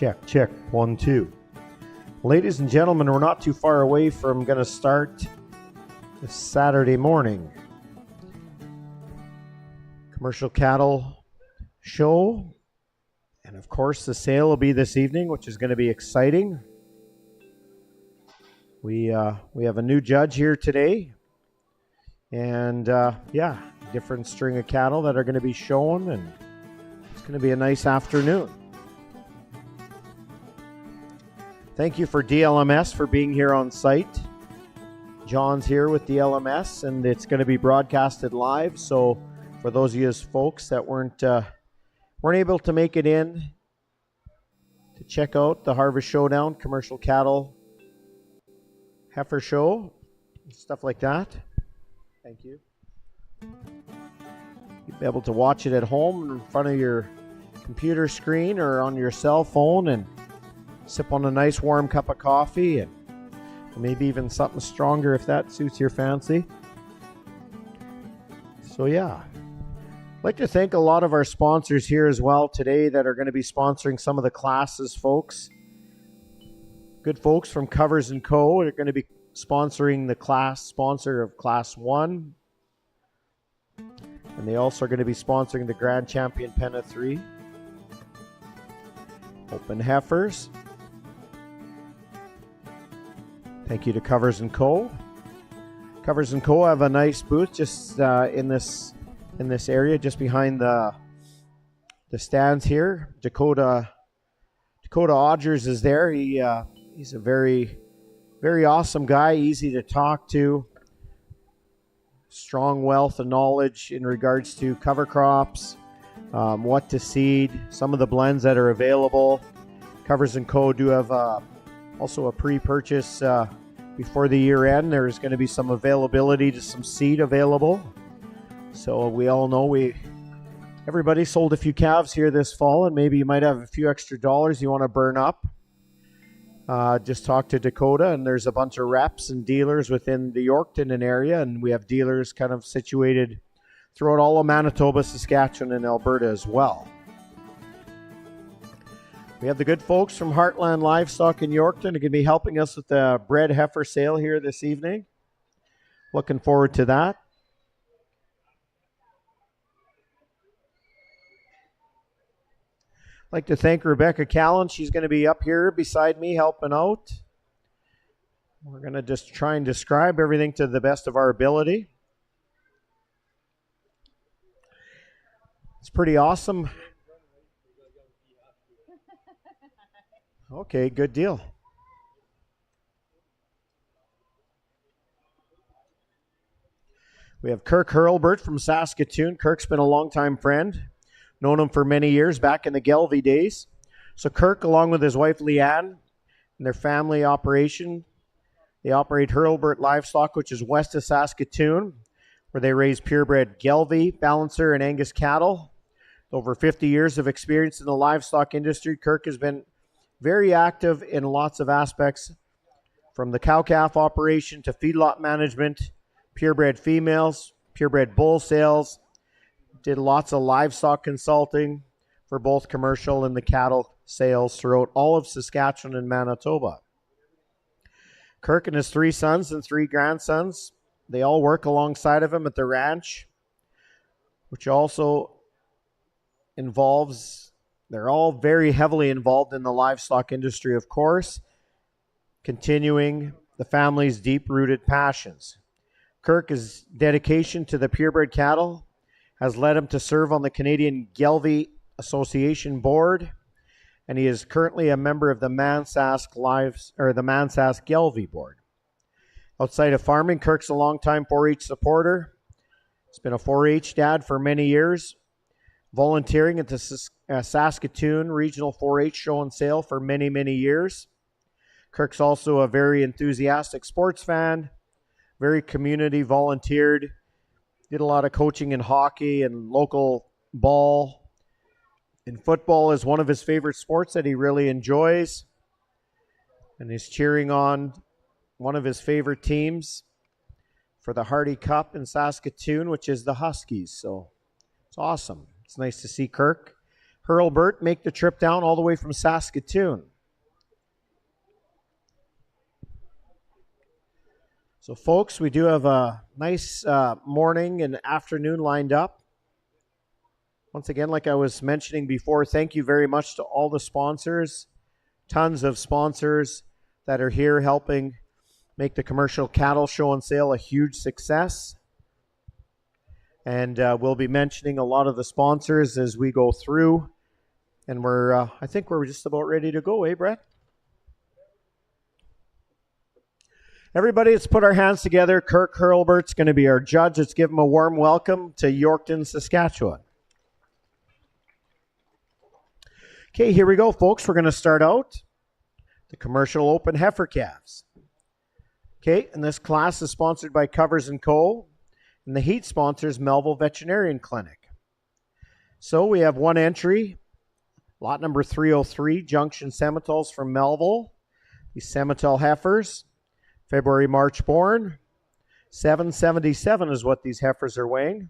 Check, check, 1, 2. Ladies and gentlemen, we're not too far away from going to start this Saturday morning. Commercial cattle show. And of course, the sale will be this evening, which is going to be exciting. We have a new judge here today. And different string of cattle that are going to be shown. And it's going to be a nice afternoon. Thank you for DLMS for being here on site. John's here with DLMS, and it's going to be broadcasted live. So for those of you folks that weren't able to make it in to check out the Harvest Showdown commercial cattle heifer show, stuff like that, thank you. You'll be able to watch it at home in front of your computer screen or on your cell phone and sip on a nice warm cup of coffee and maybe even something stronger if that suits your fancy. So yeah, I'd like to thank a lot of our sponsors here as well today that are going to be sponsoring some of the classes, folks. Good folks from Covers & Co. are going to be sponsoring the sponsor of Class 1. And they also are going to be sponsoring the Grand Champion Penna 3. Open Heifers. Thank you to Covers & Co. Covers & Co. have a nice booth just in this area, just behind the stands here. Dakota Odgers is there. He's a very, very awesome guy, easy to talk to. Strong wealth of knowledge in regards to cover crops, what to seed, some of the blends that are available. Covers & Co. do have also a pre-purchase before the year end. There's going to be some availability to some seed available. So we all know everybody sold a few calves here this fall, and maybe you might have a few extra dollars you want to burn up. Just talk to Dakota, and there's a bunch of reps and dealers within the Yorkton area, and we have dealers kind of situated throughout all of Manitoba, Saskatchewan, and Alberta as well. We have the good folks from Heartland Livestock in Yorkton are going to be helping us with the bred heifer sale here this evening. Looking forward to that. I'd like to thank Rebecca Callan. She's going to be up here beside me helping out. We're going to just try and describe everything to the best of our ability. It's pretty awesome. Okay, good deal. We have Kirk Hurlbert from Saskatoon. Kirk's been a longtime friend. Known him for many years back in the Gelvie days. So Kirk, along with his wife Leanne, and their family operation, they operate Hurlbert Livestock, which is west of Saskatoon, where they raise purebred Gelvie, Balancer, and Angus cattle. Over 50 years of experience in the livestock industry, Kirk has been very active in lots of aspects, from the cow-calf operation to feedlot management, purebred females, purebred bull sales, did lots of livestock consulting for both commercial and the cattle sales throughout all of Saskatchewan and Manitoba. Kirk and his 3 sons and 3 grandsons, they all work alongside of him at the ranch, which also involves, they're all very heavily involved in the livestock industry, of course, continuing the family's deep-rooted passions. Kirk's dedication to the purebred cattle has led him to serve on the Canadian Gelvie Association Board, and he is currently a member of the Mansask Gelvie Board. Outside of farming, Kirk's a longtime 4-H supporter. He's been a 4-H dad for many years, volunteering at the Saskatoon Regional 4-H Show and Sale for many, many years. Kirk's also a very enthusiastic sports fan, very community volunteered, did a lot of coaching in hockey and local ball. And football is one of his favorite sports that he really enjoys. And he's cheering on one of his favorite teams for the Hardy Cup in Saskatoon, which is the Huskies. So it's awesome. It's nice to see Kirk. Hurlburt make the trip down all the way from Saskatoon. So, folks, we do have a nice morning and afternoon lined up. Once again, like I was mentioning before, thank you very much to all the sponsors, tons of sponsors that are here helping make the commercial cattle show and sale a huge success. And we'll be mentioning a lot of the sponsors as we go through. And I think we're just about ready to go, eh, Brett? Everybody, let's put our hands together. Kirk Hurlbert's going to be our judge. Let's give him a warm welcome to Yorkton, Saskatchewan. Okay, here we go, folks. We're going to start out the commercial open heifer calves. Okay, and this class is sponsored by Covers & Co. And the heat sponsors Melville Veterinarian Clinic. So we have one entry, lot number 303, Junction Semitals from Melville. These Semital heifers, February, March born. 777 is what these heifers are weighing.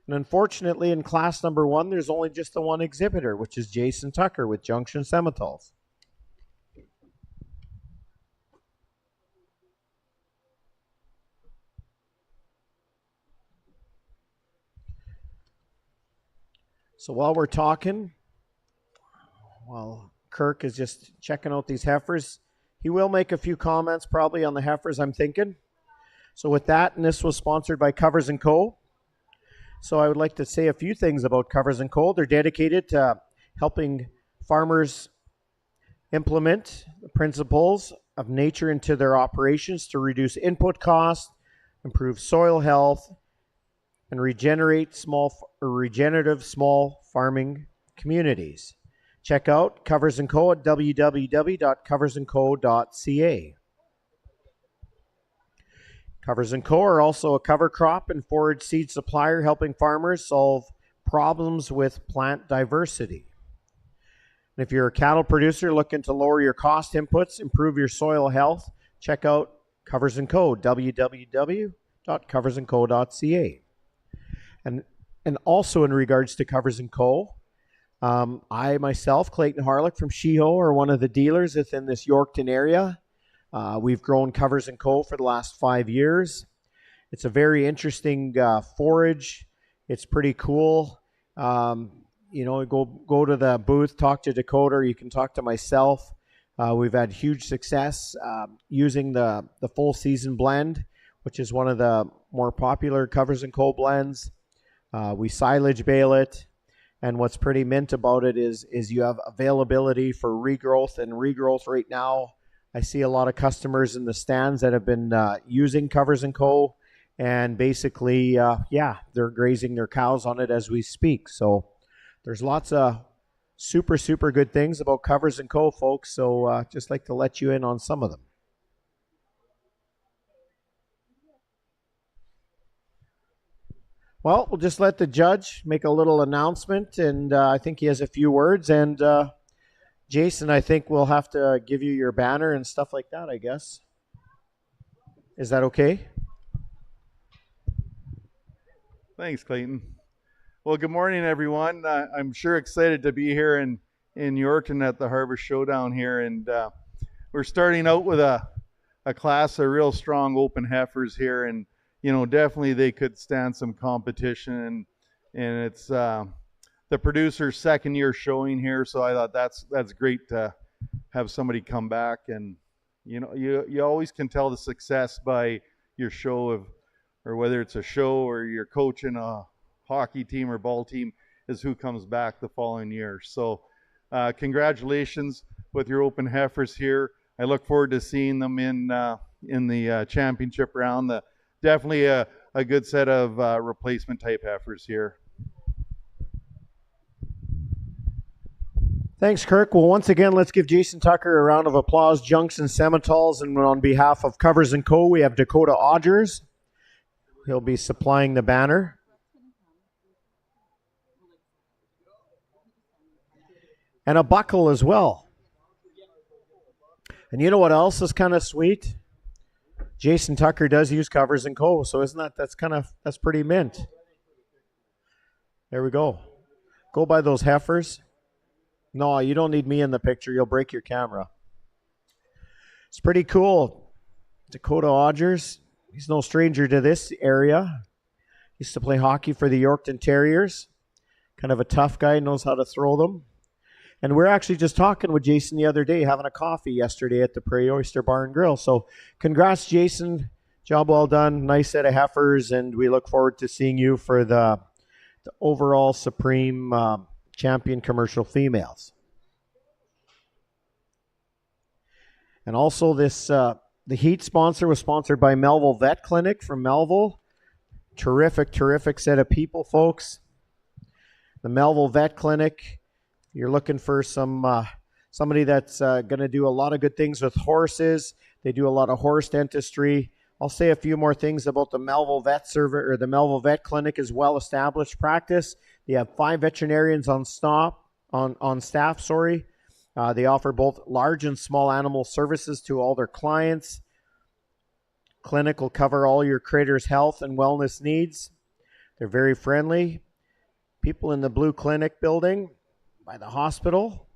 And unfortunately, in class number 1, there's only just the one exhibitor, which is Jason Tucker with Junction Semitals. So while we're talking, while Kirk is just checking out these heifers, he will make a few comments probably on the heifers, I'm thinking. So with that, and this was sponsored by Covers & Co. So I would like to say a few things about Covers & Co. They're dedicated to helping farmers implement the principles of nature into their operations to reduce input costs, improve soil health, and regenerative small farming communities. Check out Covers & Co. at www.coversandco.ca. Covers & Co. are also a cover crop and forage seed supplier helping farmers solve problems with plant diversity. And if you're a cattle producer looking to lower your cost inputs, improve your soil health, check out Covers & Co. www.coversandco.ca. And also in regards to Covers & Co., I myself, Clayton Harlick from Sheho, are one of the dealers within this Yorkton area. We've grown Covers & Co. for the last 5 years. It's a very interesting forage. It's pretty cool. Go to the booth, talk to Dakota, or you can talk to myself. We've had huge success using the full season blend, which is one of the more popular Covers & Co. blends. We silage bale it, and what's pretty mint about it is you have availability for regrowth, and regrowth right now, I see a lot of customers in the stands that have been using Covers & Co. And basically, they're grazing their cows on it as we speak. So there's lots of super, super good things about Covers & Co., folks. So just like to let you in on some of them. Well, we'll just let the judge make a little announcement, and I think he has a few words. And Jason, I think we'll have to give you your banner and stuff like that, I guess. Is that okay? Thanks, Clayton. Well, good morning, everyone. I'm sure excited to be here in Yorkton at the Harvest Showdown here. And we're starting out with a class of real strong open heifers here. And definitely they could stand some competition, and it's the producer's second year showing here, so I thought that's great to have somebody come back. And you always can tell the success by your show or whether it's a show or you're coaching a hockey team or ball team, is who comes back the following year. So congratulations with your open heifers here. I look forward to seeing them in the championship round. Definitely a good set of replacement type heifers here. Thanks, Kirk. Well, once again, let's give Jason Tucker a round of applause. Junction Semitals, and on behalf of Covers & Co., we have Dakota Odgers. He'll be supplying the banner. And a buckle as well. And you know what else is kind of sweet? Jason Tucker does use Covers & Co., so that's pretty mint. There we go. Go by those heifers. No, you don't need me in the picture. You'll break your camera. It's pretty cool. Dakota Odgers, he's no stranger to this area. He used to play hockey for the Yorkton Terriers. Kind of a tough guy, knows how to throw them. And we're actually just talking with Jason the other day, having a coffee yesterday at the Prairie Oyster Bar and Grill. So congrats, Jason. Job well done. Nice set of heifers, and we look forward to seeing you for the overall Supreme Champion Commercial Females. And also this, the heat sponsor was sponsored by Melville Vet Clinic from Melville. Terrific, terrific set of people, folks. The Melville Vet Clinic, you're looking for somebody that's going to do a lot of good things with horses. They do a lot of horse dentistry. I'll say a few more things about the Melville Vet the Melville Vet Clinic is well-established practice. They have 5 veterinarians on staff. They offer both large and small animal services to all their clients. Clinic will cover all your critters' health and wellness needs. They're very friendly. People in the Blue Clinic building by the hospital,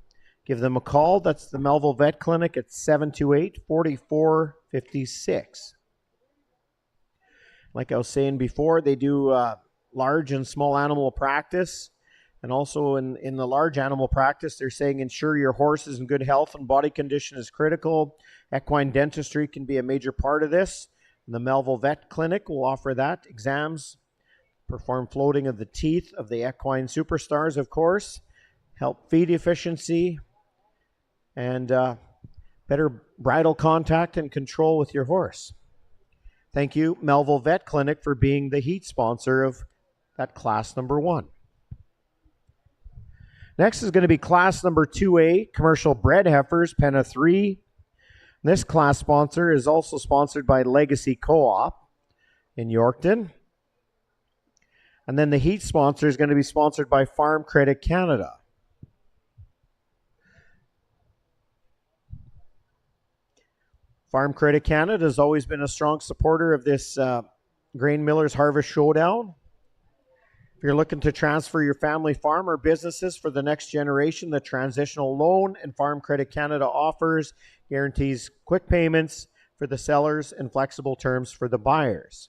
give them a call. That's the Melville Vet Clinic at 728-4456. Like I was saying before, they do large and small animal practice. And also in the large animal practice, they're saying ensure your horse is in good health and body condition is critical. Equine dentistry can be a major part of this. And the Melville Vet Clinic will offer that. Exams, perform floating of the teeth of the equine superstars, of course. Help feed efficiency and better bridle contact and control with your horse. Thank you, Melville Vet Clinic, for being the heat sponsor of that class number 1. Next is going to be class number 2A, commercial bred heifers, pen of 3. This class sponsor is also sponsored by Legacy Co-op in Yorkton. And then the heat sponsor is going to be sponsored by Farm Credit Canada. Farm Credit Canada has always been a strong supporter of this Grain Millers Harvest Showdown. If you're looking to transfer your family farm or businesses for the next generation, the transitional loan and Farm Credit Canada offers guarantees quick payments for the sellers and flexible terms for the buyers.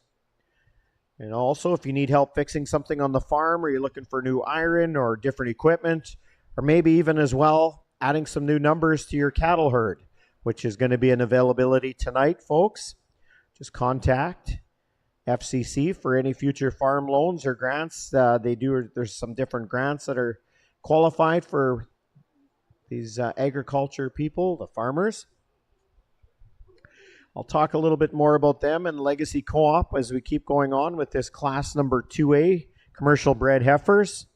And also, if you need help fixing something on the farm, or you're looking for new iron or different equipment, or maybe even as well adding some new numbers to your cattle herd, which is going to be an availability tonight, folks, just contact FCC for any future farm loans or grants. There's some different grants that are qualified for these agriculture people, the farmers. I'll talk a little bit more about them and Legacy Co-op as we keep going on with this class number 2A, commercial bred heifers.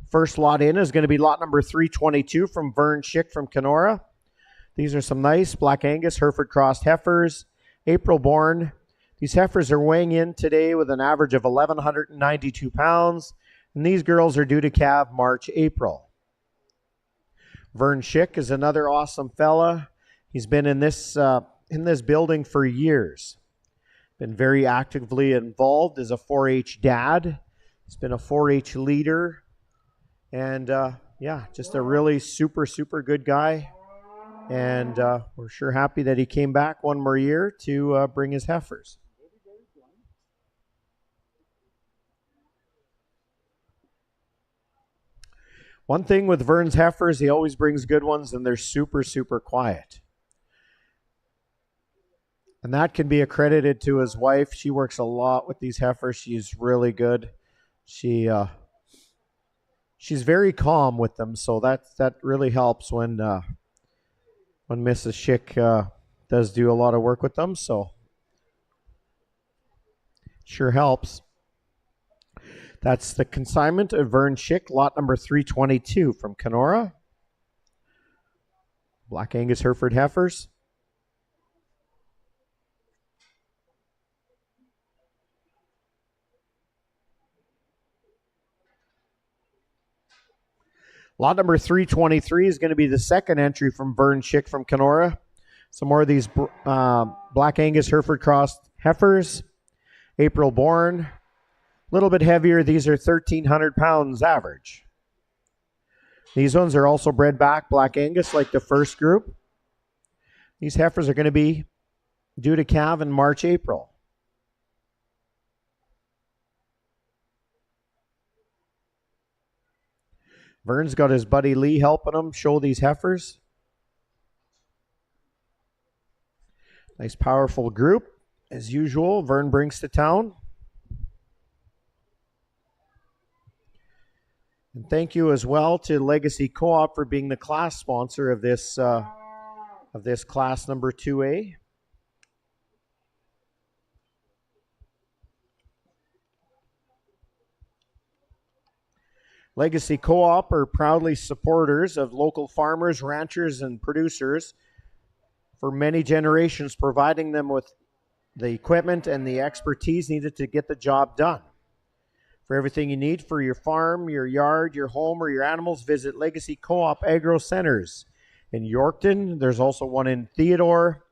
First lot in is going to be lot number 322 from Vern Schick from Kenora. These are some nice Black Angus Hereford crossed heifers, April born. These heifers are weighing in today with an average of 1,192 pounds, and these girls are due to calve March, April. Vern Schick is another awesome fella. He's been in this building for years. Been very actively involved as a 4-H dad. He's been a 4-H leader, and just a really super, super good guy. And we're sure happy that he came back one more year to bring his heifers. One thing with Vern's heifers, he always brings good ones, and they're super, super quiet. And that can be accredited to his wife. She works a lot with these heifers. She's really good. She's very calm with them, so that really helps when Mrs. Schick does do a lot of work with them, so sure helps. That's the consignment of Vern Schick, lot number 322 from Kenora. Black Angus Hereford heifers. Lot number 323 is going to be the second entry from Vern Schick from Kenora. Some more of these Black Angus Hereford crossed heifers. April born. A little bit heavier. These are 1,300 pounds average. These ones are also bred back Black Angus like the first group. These heifers are going to be due to calve in March, April. Vern's got his buddy Lee helping him show these heifers. Nice powerful group. As usual, Vern brings to town. And thank you as well to Legacy Co-op for being the class sponsor of this class number 2A. Legacy Co-op are proudly supporters of local farmers, ranchers, and producers for many generations, providing them with the equipment and the expertise needed to get the job done. For everything you need for your farm, your yard, your home, or your animals, visit Legacy Co-op Agro Centers in Yorkton. There's also one in Theodore.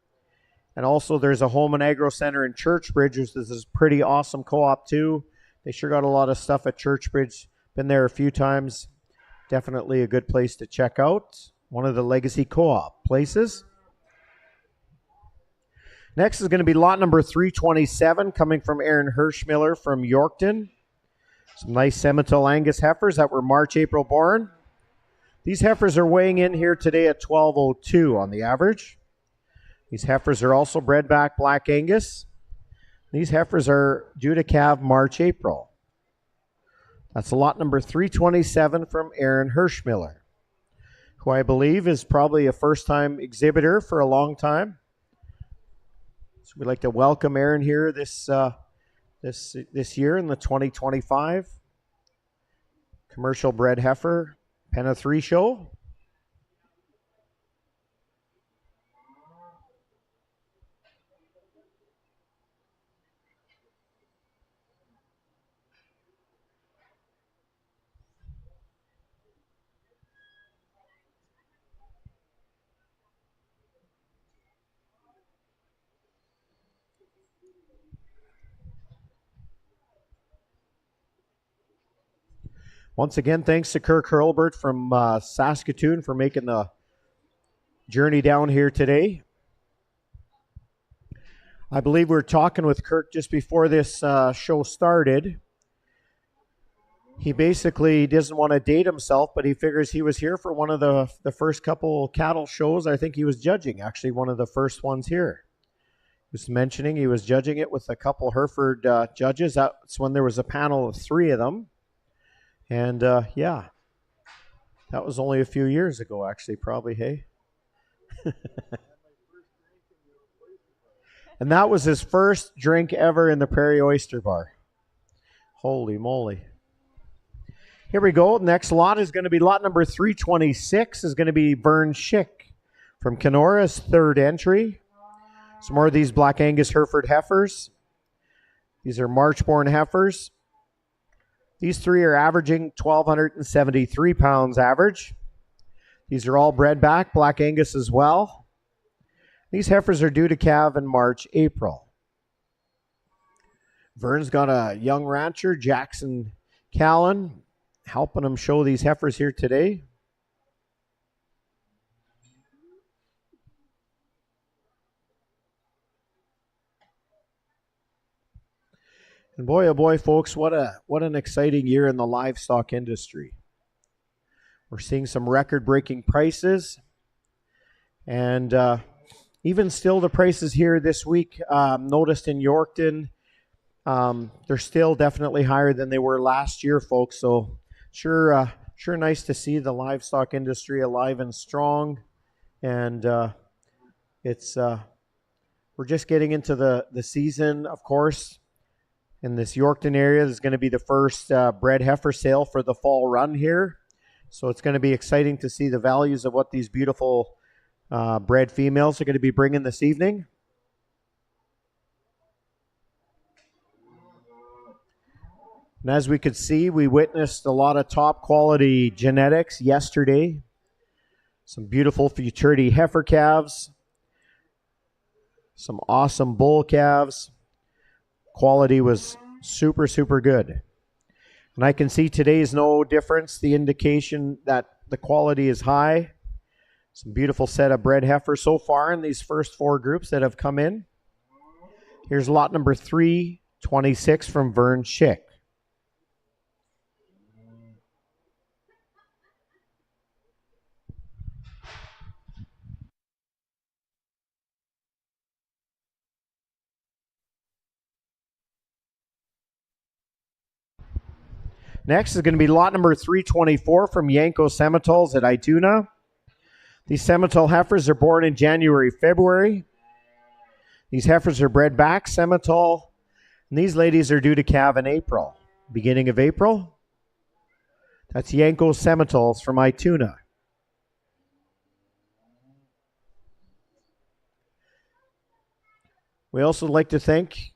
And also there's a home and agro center in Churchbridge, which is a pretty awesome co-op too. They sure got a lot of stuff at Churchbridge. Been there a few times. Definitely a good place to check out. One of the Legacy Co-op places. Next is going to be lot number 327 coming from Aaron Hirschmiller from Yorkton. Some nice Simmental Angus heifers that were March, April born. These heifers are weighing in here today at 1202 on the average. These heifers are also bred back Black Angus. These heifers are due to calve March, April. That's lot number 327 from Aaron Hirschmiller, who I believe is probably a first-time exhibitor for a long time. So we'd like to welcome Aaron here this year in the 2025 Commercial Bred Heifer Penna 3 show. Once again, thanks to Kirk Hurlbert from Saskatoon for making the journey down here today. I believe we were talking with Kirk just before this show started. He basically doesn't want to date himself, but he figures he was here for one of the first couple cattle shows. I think he was judging, actually, one of the first ones here. He was mentioning he was judging it with a couple Hereford judges. That's when there was a panel of 3 of them. And, yeah, that was only a few years ago, actually, probably, hey? And that was his first drink ever in the Prairie Oyster Bar. Holy moly. Here we go. Next lot is going to be lot number 326 is going to be Vern Schick from Kenora's third entry. Some more of these Black Angus Hereford heifers. These are March-born heifers. These 3 are averaging 1,273 pounds average. These are all bred back, Black Angus as well. These heifers are due to calve in March, April. Vern's got a young rancher, Jackson Callan, helping him show these heifers here today. And boy, oh boy, folks, what an exciting year in the livestock industry. We're seeing some record-breaking prices. And even still, the prices here this week, noticed in Yorkton, they're still definitely higher than they were last year, folks. So sure nice to see the livestock industry alive and strong. And we're just getting into the season, of course. In this Yorkton area, there's going to be the first bred heifer sale for the fall run here. So it's going to be exciting to see the values of what these beautiful bred females are going to be bringing this evening. And as we could see, we witnessed a lot of top quality genetics yesterday. Some beautiful futurity heifer calves. Some awesome bull calves. Quality was super, super good. And I can see today is no difference, the indication that the quality is high. Some beautiful set of bred heifers so far in these first 4 groups that have come in. Here's lot number 326 from Vern Schick. Next is going to be lot number 324 from Yanko Semitols at Ituna. These Semitol heifers are born in January, February. These heifers are bred back Semitol, and these ladies are due to calve in April. Beginning of April. That's Yanko Semitols from Ituna. We also like to thank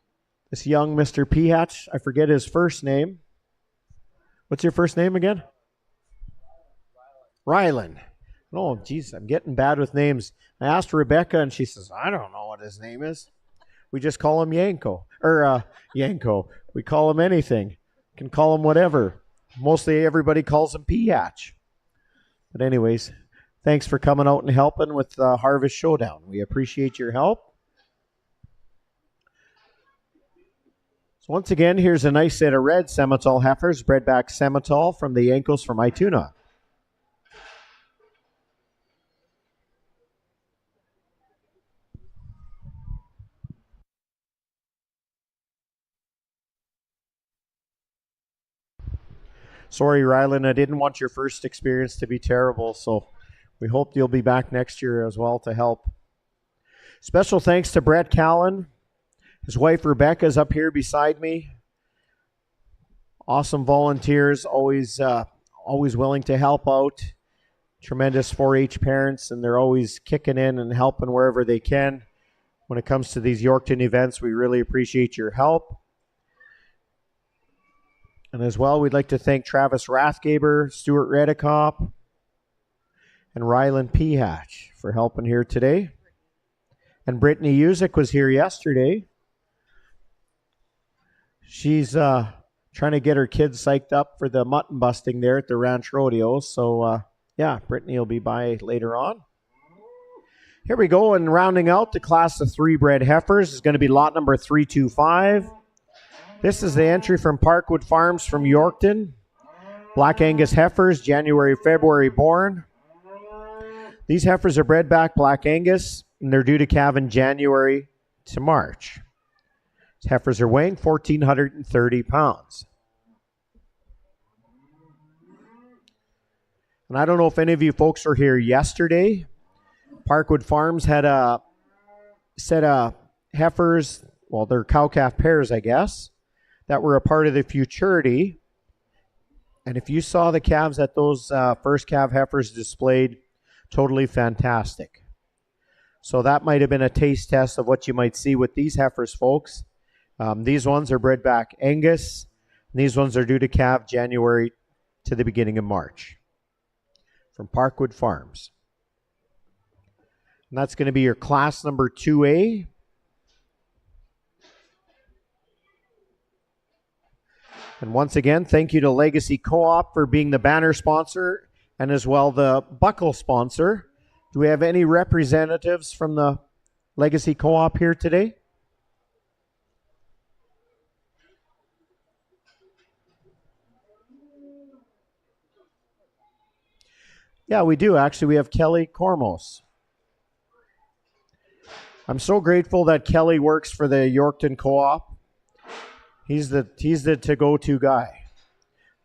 this young Mr. Pihatch. I forget his first name. What's your first name again? Rylan. Oh, geez, I'm getting bad with names. I asked Rebecca, and she says, I don't know what his name is. We just call him Yanko. Yanko. We call him anything. Can call him whatever. Mostly everybody calls him Pihatch. But anyways, thanks for coming out and helping with Harvest Showdown. We appreciate your help. So once again, here's a nice set of red Semitol heifers, bred back Semitol from the Yankos from Ituna. Sorry, Rylan, I didn't want your first experience to be terrible, so we hope you'll be back next year as well to help. Special thanks to Brett Callan. His wife Rebecca is up here beside me. Awesome volunteers, always willing to help out. Tremendous 4-H parents, and they're always kicking in and helping wherever they can. When it comes to these Yorkton events, we really appreciate your help. And as well, we'd like to thank Travis Rathgaber, Stuart Redekop, and Rylan Pihatch for helping here today. And Brittany Usick was here yesterday. She's trying to get her kids psyched up for the mutton busting there at the Ranch Rodeo. So, yeah, Brittany will be by later on. Here we go, and rounding out the class of 3 bred heifers is going to be lot number 325. This is the entry from Parkwood Farms from Yorkton. Black Angus heifers, January, February born. These heifers are bred back Black Angus, and they're due to calve in January to March. These heifers are weighing 1,430 pounds. And I don't know if any of you folks were here yesterday. Parkwood Farms had a set of heifers, well, they're cow-calf pairs, I guess, that were a part of the futurity. And if you saw the calves that those first calf heifers displayed, totally fantastic. So that might have been a taste test of what you might see with these heifers, folks. These ones are bred back Angus. And these ones are due to calve January to the beginning of March from Parkwood Farms. And that's going to be your class number 2A. And once again, thank you to Legacy Co-op for being the banner sponsor and as well the buckle sponsor. Do we have any representatives from the Legacy Co-op here today? Yeah, we do. Actually, we have Kelly Cormos. I'm so grateful that Kelly works for the Yorkton Co-op. He's the to-go-to guy.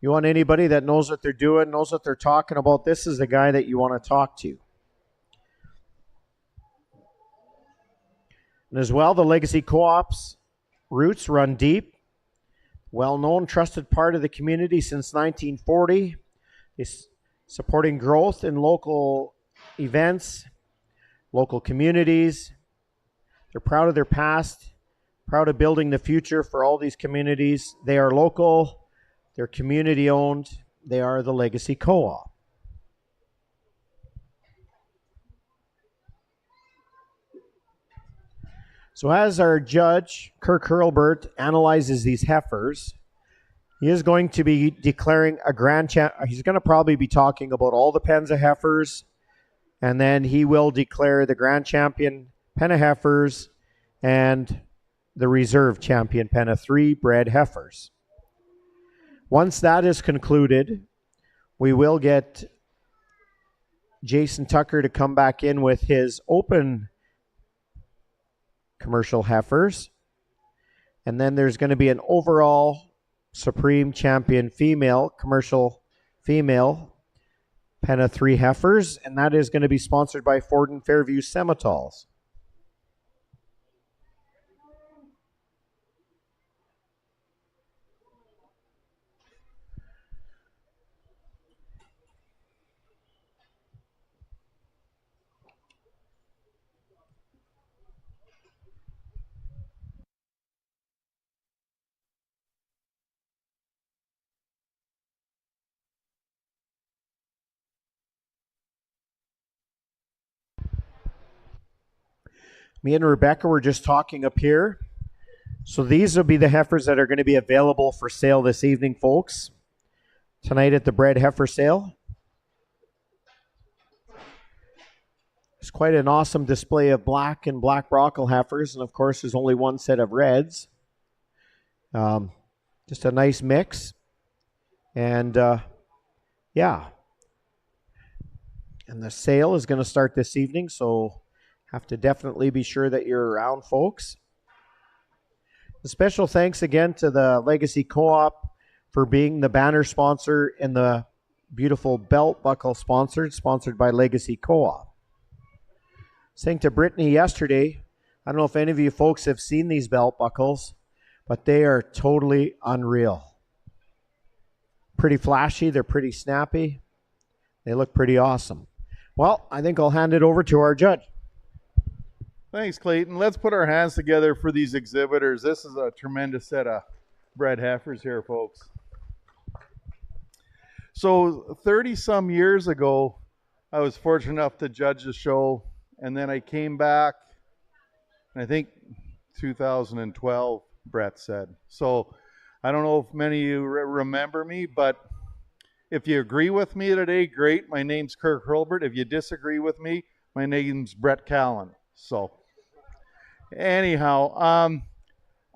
You want anybody that knows what they're doing, knows what they're talking about, this is the guy that you want to talk to. And as well, the Legacy Co-op's roots run deep. Well-known, trusted part of the community since 1940. It's supporting growth in local events, local communities. They're proud of their past, proud of building the future for all these communities. They are local, they're community-owned, they are the Legacy Co-op. So as our judge, Kirk Hurlbert, analyzes these heifers, He is going to be declaring a grand champ. He's going to probably be talking about all the pens of heifers, and then he will declare the grand champion pen of heifers and the reserve champion pen of 3 bred heifers. Once that is concluded, we will get Jason Tucker to come back in with his open commercial heifers. And then there's going to be an overall Supreme Champion female, commercial female, pen of 3 heifers. And that is going to be sponsored by Ford and Fairview Semitals. Me and Rebecca were just talking up here. So these will be the heifers that are going to be available for sale this evening, folks. Tonight at the bred heifer sale. It's quite an awesome display of black and black Brockle heifers. And of course, there's only one set of reds. Just a nice mix. And yeah. And the sale is going to start this evening. So have to definitely be sure that you're around, folks. A special thanks again to the Legacy Co-op for being the banner sponsor and the beautiful belt buckle sponsored by Legacy Co-op. Saying to Brittany yesterday, I don't know if any of you folks have seen these belt buckles, but they are totally unreal. Pretty flashy, they're pretty snappy. They look pretty awesome. Well, I think I'll hand it over to our judge. Thanks, Clayton. Let's put our hands together for these exhibitors. This is a tremendous set of bred heifers here, folks. So 30-some years ago, I was fortunate enough to judge the show, and then I came back, and I think 2012, Brett said. So I don't know if many of you remember me, but if you agree with me today, great. My name's Kirk Hurlbert. If you disagree with me, my name's Brett Callan. So anyhow,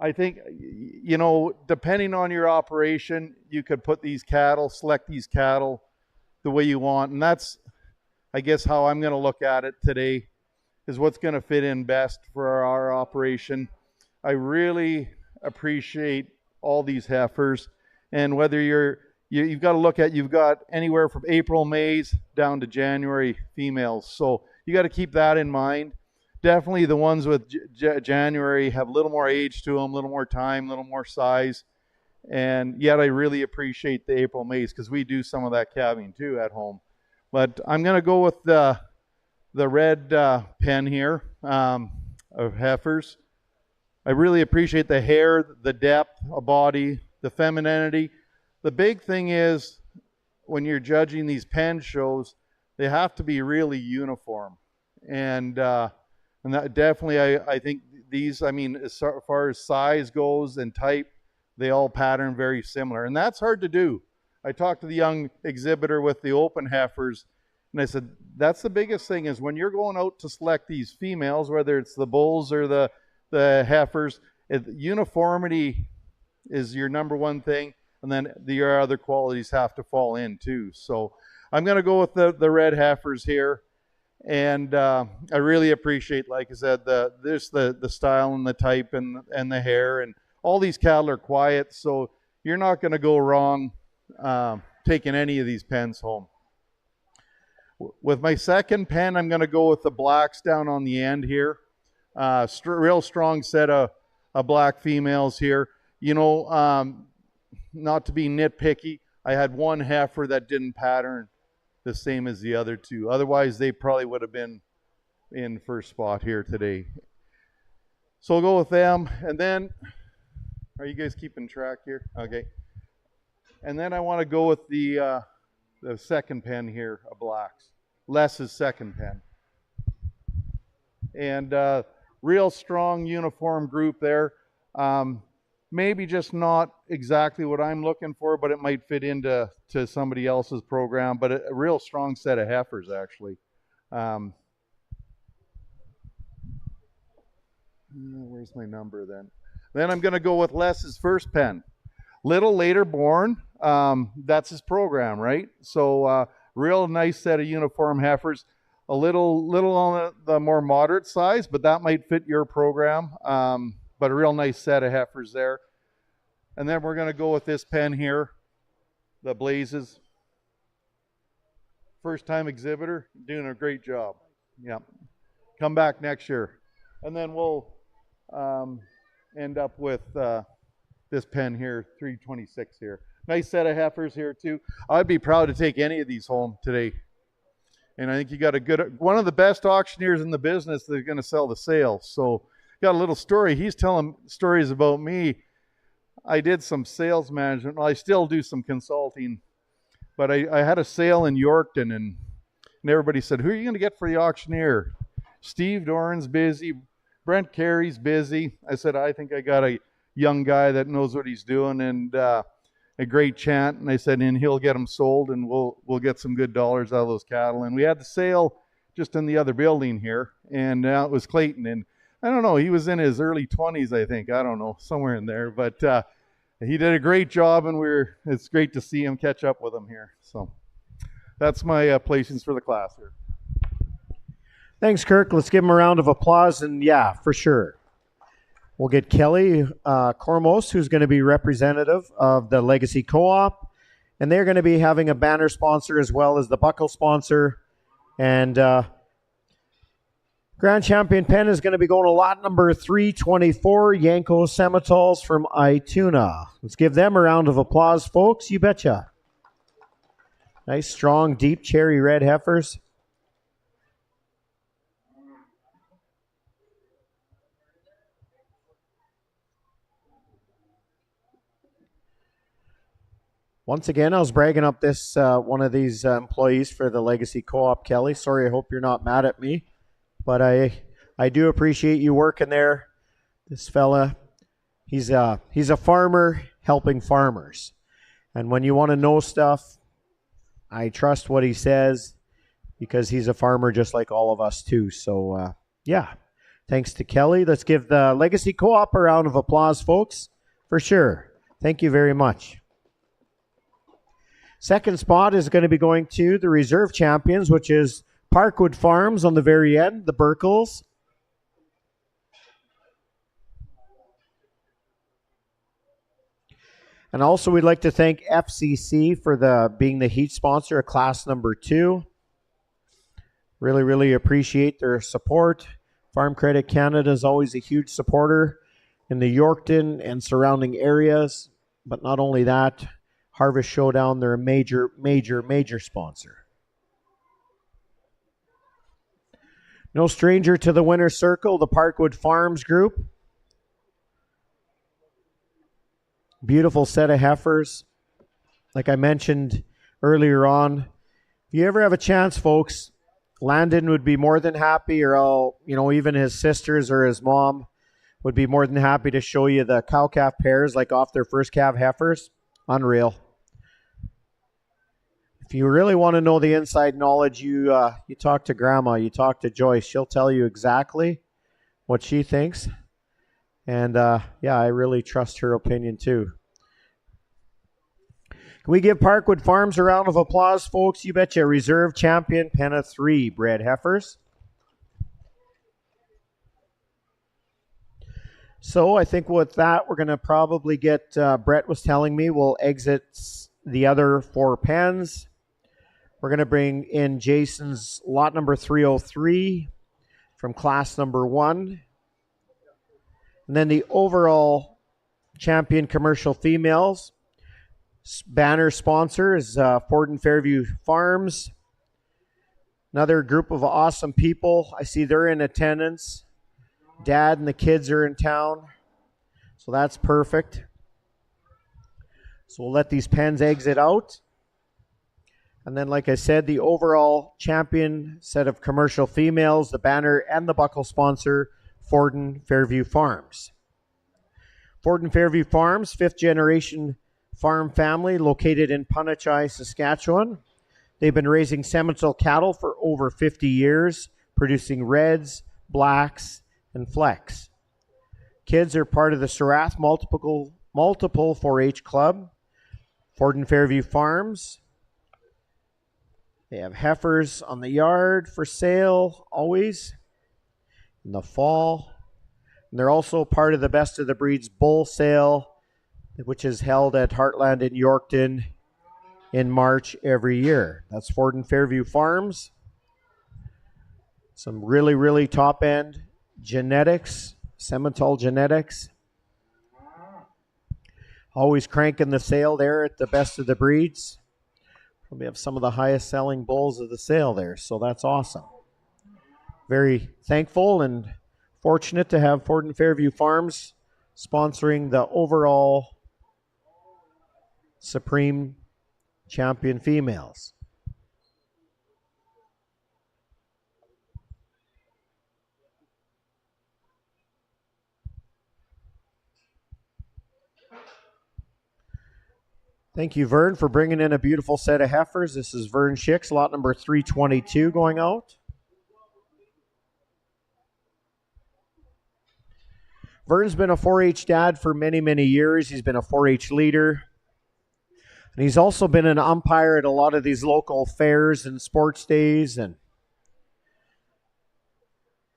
I think, you know, depending on your operation, you could put these cattle, select these cattle the way you want. And that's, I guess, how I'm going to look at it today, is what's going to fit in best for our operation. I really appreciate all these heifers. And whether you've got to look at, you've got anywhere from April, May's down to January females. So you got to keep that in mind. Definitely the ones with January have a little more age to them, a little more time, a little more size. And yet I really appreciate the April Mays, because we do some of that calving too at home. But I'm going to go with the red pen here of heifers. I really appreciate the hair, the depth of body, the femininity. The big thing is, when you're judging these pen shows, they have to be really uniform. And that definitely, I think these, I mean, as far as size goes and type, they all pattern very similar. And that's hard to do. I talked to the young exhibitor with the open heifers, and I said, that's the biggest thing, is when you're going out to select these females, whether it's the bulls or the heifers, uniformity is your number one thing. And then your other qualities have to fall in too. So I'm going to go with the red heifers here. And I really appreciate, like I said, the style and the type and the hair. And all these cattle are quiet, so you're not going to go wrong taking any of these pens home. With my second pen, I'm going to go with the blacks down on the end here. Real strong set of black females here. You know, not to be nitpicky, I had one heifer that didn't pattern the same as the other two. Otherwise, they probably would have been in first spot here today. So we'll go with them. And then, are you guys keeping track here? Okay. And then I want to go with the second pen here of blacks. Les's second pen. And real strong uniform group there. maybe just not exactly what I'm looking for, but it might fit into somebody else's program. But a real strong set of heifers, actually. Where's my number then? Then I'm going to go with Les's first pen. Little later born. That's his program, right? So real nice set of uniform heifers. A little on the more moderate size, but that might fit your program. But a real nice set of heifers there. And then we're going to go with this pen here, the Blazes. First time exhibitor, doing a great job. Yeah. Come back next year. And then we'll end up with this pen here, 326 here. Nice set of heifers here too. I'd be proud to take any of these home today. And I think you got one of the best auctioneers in the business that's going to sell the sale. So got a little story. He's telling stories about me. I did some sales management. Well, I still do some consulting. But I had a sale in Yorkton, and everybody said, who are you going to get for the auctioneer? Steve Doran's busy. Brent Carey's busy. I said, I think I got a young guy that knows what he's doing, and a great chant. And I said, and he'll get them sold, and we'll get some good dollars out of those cattle. And we had the sale just in the other building here, and it was Clayton. And I don't know, he was in his early 20s, I think. I don't know, somewhere in there. But he did a great job, and it's great to see him, catch up with him here. So that's my placings for the class here. Thanks, Kirk. Let's give him a round of applause. And yeah, for sure. We'll get Kelly Cormos, who's going to be representative of the Legacy Co-op. And they're going to be having a banner sponsor as well as the buckle sponsor. And Grand Champion pen is going to be going to lot number 324, Yanko Semitals from Ituna. Let's give them a round of applause, folks. You betcha. Nice, strong, deep cherry red heifers. Once again, I was bragging up this one of these employees for the Legacy Co-op, Kelly. Sorry, I hope you're not mad at me. But I do appreciate you working there. This fella, he's a farmer helping farmers. And when you want to know stuff, I trust what he says because he's a farmer just like all of us too. So, yeah, thanks to Kelly. Let's give the Legacy Co-op a round of applause, folks, for sure. Thank you very much. Second spot is going to be going to the reserve champions, which is Parkwood Farms on the very end, the Burkles. And also we'd like to thank FCC for being the heat sponsor of class number 2. Really, really appreciate their support. Farm Credit Canada is always a huge supporter in the Yorkton and surrounding areas. But not only that, Harvest Showdown, they're a major, major, major sponsor. No stranger to the winner's circle, the Parkwood Farms Group. Beautiful set of heifers. Like I mentioned earlier on, if you ever have a chance, folks, Landon would be more than happy, or even his sisters or his mom would be more than happy to show you the cow-calf pairs, like off their first calf heifers. Unreal. If you really want to know the inside knowledge, you talk to Grandma, you talk to Joyce. She'll tell you exactly what she thinks. And, I really trust her opinion, too. Can we give Parkwood Farms a round of applause, folks? You betcha. Reserve champion, Penna 3, bred heifers. So I think with that, we're going to probably get, Brett was telling me, we'll exit the other 4 pens. We're going to bring in Jason's lot number 303 from class number 1. And then the overall champion commercial females. Banner sponsor is Ford and Fairview Farms. Another group of awesome people. I see they're in attendance. Dad and the kids are in town. So that's perfect. So we'll let these pens exit out. And then, like I said, the overall champion set of commercial females, the banner and the buckle sponsor, Ford and Fairview Farms. Ford and Fairview Farms, fifth generation farm family located in Punachai, Saskatchewan. They've been raising Simmental cattle for over 50 years, producing reds, blacks, and flecks. Kids are part of the Sarath multiple 4-H club. Ford and Fairview Farms. They have heifers on the yard for sale always in the fall. And they're also part of the Best of the Breeds bull sale, which is held at Heartland in Yorkton in March every year. That's Ford and Fairview Farms. Some really, really top-end genetics, Simmental genetics. Always cranking the sale there at the Best of the Breeds. We have some of the highest selling bulls of the sale there, so that's awesome. Very thankful and fortunate to have Ford and Fairview Farms sponsoring the overall Supreme Champion females. Thank you, Vern, for bringing in a beautiful set of heifers. This is Vern Schicks, lot number 322 going out. Vern's been a 4-H dad for many, many years. He's been a 4-H leader. And he's also been an umpire at a lot of these local fairs and sports days. And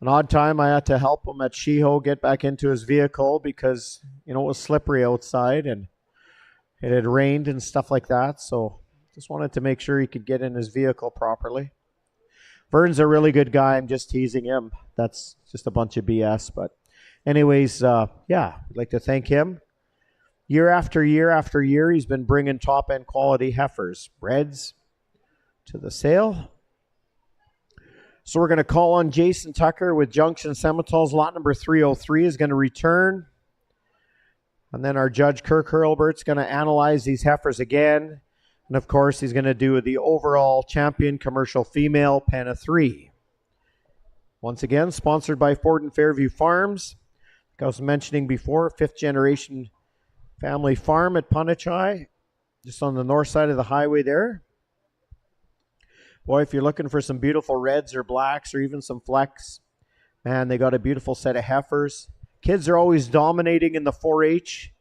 an odd time I had to help him at Sheeho get back into his vehicle because, it was slippery outside and it had rained and stuff like that. So just wanted to make sure he could get in his vehicle properly. Vern's a really good guy. I'm just teasing him. That's just a bunch of BS. But anyways, I'd like to thank him. Year after year after year, he's been bringing top-end quality heifers, reds, to the sale. So we're going to call on Jason Tucker with Junction Simmentals. Lot number 303 is going to return. And then our judge, Kirk Hurlbert's going to analyze these heifers again. And, of course, he's going to do the overall champion commercial female pen of 3. Once again, sponsored by Ford and Fairview Farms. Like I was mentioning before, fifth generation family farm at Punachai, just on the north side of the highway there. Boy, if you're looking for some beautiful reds or blacks or even some flecks, man, they got a beautiful set of heifers. Kids are always dominating in the 4-H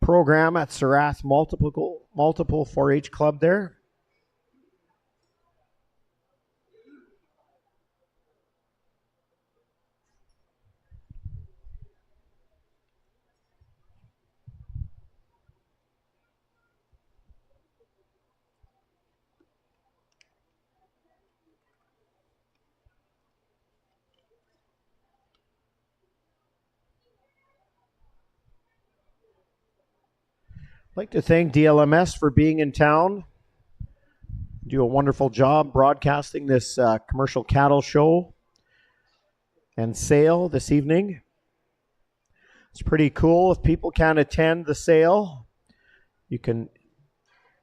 program at Sarath multiple 4-H club there. I'd like to thank DLMS for being in town. Do a wonderful job broadcasting this commercial cattle show and sale this evening. It's pretty cool. If people can't attend the sale, you can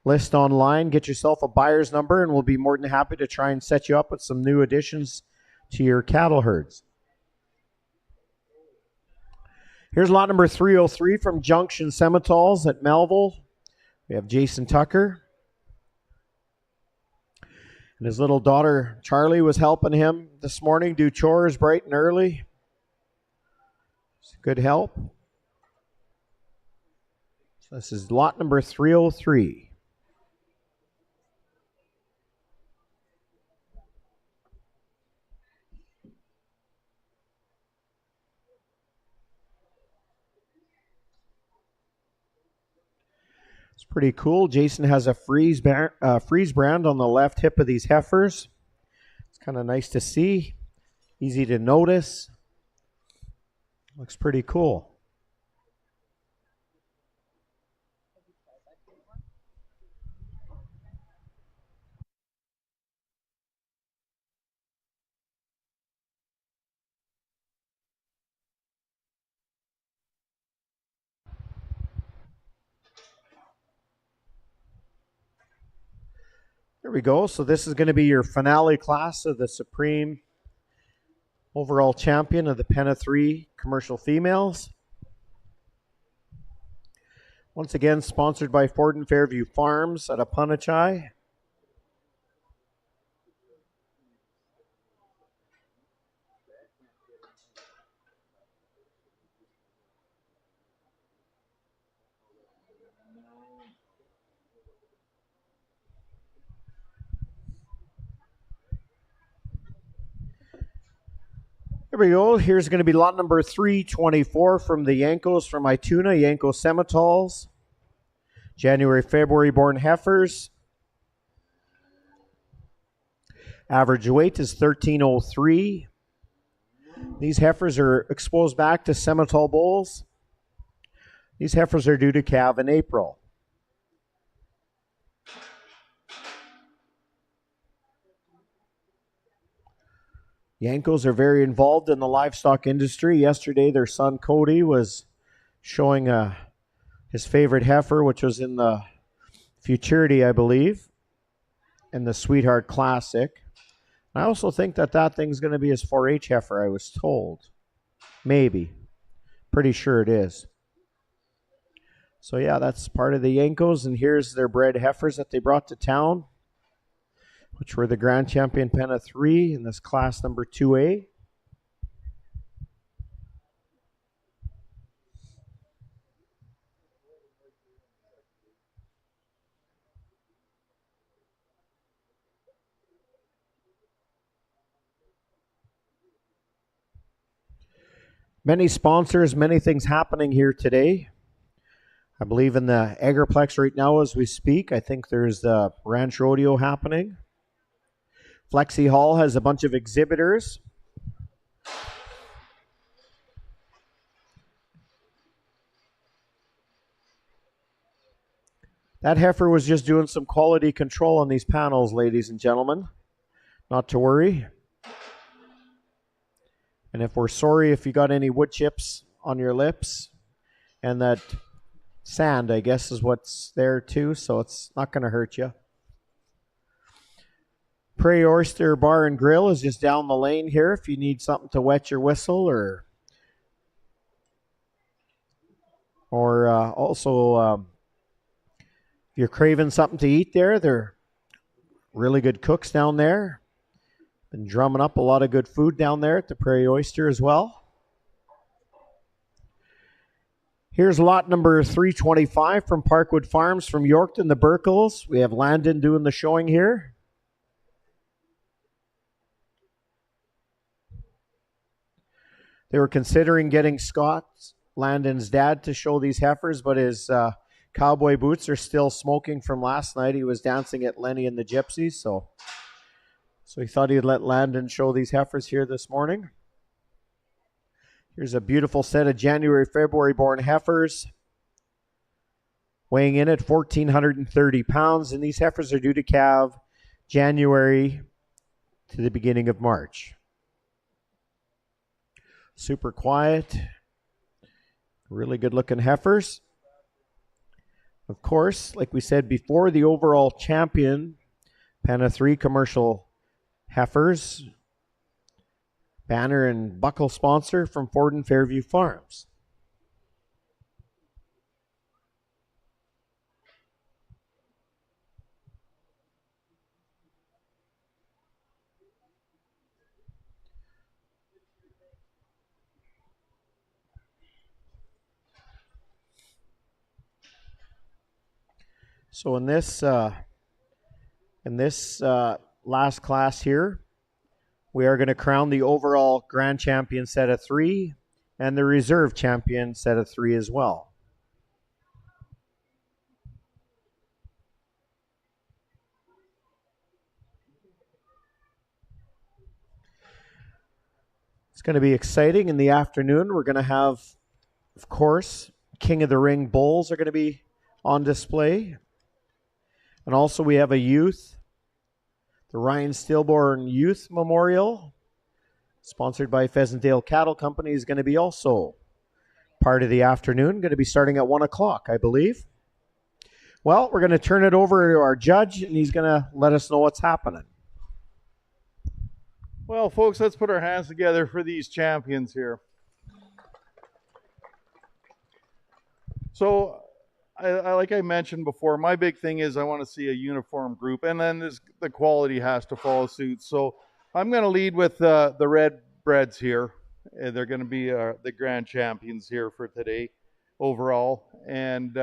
list online, get yourself a buyer's number, and we'll be more than happy to try and set you up with some new additions to your cattle herds. Here's lot number 303 from Junction Simmentals at Melville. We have Jason Tucker. And his little daughter, Charlie, was helping him this morning do chores bright and early. It's good help. So this is lot number 303. It's pretty cool. Jason has a freeze brand on the left hip of these heifers. It's kind of nice to see. Easy to notice. Looks pretty cool. There we go. So this is going to be your finale class of the Supreme overall champion of the Pen of 3 commercial females. Once again, sponsored by Ford and Fairview Farms at Apunachai. Here we go. Here's going to be lot number 324 from the Yankos from Ituna, Yanko Semitols. January, February born heifers. Average weight is 1303. These heifers are exposed back to Semitol bulls. These heifers are due to calve in April. Yankos are very involved in the livestock industry. Yesterday, their son Cody was showing his favorite heifer, which was in the Futurity, I believe, in the Sweetheart Classic. I also think that thing's going to be his 4-H heifer, I was told. Maybe. Pretty sure it is. So yeah, that's part of the Yankos, and here's their bred heifers that they brought to town, which were the Grand Champion Penna 3 in this class number 2A. Many sponsors, many things happening here today. I believe in the Agriplex right now as we speak. I think there's the Ranch Rodeo happening. Flexi Hall has a bunch of exhibitors. That heifer was just doing some quality control on these panels, ladies and gentlemen. Not to worry. And if we're sorry if you got any wood chips on your lips, and that sand, I guess, is what's there too, so it's not going to hurt you. Prairie Oyster Bar and Grill is just down the lane here if you need something to wet your whistle or also if you're craving something to eat there, they're really good cooks down there. Been drumming up a lot of good food down there at the Prairie Oyster as well. Here's lot number 325 from Parkwood Farms from Yorkton, the Burkles. We have Landon doing the showing here. They were considering getting Scott, Landon's dad, to show these heifers, but his cowboy boots are still smoking from last night. He was dancing at Lenny and the Gypsies, so he thought he'd let Landon show these heifers here this morning. Here's a beautiful set of January, February born heifers, weighing in at 1,430 pounds, and these heifers are due to calve January to the beginning of March. Super quiet, really good looking heifers. Of course, like we said before, the overall champion, Penna 3 commercial heifers, banner and buckle sponsor from Ford and Fairview Farms. So in this last class here, we are going to crown the overall grand champion set of 3 and the reserve champion set of 3 as well. It's going to be exciting in the afternoon. We're going to have, of course, King of the Ring bulls are going to be on display. And also we have a youth, the Ryan Stillborn Youth Memorial, sponsored by Pheasantdale Cattle Company, is going to be also part of the afternoon, going to be starting at 1 o'clock, I believe. Well, we're going to turn it over to our judge, and he's going to let us know what's happening. Well, folks, let's put our hands together for these champions here. So like I mentioned before, my big thing is I want to see a uniform group, and then the quality has to follow suit. So I'm going to lead with the red breds here. They're going to be the grand champions here for today overall, and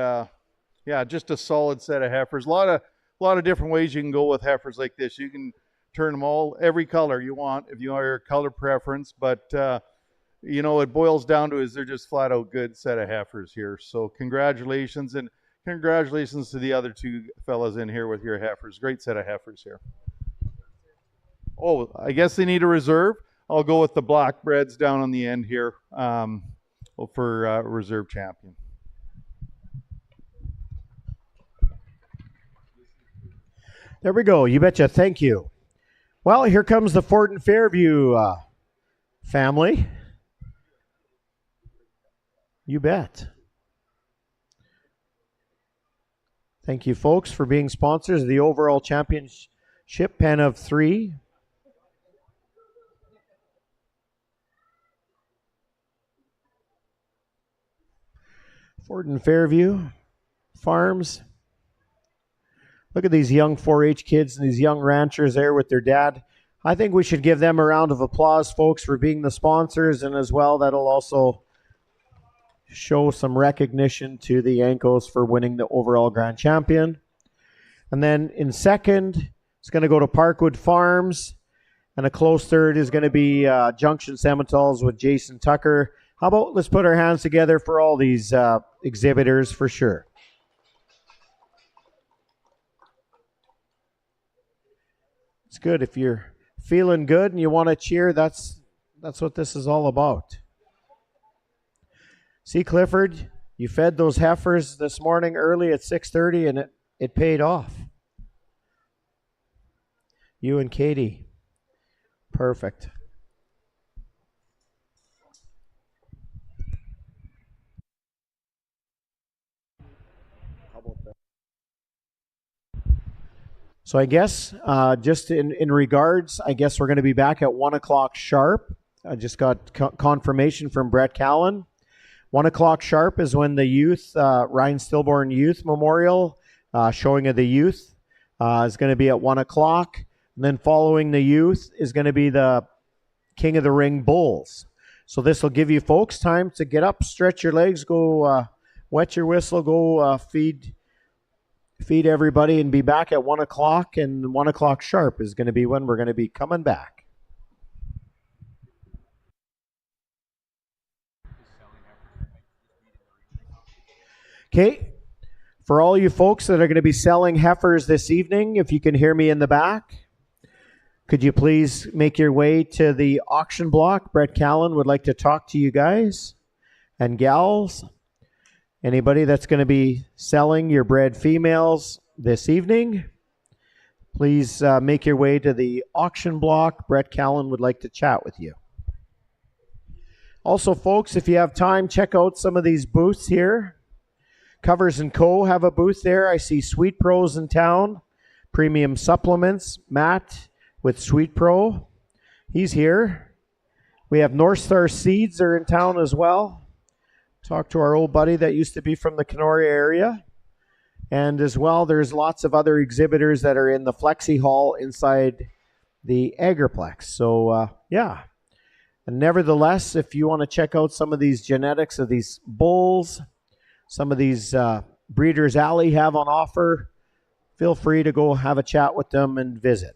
yeah, just a solid set of heifers. A lot of different ways you can go with heifers like this. You can turn them all every color you want if you are your color preference, but it boils down to is they're just flat out good set of heifers here. So congratulations, and congratulations to the other two fellas in here with your heifers. Great set of heifers here. Oh, I guess they need a reserve. I'll go with the black breds down on the end here for reserve champion. There we go. You betcha. Thank you. Well, here comes the Fort and Fairview family. You bet. Thank you, folks, for being sponsors of the overall championship pen of 3. Fort and Fairview Farms. Look at these young 4-H kids and these young ranchers there with their dad. I think we should give them a round of applause, folks, for being the sponsors, and as well, that'll also show some recognition to the Yankos for winning the overall grand champion. And then in second, it's going to go to Parkwood Farms, and a close third is going to be Junction Sementals with Jason Tucker. How about let's put our hands together for all these exhibitors for sure. It's good. If you're feeling good and you want to cheer, that's what this is all about. See, Clifford, you fed those heifers this morning early at 6:30, and it paid off. You and Katie. Perfect. So I guess just in regards, I guess we're going to be back at 1 o'clock sharp. I just got confirmation from Brett Callan. 1 o'clock sharp is when the youth, Ryan Stillborn Youth Memorial, showing of the youth, is going to be at 1 o'clock. And then following the youth is going to be the King of the Ring Bulls. So this will give you folks time to get up, stretch your legs, go wet your whistle, go feed everybody, and be back at 1 o'clock. And 1 o'clock sharp is going to be when we're going to be coming back. Okay. For all you folks that are going to be selling heifers this evening, if you can hear me in the back, could you please make your way to the auction block? Brett Callan would like to talk to you guys and gals. Anybody that's going to be selling your bred females this evening, please make your way to the auction block. Brett Callan would like to chat with you. Also, folks, if you have time, check out some of these booths here. Covers & Co. have a booth there. I see Sweet Pro's in town. Premium Supplements. Matt with Sweet Pro. He's here. We have North Star Seeds are in town as well. Talk to our old buddy that used to be from the Kenora area. And as well, there's lots of other exhibitors that are in the Flexi Hall inside the Agriplex. So, yeah. And nevertheless, if you want to check out some of these genetics of these bulls, some of these Breeders' Alley have on offer, feel free to go have a chat with them and visit.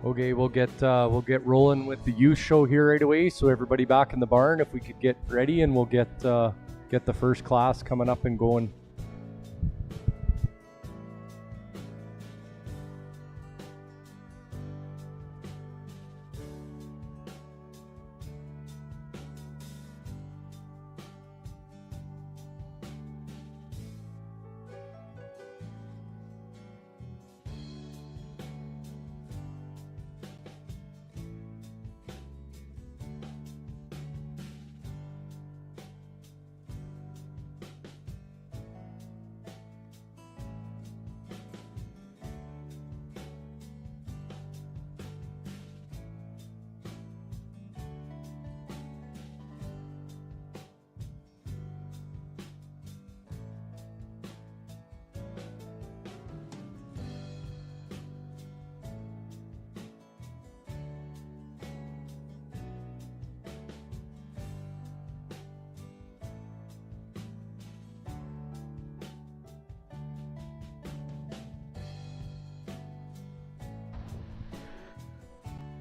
Okay, we'll get rolling with the youth show here right away. So everybody back in the barn, if we could get ready, and we'll get the first class coming up and going.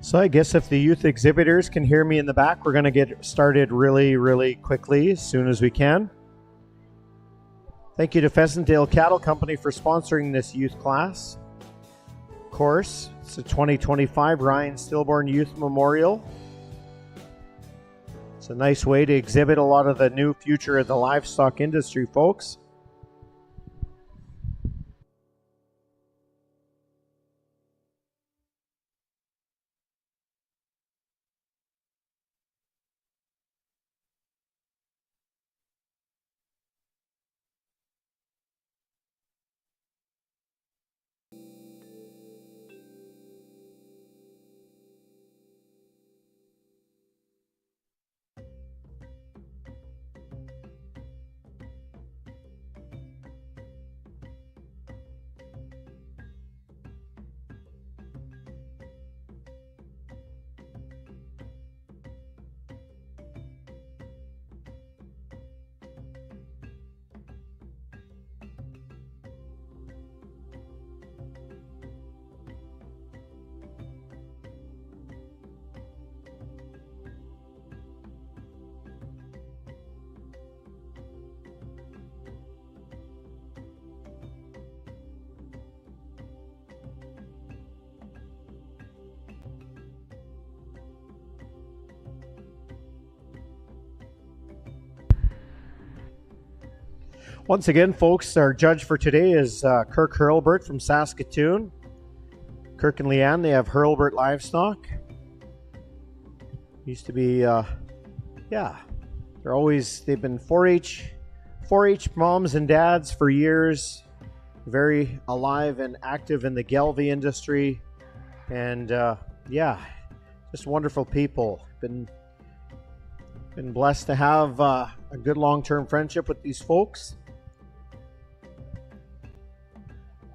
So I guess if the youth exhibitors can hear me in the back, we're going to get started really, really quickly as soon as we can. Thank you to Pheasantdale Cattle Company for sponsoring this youth class. Of course, it's the 2025 Ryan Stillborn Youth Memorial. It's a nice way to exhibit a lot of the new future of the livestock industry, folks. Once again, folks, our judge for today is Kirk Hurlbert from Saskatoon. Kirk and Leanne, they have Hurlbert Livestock. Used to be, they've been 4-H moms and dads for years. Very alive and active in the Gelbvieh industry. And just wonderful people. Been blessed to have a good long-term friendship with these folks.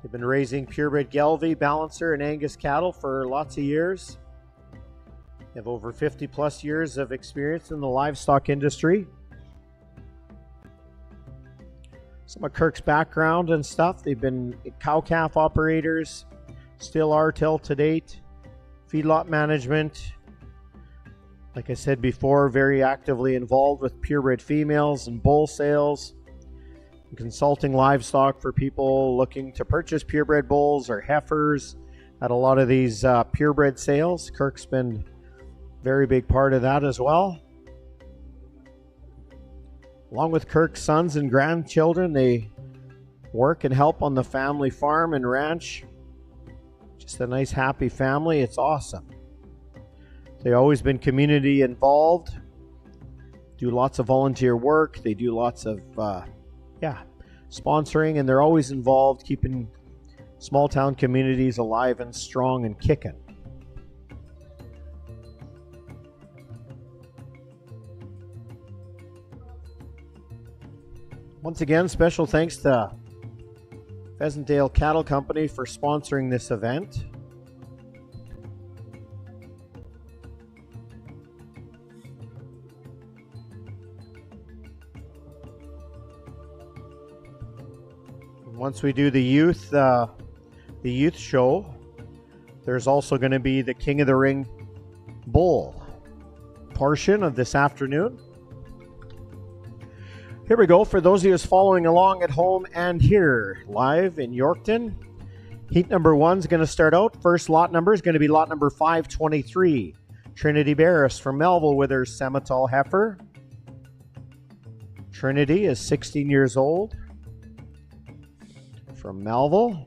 They've been raising purebred Gelbvieh, Balancer, and Angus cattle for lots of years. They have over 50 plus years of experience in the livestock industry. Some of Kirk's background and stuff, they've been cow-calf operators, still are till to date, feedlot management. Like I said before, very actively involved with purebred females and bull sales. Consulting livestock for people looking to purchase purebred bulls or heifers at a lot of these purebred sales. Kirk's been a very big part of that as well. Along with Kirk's sons and grandchildren, they work and help on the family farm and ranch. Just a nice, happy family. It's awesome. They've always been community involved, do lots of volunteer work. They do lots of sponsoring, and they're always involved keeping small town communities alive and strong and kicking. Once again, special thanks to Pheasantdale Cattle Company for sponsoring this event. Once we do the youth show, There's also going to be the King of the Ring Bowl portion of this afternoon. Here we go. For those of you following along at home and here live in Yorkton, heat number 1 is going to start out. First lot number is going to be lot number 523. Trinity Barris from Melville with her Semitol heifer. Trinity is 16 years old from Melville.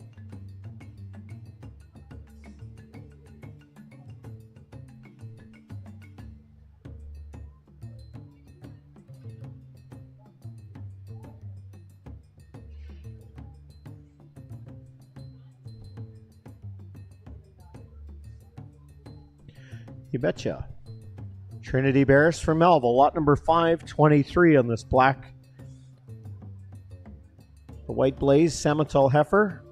You betcha. Trinity Barris from Melville, lot number 523 on this black, the White Blaze Semitol heifer.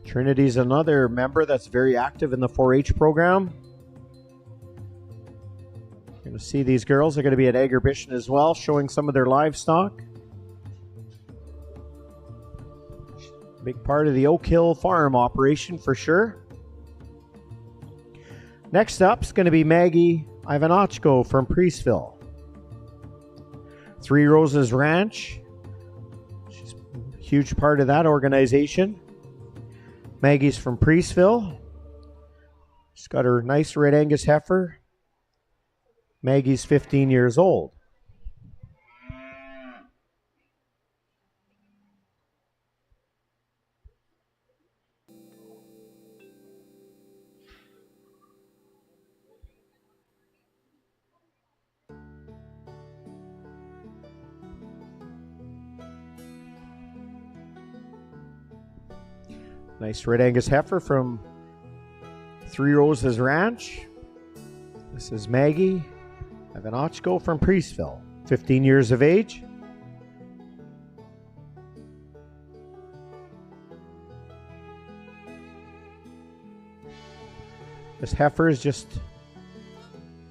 Trinity's another member that's very active in the 4-H program. You're going to see these girls are going to be at Agribition as well, showing some of their livestock. Big part of the Oak Hill Farm operation for sure. Next up is going to be Maggie Ivanochko from Priestville. Three Roses Ranch. She's a huge part of that organization. Maggie's from Priestville. She's got her nice Red Angus heifer. Maggie's 15 years old. Nice Red Angus heifer from Three Roses Ranch. This is Maggie Ivanochko from Priestville, 15 years of age. This heifer is just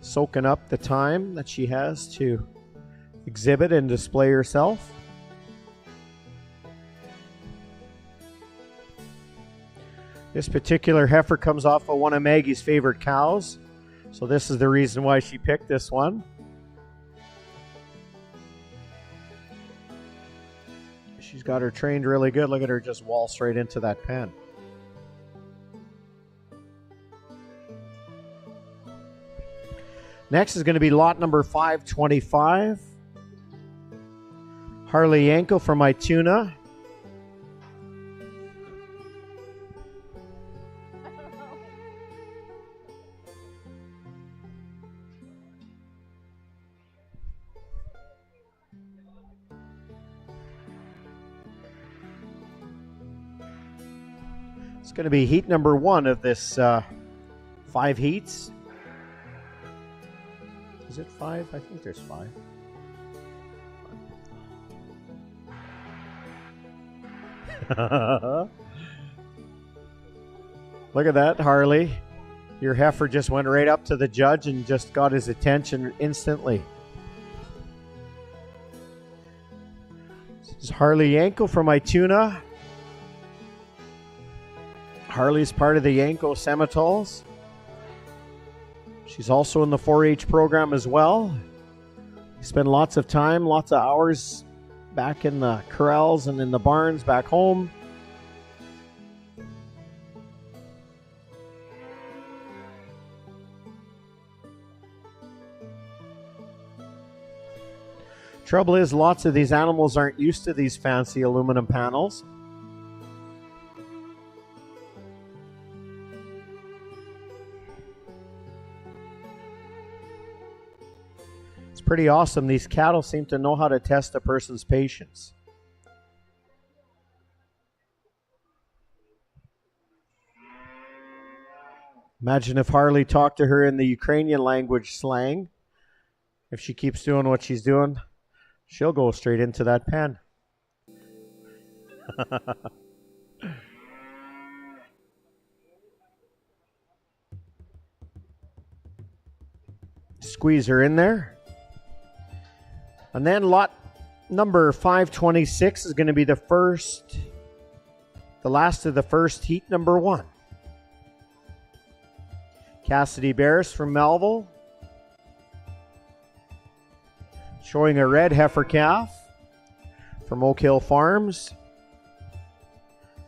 soaking up the time that she has to exhibit and display herself. This particular heifer comes off of one of Maggie's favorite cows. So this is the reason why she picked this one. She's got her trained really good. Look at her just waltz right into that pen. Next is going to be lot number 525. Harley Yanko from Ituna. It's going to be heat number 1 of this 5 heats. Is it 5? I think there's 5. Look at that, Harley. Your heifer just went right up to the judge and just got his attention instantly. This is Harley Yanko from Ituna. Harley's part of the Yanko Semitols. She's also in the 4-H program as well. We spend lots of time, lots of hours back in the corrals and in the barns back home. Trouble is, lots of these animals aren't used to these fancy aluminum panels. Pretty awesome. These cattle seem to know how to test a person's patience. Imagine if Harley talked to her in the Ukrainian language slang. If she keeps doing what she's doing, she'll go straight into that pen. Squeeze her in there. And then lot number 526 is going to be the last of the first heat, number 1. Cassidy Barris from Melville, showing a red heifer calf from Oak Hill Farms.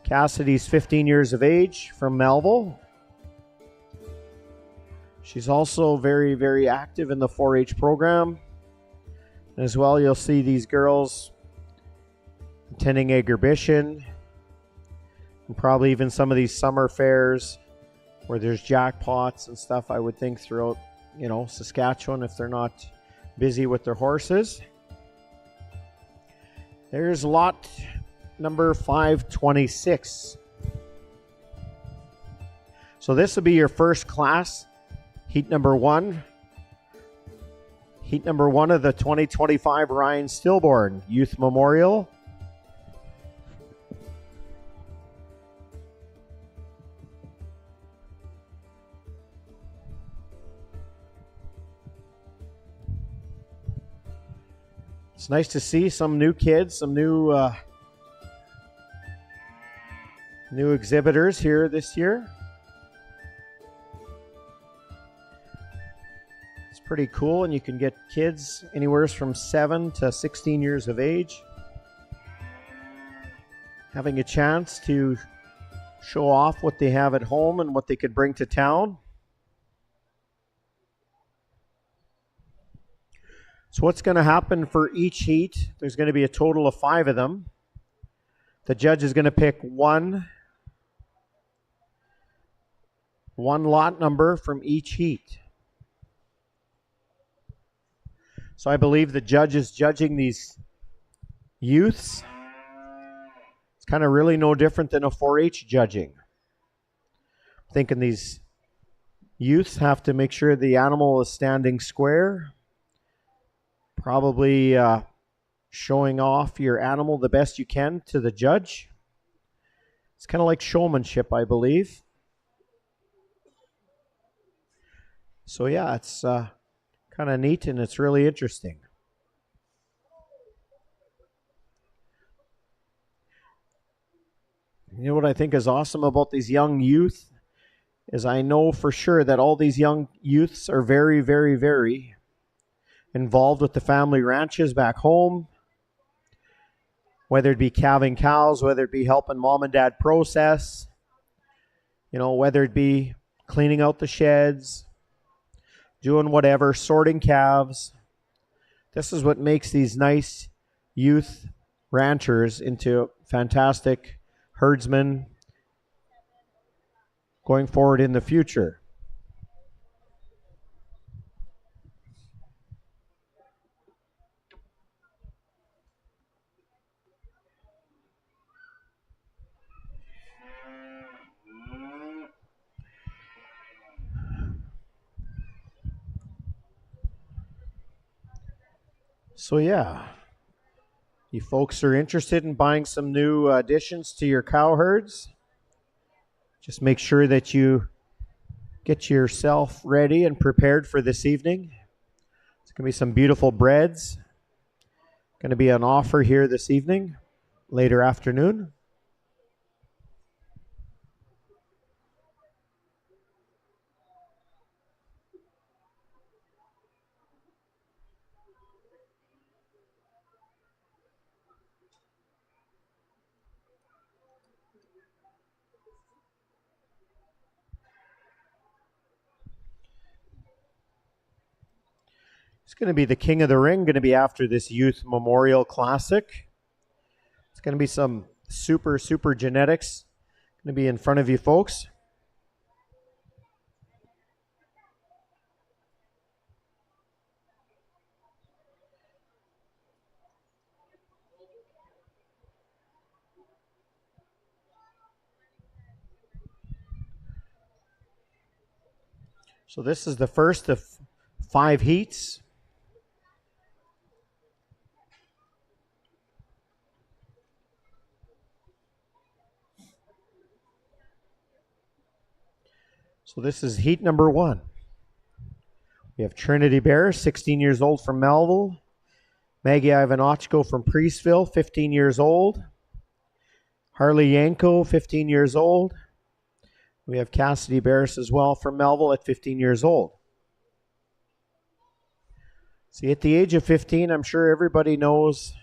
Cassidy's 15 years of age from Melville. She's also very, very active in the 4-H program. As well, you'll see these girls attending exhibition and probably even some of these summer fairs where there's jackpots and stuff, I would think, throughout, Saskatchewan if they're not busy with their horses. There's lot number 526. So this will be your first class, heat number 1. Heat number 1 of the 2025 Ryan Stillborn Youth Memorial. It's nice to see some new kids, some new exhibitors here this year. It's pretty cool, and you can get kids anywhere from 7 to 16 years of age having a chance to show off what they have at home and what they could bring to town. So what's going to happen for each heat? There's going to be a total of 5 of them. The judge is going to pick one lot number from each heat. So I believe the judge is judging these youths. It's kind of really no different than a 4-H judging. I'm thinking these youths have to make sure the animal is standing square. Probably showing off your animal the best you can to the judge. It's kind of like showmanship, I believe. So yeah, it's kind of neat and it's really interesting. You know what I think is awesome about these young youth is I know for sure that all these young youths are very, very, very involved with the family ranches back home, whether it be calving cows, whether it be helping mom and dad process, whether it be cleaning out the sheds, doing whatever, sorting calves. This is what makes these nice youth ranchers into fantastic herdsmen going forward in the future. So yeah, you folks are interested in buying some new additions to your cow herds, just make sure that you get yourself ready and prepared for this evening. It's going to be some beautiful breads. Going to be an offer here this evening, later afternoon. It's going to be the King of the Ring, going to be after this Youth Memorial Classic. It's going to be some super genetics. Going to be in front of you folks. So this is the first of 5 heats. So this is heat number 1. We have Trinity Bear, 16 years old from Melville. Maggie Ivanochko from Priestville, 15 years old. Harley Yanko, 15 years old. We have Cassidy Barris as well from Melville at 15 years old. See, at the age of 15, I'm sure everybody knows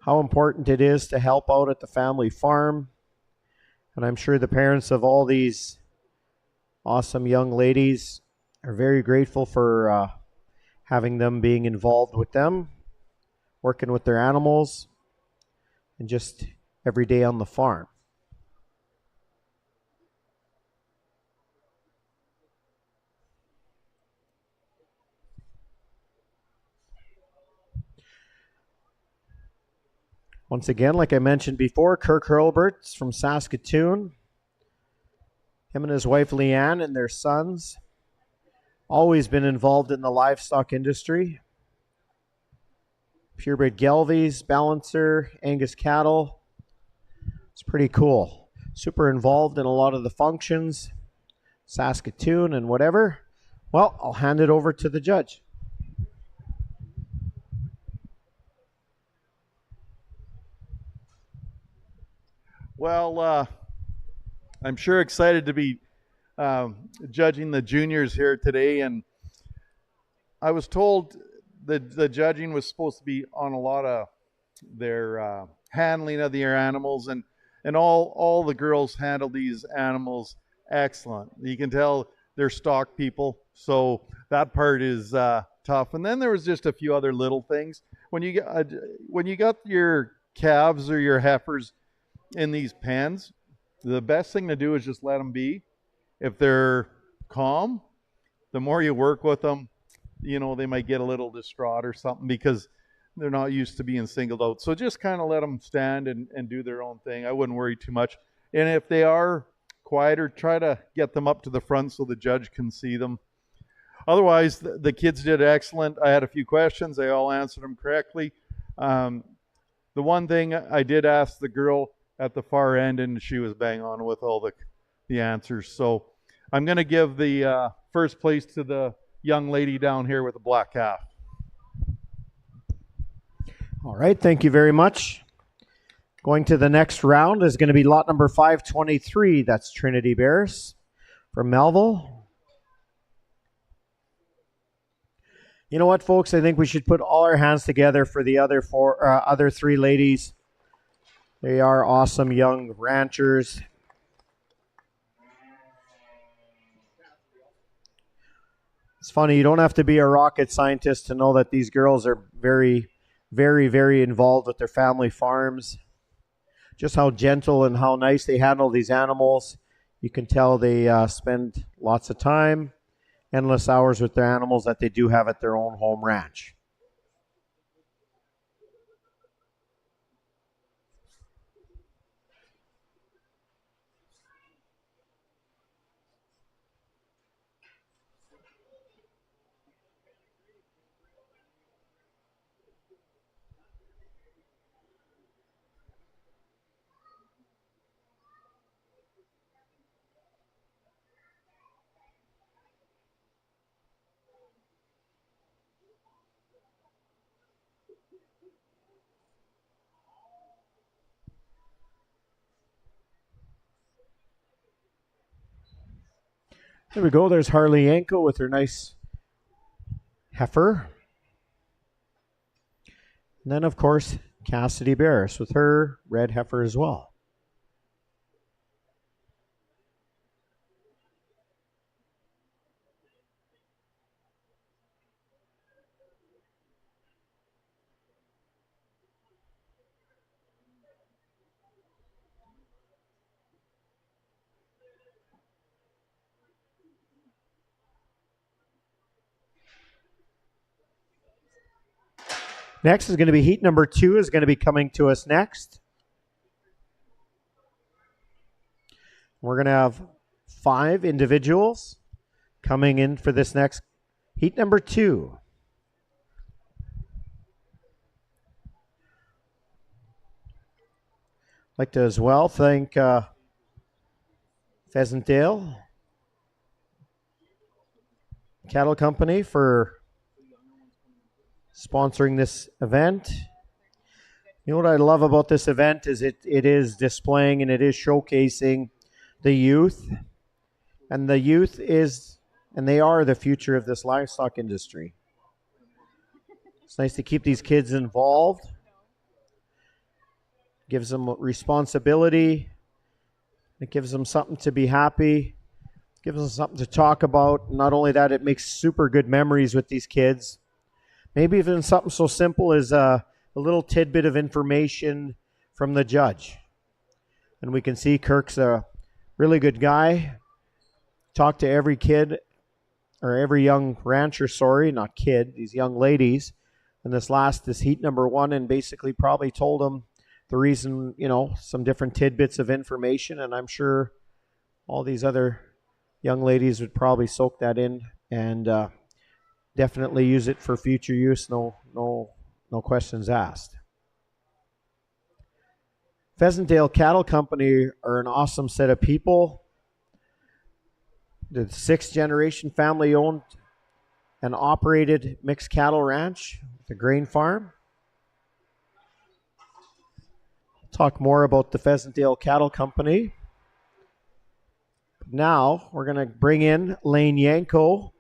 how important it is to help out at the family farm. And I'm sure the parents of all these awesome young ladies are very grateful for having them being involved with them, working with their animals, and just every day on the farm. Once again, like I mentioned before, Kirk Hurlbert's from Saskatoon. Him and his wife Leanne and their sons. Always been involved in the livestock industry. Purebred Gelvies, Balancer, Angus cattle. It's pretty cool. Super involved in a lot of the functions, Saskatoon and whatever. Well, I'll hand it over to the judge. Well, I'm sure excited to be judging the juniors here today, and I was told that the judging was supposed to be on a lot of their handling of their animals, and all the girls handle these animals excellent. You can tell they're stock people, so that part is tough. And then there was just a few other little things. When you got your calves or your heifers in these pens, the best thing to do is just let them be. If they're calm, the more you work with them, they might get a little distraught or something because they're not used to being singled out. So just kind of let them stand and do their own thing. I wouldn't worry too much. And if they are quieter, try to get them up to the front so the judge can see them. Otherwise, the kids did excellent. I had a few questions. They all answered them correctly. The one thing I did ask the girl at the far end, and she was bang on with all the answers. So I'm going to give the first place to the young lady down here with the black calf. All right, thank you very much. Going to the next round is going to be lot number 523. That's Trinity Barris from Melville. You know what, folks? I think we should put all our hands together for the other three ladies. They are awesome young ranchers. It's funny, you don't have to be a rocket scientist to know that these girls are very, very, very involved with their family farms. Just how gentle and how nice they handle these animals. You can tell they spend lots of time, endless hours with their animals that they do have at their own home ranch. There we go. There's Harley Yanko with her nice heifer. And then, of course, Cassidy Barris with her red heifer as well. Next is going to be heat number 2 is going to be coming to us next. We're going to have 5 individuals coming in for this next heat number 2. I'd like to as well thank Pheasantdale Cattle Company for sponsoring this event. You know what I love about this event is it is displaying and it is showcasing the youth. And the youth is, and they are the future of this livestock industry. It's nice to keep these kids involved. Gives them responsibility. It gives them something to be happy. Gives them something to talk about. Not only that, it makes super good memories with these kids. Maybe even something so simple as a little tidbit of information from the judge. And we can see Kirk's a really good guy. Talk to every kid, or every young rancher, not kid, these young ladies. And this heat number 1, and basically probably told them the reason, some different tidbits of information. And I'm sure all these other young ladies would probably soak that in and definitely use it for future use. No questions asked. Pheasantdale Cattle Company are an awesome set of people. The 6th generation family owned and operated mixed cattle ranch, the grain farm. Talk more about the Pheasantdale Cattle Company. Now we're going to bring in Lane Yanko,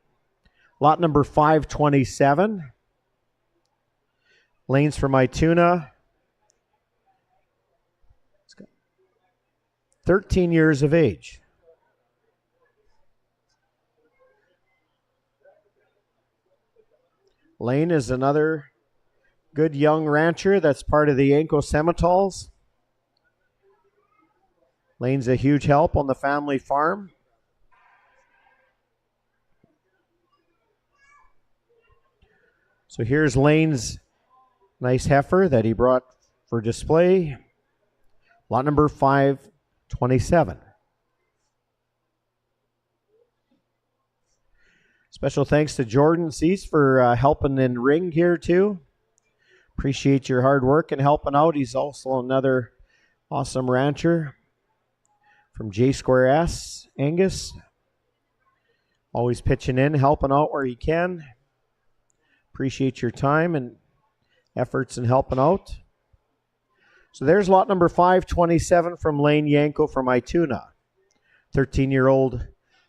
lot number 527. Lane's from Ituna. 13 years of age. Lane is another good young rancher that's part of the Yanko Semitals. Lane's a huge help on the family farm. So here's Lane's nice heifer that he brought for display. Lot number 527. Special thanks to Jordan Cease for helping in ring here too. Appreciate your hard work and helping out. He's also another awesome rancher from J2S, Angus. Always pitching in, helping out where he can. Appreciate your time and efforts in helping out. So there's lot number 527 from Lane Yanko from Ituna. 13-year-old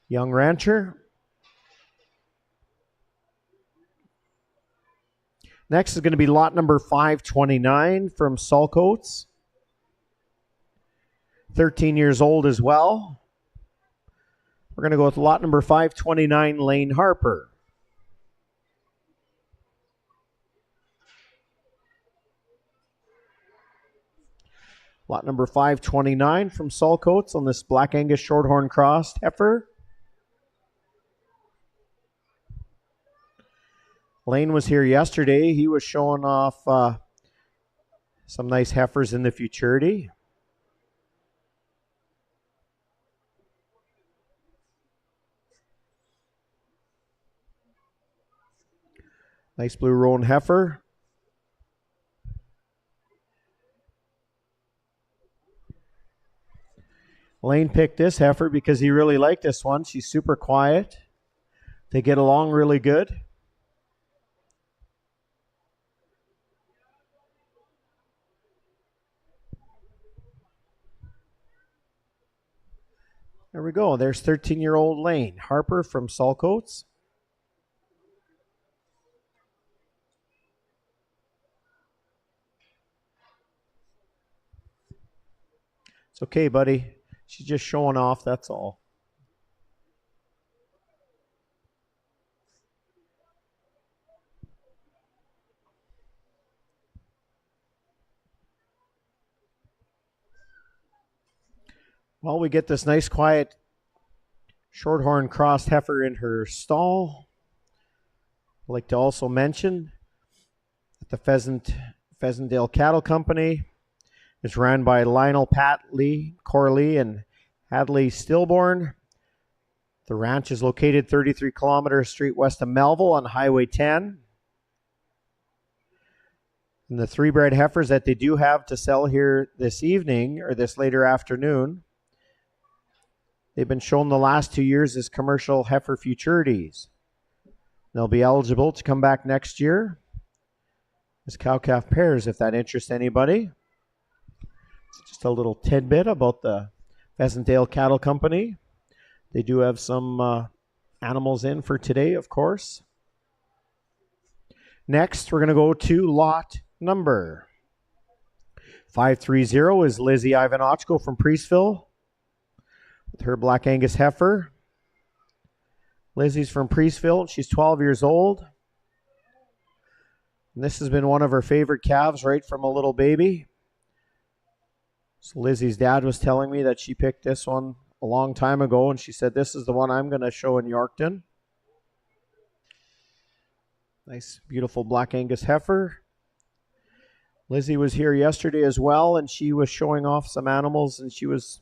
young rancher. Next is going to be lot number 529 from Saltcoats. 13 years old as well. We're going to go with lot number 529, Lane Harper. Lot number 529 from Saltcoats on this Black Angus Shorthorn Crossed heifer. Lane was here yesterday. He was showing off some nice heifers in the futurity. Nice blue roan heifer. Lane picked this heifer because he really liked this one. She's super quiet. They get along really good. There we go. There's 13-year-old Lane Harper from Saltcoats. It's okay, buddy. She's just showing off, that's all. Well, we get this nice, quiet Shorthorn Crossed heifer in her stall. I'd like to also mention that the Pheasantdale Cattle Company is run by Lionel Corley, and Hadley Stillborn. The ranch is located 33 kilometers straight west of Melville on Highway 10. And the 3-bred heifers that they do have to sell here this evening, or this later afternoon, they've been shown the last 2 years as commercial heifer futurities. They'll be eligible to come back next year. As cow-calf pairs, if that interests anybody. Just a little tidbit about the Pheasantdale Cattle Company. They do have some animals in for today, of course. Next, we're going to go to lot number 530 is Lizzie Ivanochko from Priestville with her Black Angus heifer. Lizzie's from Priestville. She's 12 years old. And this has been one of her favorite calves right from a little baby. So Lizzie's dad was telling me that she picked this one a long time ago, and she said, this is the one I'm going to show in Yorkton. Nice, beautiful Black Angus heifer. Lizzie was here yesterday as well, and she was showing off some animals, and she was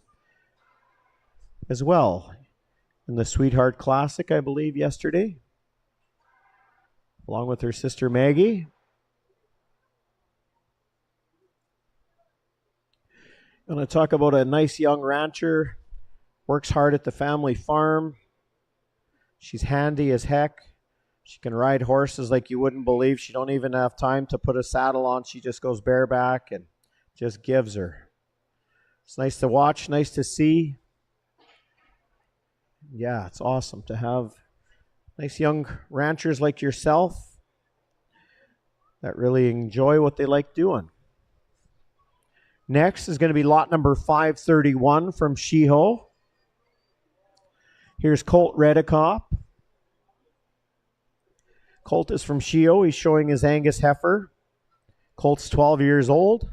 as well in the Sweetheart Classic, I believe, yesterday, along with her sister Maggie. I'm going to talk about a nice young rancher, works hard at the family farm. She's handy as heck. She can ride horses like you wouldn't believe. She don't even have time to put a saddle on. She just goes bareback and just gives her. It's nice to watch, nice to see. Yeah, it's awesome to have nice young ranchers like yourself that really enjoy what they like doing. Next is going to be lot number 531 from Sheeho. Here's Colt Redicop. Colt is from Sheeho. He's showing his Angus heifer. Colt's 12 years old.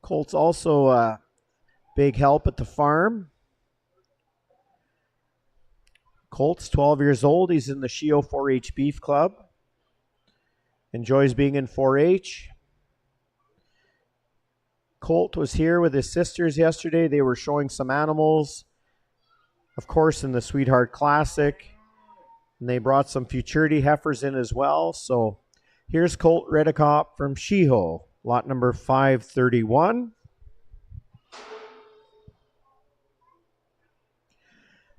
Colt's also a big help at the farm. Colt's 12 years old. He's in the Sheeho 4-H Beef Club. Enjoys being in 4-H. Colt was here with his sisters yesterday. They were showing some animals, of course, in the Sweetheart Classic. And they brought some Futurity heifers in as well. So here's Colt Redicop from Sheeho, lot number 531.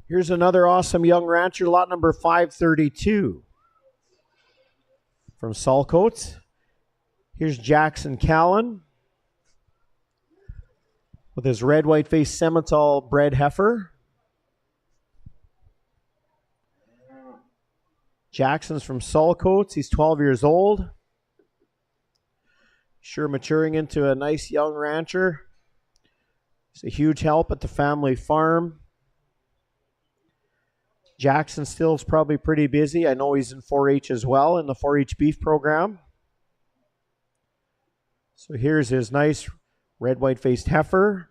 Here's another awesome young rancher, lot number 532 from Saltcoats. Here's Jackson Callan with his red white-faced Simmental bred heifer. Jackson's from Saltcoats. He's 12 years old. Sure maturing into a nice young rancher. He's a huge help at the family farm. Jackson still is probably pretty busy. I know he's in 4-H as well, in the 4-H beef program. So here's his nice red white-faced heifer.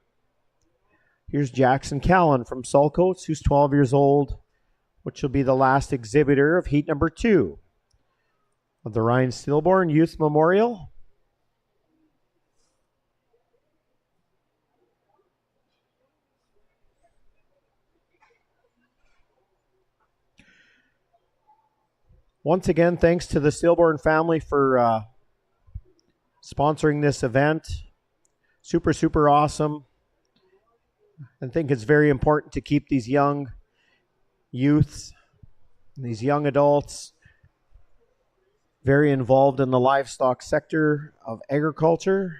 Here's Jackson Callan from Saltcoats, who's 12 years old, which will be the last exhibitor of heat number 2 of the Ryan Stillborn Youth Memorial. Once again, thanks to the Stillborn family for sponsoring this event. Super, super awesome. I think it's very important to keep these young youths, these young adults, very involved in the livestock sector of agriculture.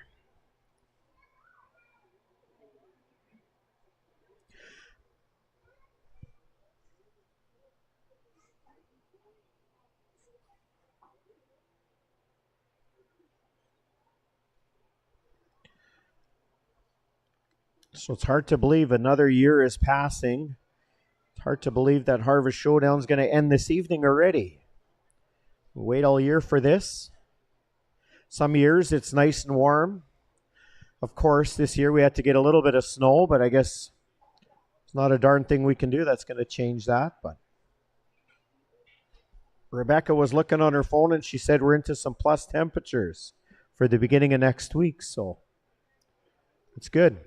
So it's hard to believe another year is passing. It's hard to believe that Harvest Showdown is going to end this evening already. We wait all year for this. Some years it's nice and warm. Of course, this year we had to get a little bit of snow, but I guess it's not a darn thing we can do that's going to change that. But Rebecca was looking on her phone and she said we're into some plus temperatures for the beginning of next week, so it's good.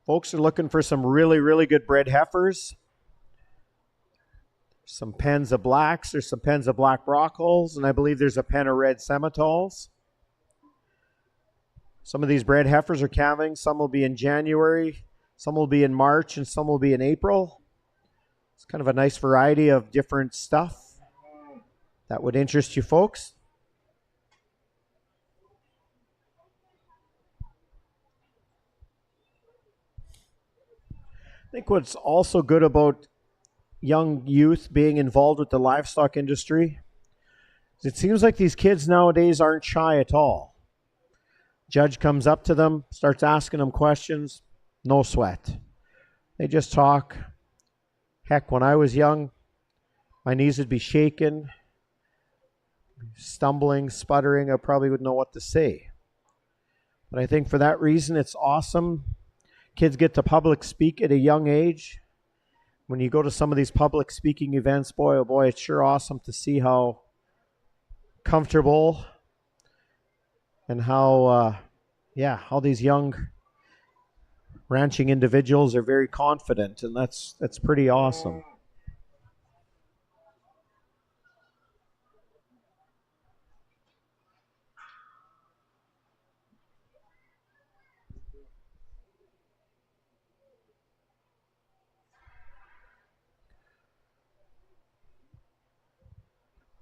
Folks are looking for some really, really good bred heifers. Some pens of blacks. There's some pens of black Brockles, and I believe there's a pen of red Simmentals. Some of these bred heifers are calving. Some will be in January, some will be in March, and some will be in April. It's kind of a nice variety of different stuff that would interest you folks. I think what's also good about young youth being involved with the livestock industry is it seems like these kids nowadays aren't shy at all. Judge comes up to them, starts asking them questions, no sweat. They just talk. Heck, when I was young, my knees would be shaking, stumbling, sputtering. I probably wouldn't know what to say. But I think for that reason, it's awesome. Kids get to public speak at a young age. When you go to some of these public speaking events, boy, oh boy, it's sure awesome to see how comfortable and how these young ranching individuals are very confident, and that's pretty awesome.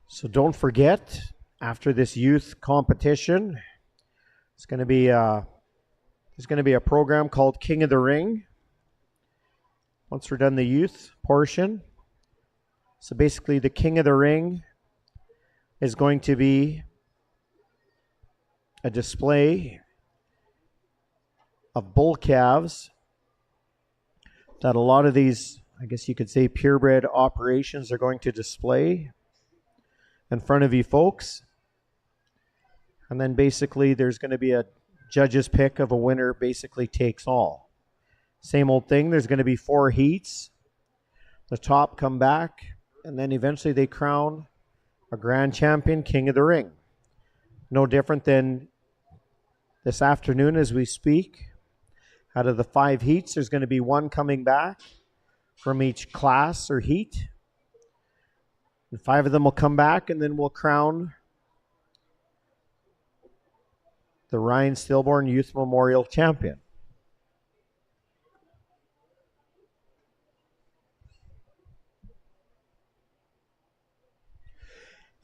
So don't forget, after this youth competition, there's going to be a program called King of the Ring. Once we're done the youth portion, so basically the King of the Ring is going to be a display of bull calves that a lot of these, I guess you could say, purebred operations are going to display in front of you folks. And then basically there's going to be a judge's pick of a winner, basically takes all. Same old thing, there's going to be 4 heats. The top come back, and then eventually they crown a grand champion, King of the Ring. No different than this afternoon as we speak. Out of the 5 heats, there's going to be 1 coming back from each class or heat. And 5 of them will come back, and then we'll crown the Ryan Stillborn Youth Memorial Champion.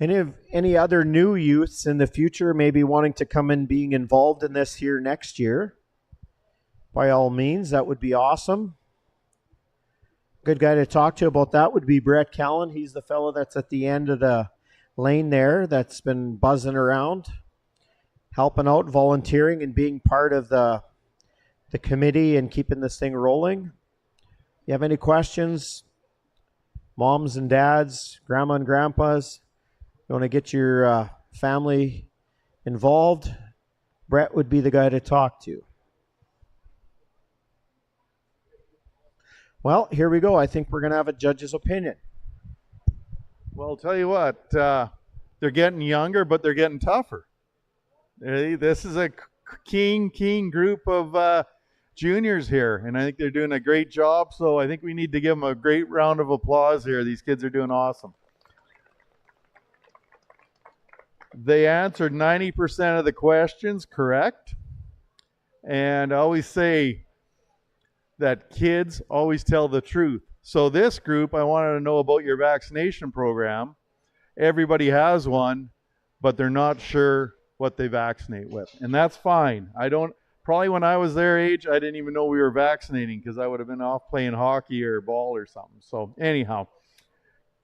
Any other new youths in the future maybe wanting to come and being involved in this here next year, by all means, that would be awesome. Good guy to talk to about that would be Brett Callan. He's the fellow that's at the end of the lane there that's been buzzing around, helping out, volunteering, and being part of the committee and keeping this thing rolling. You have any questions, moms and dads, grandma and grandpas, you want to get your family involved, Brett would be the guy to talk to. Well, here we go. I think we're going to have a judge's opinion. Well, I'll tell you what, they're getting younger, but they're getting tougher. This is a keen group of juniors here, and I think they're doing a great job, so I think we need to give them a great round of applause here. These kids are doing awesome. They answered 90% of the questions correct, and I always say that kids always tell the truth. So this group, I wanted to know about your vaccination program. Everybody has one, but they're not sure what they vaccinate with, and that's fine. Probably when I was their age, I didn't even know we were vaccinating because I would have been off playing hockey or ball or something. So anyhow,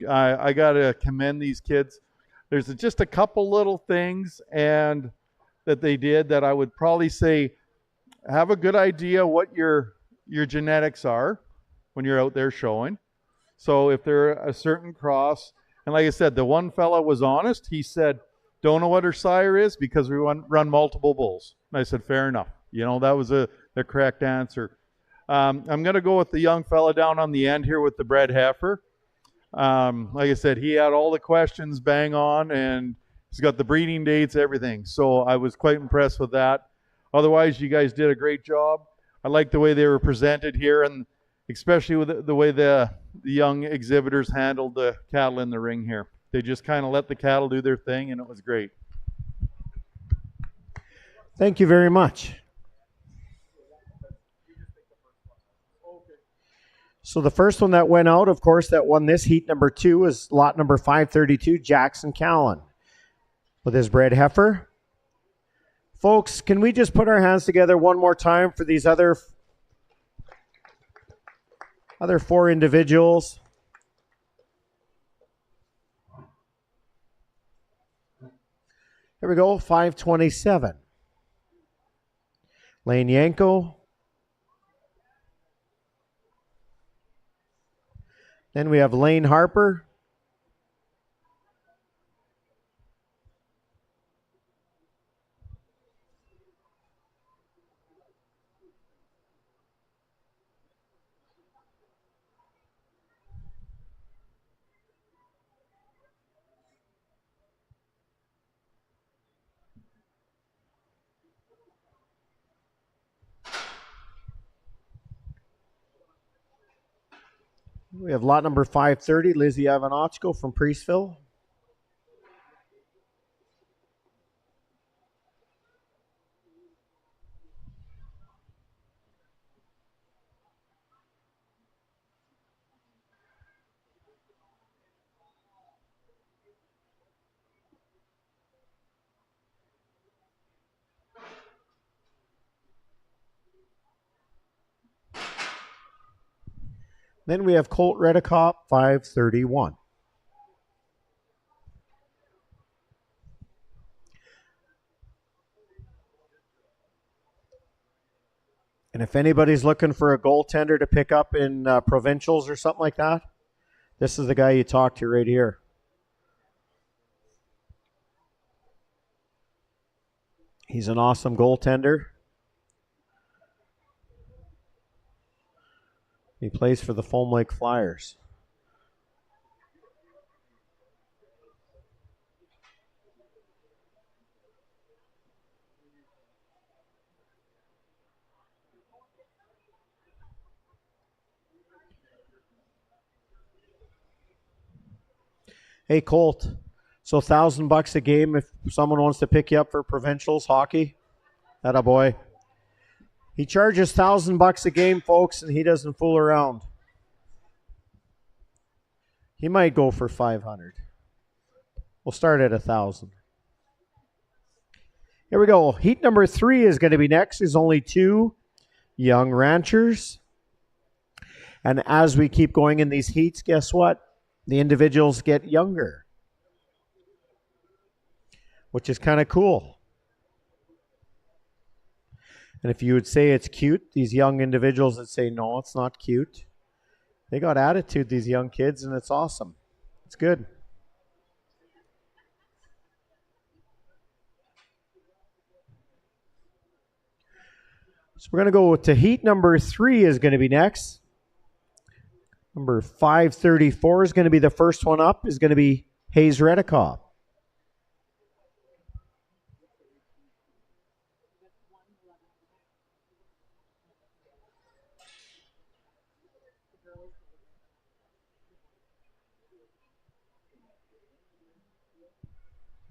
I got to commend these kids. There's just a couple little things and that they did that I would probably say have a good idea what your genetics are when you're out there showing. So if they're a certain cross, and like I said, the one fella was honest. He said, don't know what her sire is because we run multiple bulls. And I said, fair enough. That was the correct answer. I'm going to go with the young fella down on the end here with the bred heifer. Like I said, he had all the questions bang on, and he's got the breeding dates, everything. So I was quite impressed with that. Otherwise, you guys did a great job. I like the way they were presented here, and especially with the way the young exhibitors handled the cattle in the ring here. They just kind of let the cattle do their thing, and it was great. Thank you very much. So the first one that went out, of course, that won this heat number 2 is lot number 532, Jackson Callan, with his bred heifer. Folks, can we just put our hands together one more time for these other 4 individuals? Here we go, 527. Lane Yanko. Then we have Lane Harper. We have lot number 530, Lizzie Ivanotchko from Priestville. Then we have Colt Redicop, 531. And if anybody's looking for a goaltender to pick up in provincials or something like that, this is the guy you talk to right here. He's an awesome goaltender. He plays for the Foam Lake Flyers. Hey, Colt. So $1,000 a game if someone wants to pick you up for provincials hockey. Atta boy. He charges $1,000 a game, folks, and he doesn't fool around. He might go for 500. We'll start at 1,000. Here we go. Heat number 3 is going to be next. There's only 2 young ranchers. And as we keep going in these heats, guess what? The individuals get younger, which is kind of cool. And if you would say it's cute, these young individuals that say, no, it's not cute. They got attitude, these young kids, and it's awesome. It's good. So we're going to go to heat number 3 is going to be next. Number 534 is going to be the first one up, is going to be Hayes Redicop.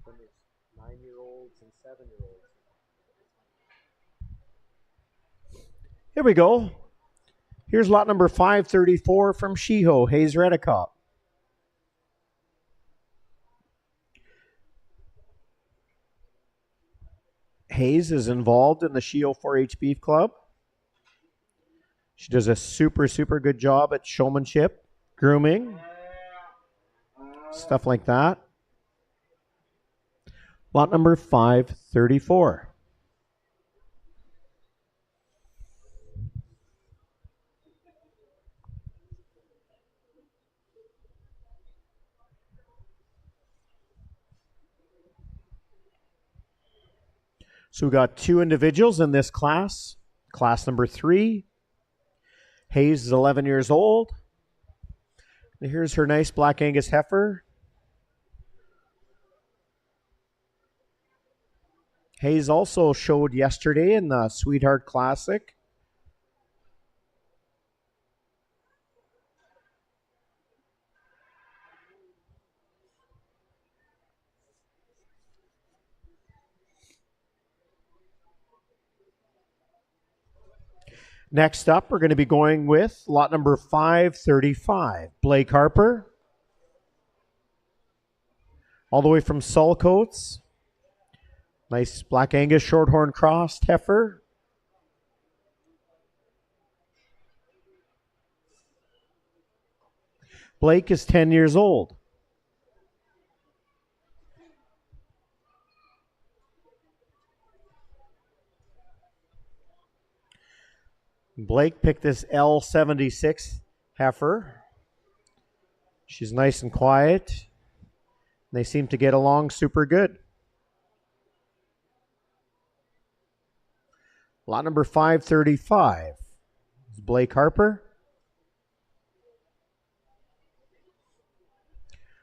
Then there's 9-year-olds and 7-year-olds. Here we go. Here's lot number 534 from Sheeho, Hayes Redicop. Hayes is involved in the Sheeho 4-H Beef Club. She does a super, super good job at showmanship, grooming, stuff like that. Lot number 534. So we got 2 individuals in this class. Class number 3. Hayes is 11 years old. And here's her nice Black Angus heifer. Hayes also showed yesterday in the Sweetheart Classic. Next up, we're going to be going with lot number 535, Blake Harper. All the way from Sulcoats. Nice Black Angus Shorthorn Crossed heifer. Blake is 10 years old. Blake picked this L76 heifer. She's nice and quiet. They seem to get along super good. Lot number 535 is Blake Harper.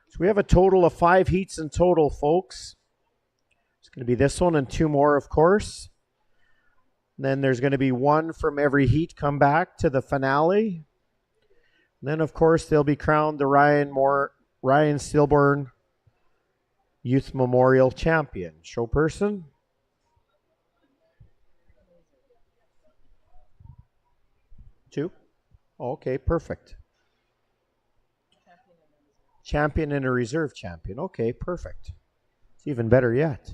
So we have a total of 5 heats in total, folks. It's going to be this one and 2 more, of course. Then there's going to be 1 from every heat come back to the finale. And then, of course, they'll be crowned the Ryan Stillborn Youth Memorial Champion. Show person. Two? Oh, okay, perfect. Champion and a reserve champion. Okay, perfect. It's even better yet.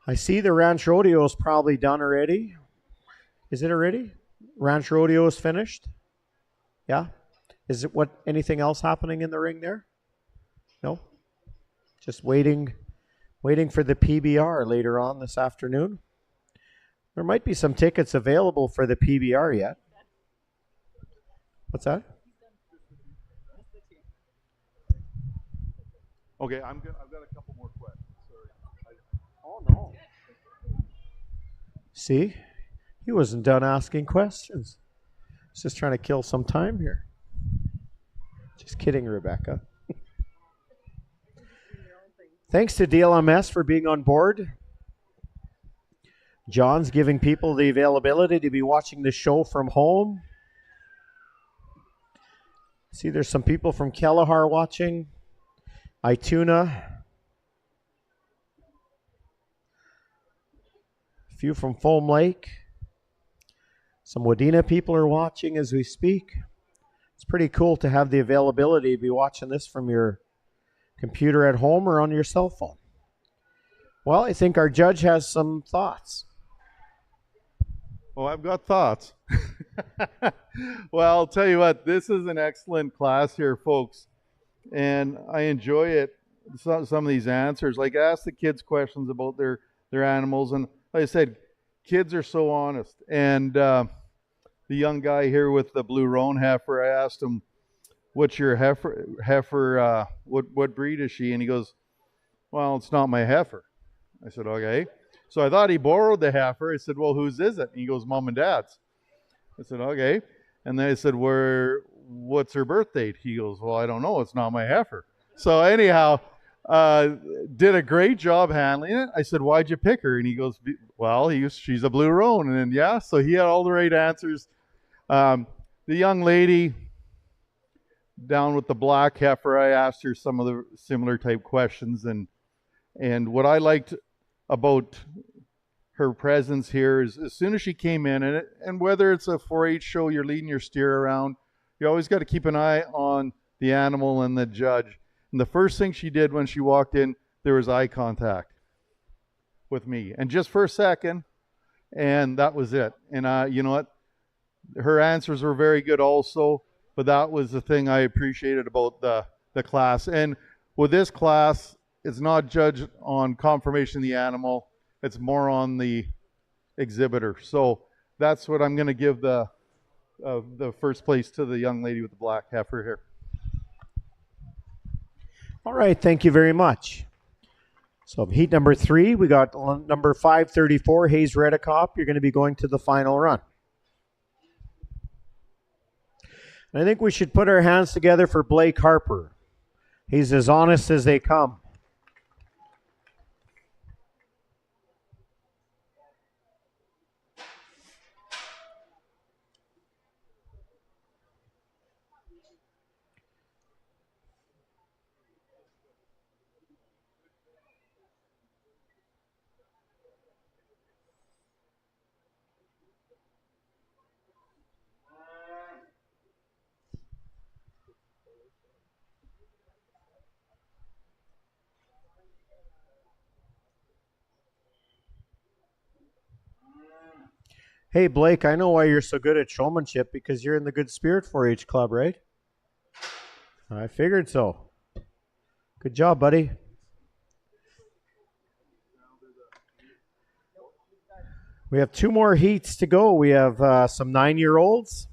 I see the Ranch Rodeo is probably done already. Is it already? Ranch Rodeo is finished? Yeah? Is it anything else happening in the ring there? No? Just waiting for the PBR later on this afternoon. There might be some tickets available for the PBR yet. What's that? Okay, I've got a couple more questions. Sorry. Oh, no. See? He wasn't done asking questions. He's just trying to kill some time here. Just kidding, Rebecca. Thanks to DLMS for being on board. John's giving people the availability to be watching the show from home. See, there's some people from Kelleher watching. Ituna. A few from Foam Lake. Some Wadena people are watching as we speak. It's pretty cool to have the availability to be watching this from your computer at home or on your cell phone. Well, I think our judge has some thoughts. Oh, I've got thoughts. Well, I'll tell you what, this is an excellent class here, folks. And I enjoy it, some of these answers. Like, ask the kids questions about their animals. And like I said, kids are so honest. And the young guy here with the blue roan heifer, I asked him, what's your heifer, what breed is she? And he goes, well, it's not my heifer. I said, okay. So I thought he borrowed the heifer. I said, well, whose is it? And he goes, Mom and Dad's. I said, okay. And then I said, what's her birth date? He goes, well, I don't know. It's not my heifer. So anyhow, did a great job handling it. I said, why'd you pick her? And he goes, well, she's a blue roan. And yeah, so he had all the right answers. The young lady down with the black heifer, I asked her some of the similar type questions. And what I liked about her presence here is as soon as she came in, and whether it's a 4-H show, you're leading your steer around, you always got to keep an eye on the animal and the judge. And the first thing she did when she walked in, there was eye contact with me. And just for a second, and that was it. And you know what? Her answers were very good also, but that was the thing I appreciated about the class. And with this class, it's not judged on confirmation of the animal. It's more on the exhibitor. So that's what I'm going to give the first place to the young lady with the black heifer here. All right, thank you very much. So heat number 3, we got number 534, Hayes Redicop. You're going to be going to the final run. And I think we should put our hands together for Blake Harper. He's as honest as they come. Hey, Blake, I know why you're so good at showmanship, because you're in the Good Spirit 4-H Club, right? I figured so. Good job, buddy. We have 2 more heats to go. We have some 9-year-olds.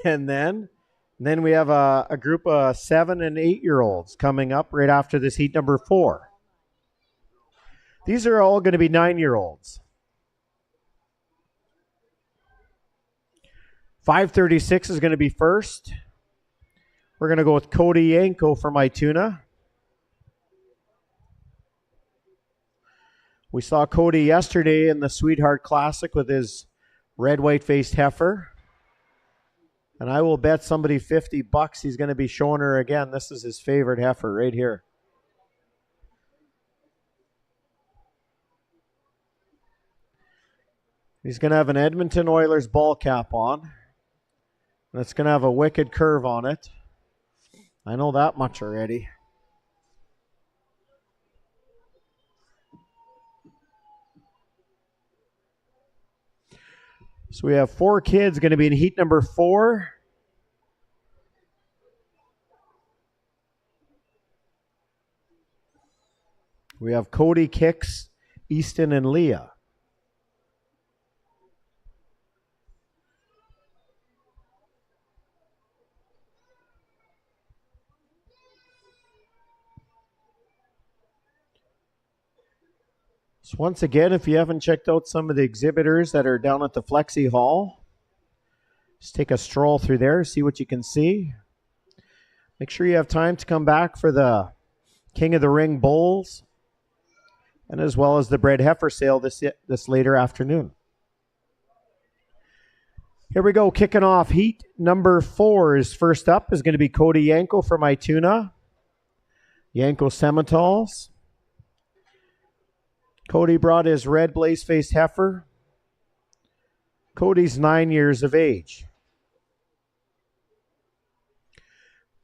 and then we have a group of 7 and 8-year-olds coming up right after this heat number 4. These are all going to be 9-year-olds. 536 is going to be first. We're going to go with Cody Yanko from Ituna. We saw Cody yesterday in the Sweetheart Classic with his red white-faced heifer. And I will bet somebody $50 he's going to be showing her again. This is his favorite heifer right here. He's going to have an Edmonton Oilers ball cap on. And it's going to have a wicked curve on it. I know that much already. So we have 4 kids going to be in heat number 4. We have Cody, Kix, Easton, and Leah. So once again, if you haven't checked out some of the exhibitors that are down at the Flexi Hall, just take a stroll through there, see what you can see. Make sure you have time to come back for the King of the Ring Bowls, and as well as the bred heifer sale this later afternoon. Here we go, kicking off heat number 4 is first up is going to be Cody Yanko from Ituna. Yanko Sementals. Cody brought his red blaze-faced heifer. Cody's 9 years of age.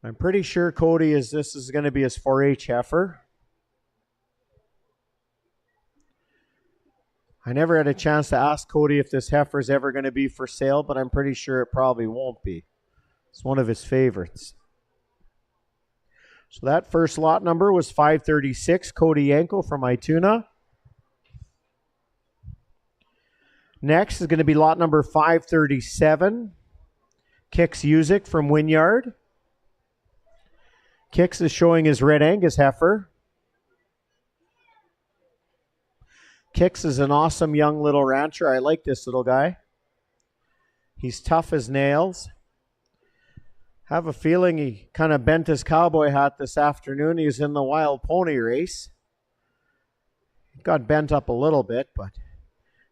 I'm pretty sure Cody this is going to be his 4-H heifer. I never had a chance to ask Cody if this heifer is ever going to be for sale, but I'm pretty sure it probably won't be. It's one of his favorites. So that first lot number was 536, Cody Yanko from Ituna. Next is going to be lot number 537, Kix Usick from Wynyard. Kix is showing his Red Angus heifer. Kix is an awesome young little rancher. I like this little guy. He's tough as nails. Have a feeling he kind of bent his cowboy hat this afternoon. He was in the wild pony race. He got bent up a little bit, but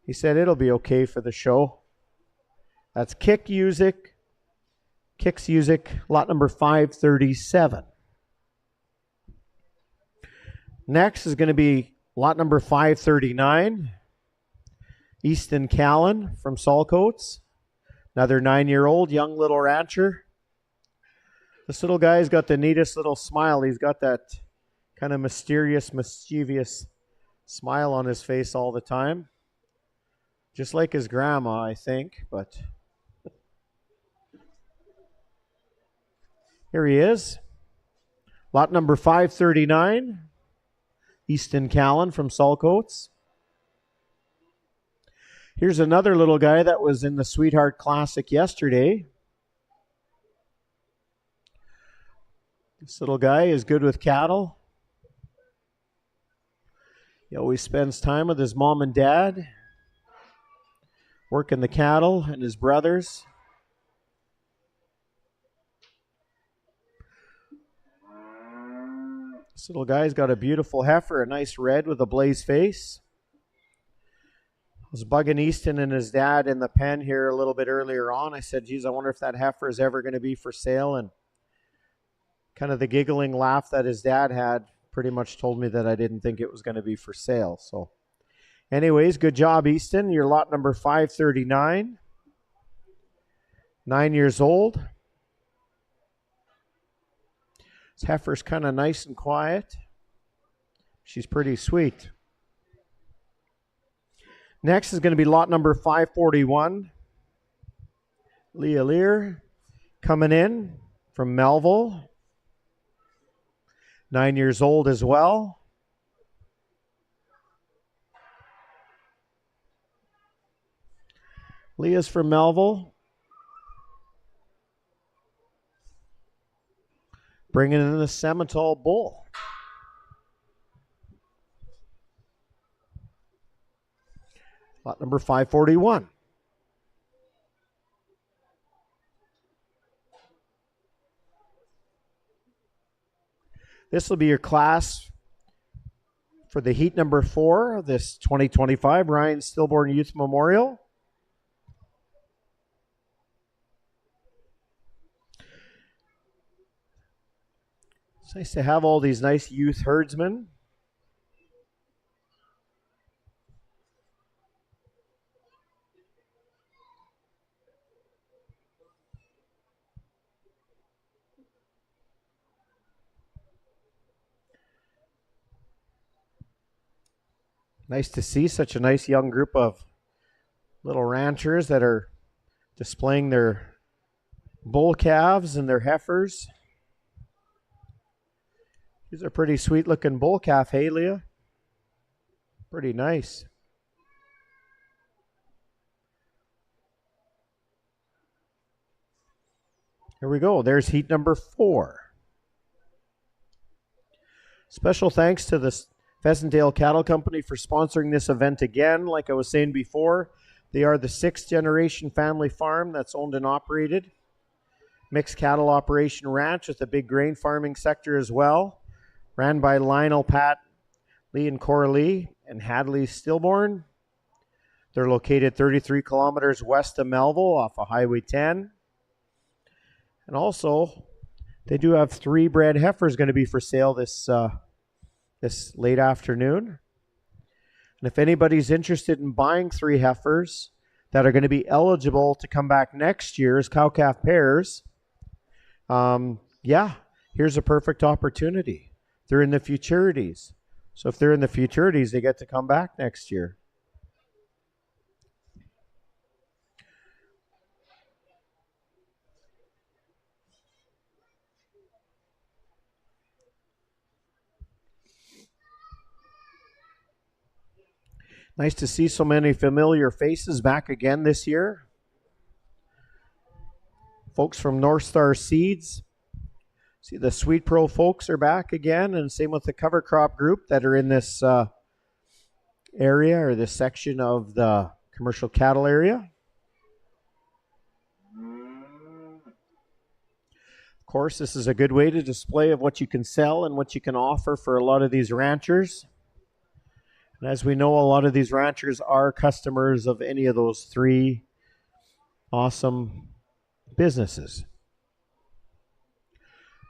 he said it'll be okay for the show. That's Kix Usick, lot number 537. Next is going to be lot number 539, Easton Callan from Saltcoats. Another 9-year-old young little rancher. This little guy's got the neatest little smile. He's got that kind of mysterious, mischievous smile on his face all the time. Just like his grandma, I think, but here he is. Lot number 539, Easton Callan from Saltcoats. Here's another little guy that was in the Sweetheart Classic yesterday. This little guy is good with cattle. He always spends time with his mom and dad, working the cattle, and his brothers. This little guy's got a beautiful heifer, a nice red with a blaze face. I was bugging Easton and his dad in the pen here a little bit earlier on. I said, geez, I wonder if that heifer is ever going to be for sale. And kind of the giggling laugh that his dad had pretty much told me that I didn't think it was going to be for sale. So anyways, good job, Easton. You're lot number 539. 9 years old. This heifer's kind of nice and quiet. She's pretty sweet. Next is going to be lot number 541. Leah Lear coming in from Melville. 9 years old as well. Leah's from Melville. Bringing in the Semitol bull. Lot number 541. This will be your class for the heat number 4 of this 2025 Ryan Stillborn Youth Memorial. It's nice to have all these nice youth herdsmen. Nice to see such a nice young group of little ranchers that are displaying their bull calves and their heifers. These are pretty sweet looking bull calf, hey Leah? Pretty nice. Here we go. There's heat number 4. Special thanks to the Pheasantdale Cattle Company for sponsoring this event again. Like I was saying before, they are the 6th generation family farm that's owned and operated. Mixed cattle operation ranch with a big grain farming sector as well. Ran by Lionel, Pat, Lee, and Cora Lee, and Hadley Stillborn. They're located 33 kilometers west of Melville off of Highway 10. And also, they do have 3 bred heifers going to be for sale this late afternoon. And if anybody's interested in buying 3 heifers that are going to be eligible to come back next year as cow-calf pairs, here's a perfect opportunity. They're in the futurities. So if they're in the futurities, they get to come back next year. Nice to see so many familiar faces back again this year. Folks from North Star Seeds. See, the Sweet Pro folks are back again, and same with the cover crop group that are in this area or this section of the commercial cattle area. Of course, this is a good way to display of what you can sell and what you can offer for a lot of these ranchers. And as we know, a lot of these ranchers are customers of any of those 3 awesome businesses.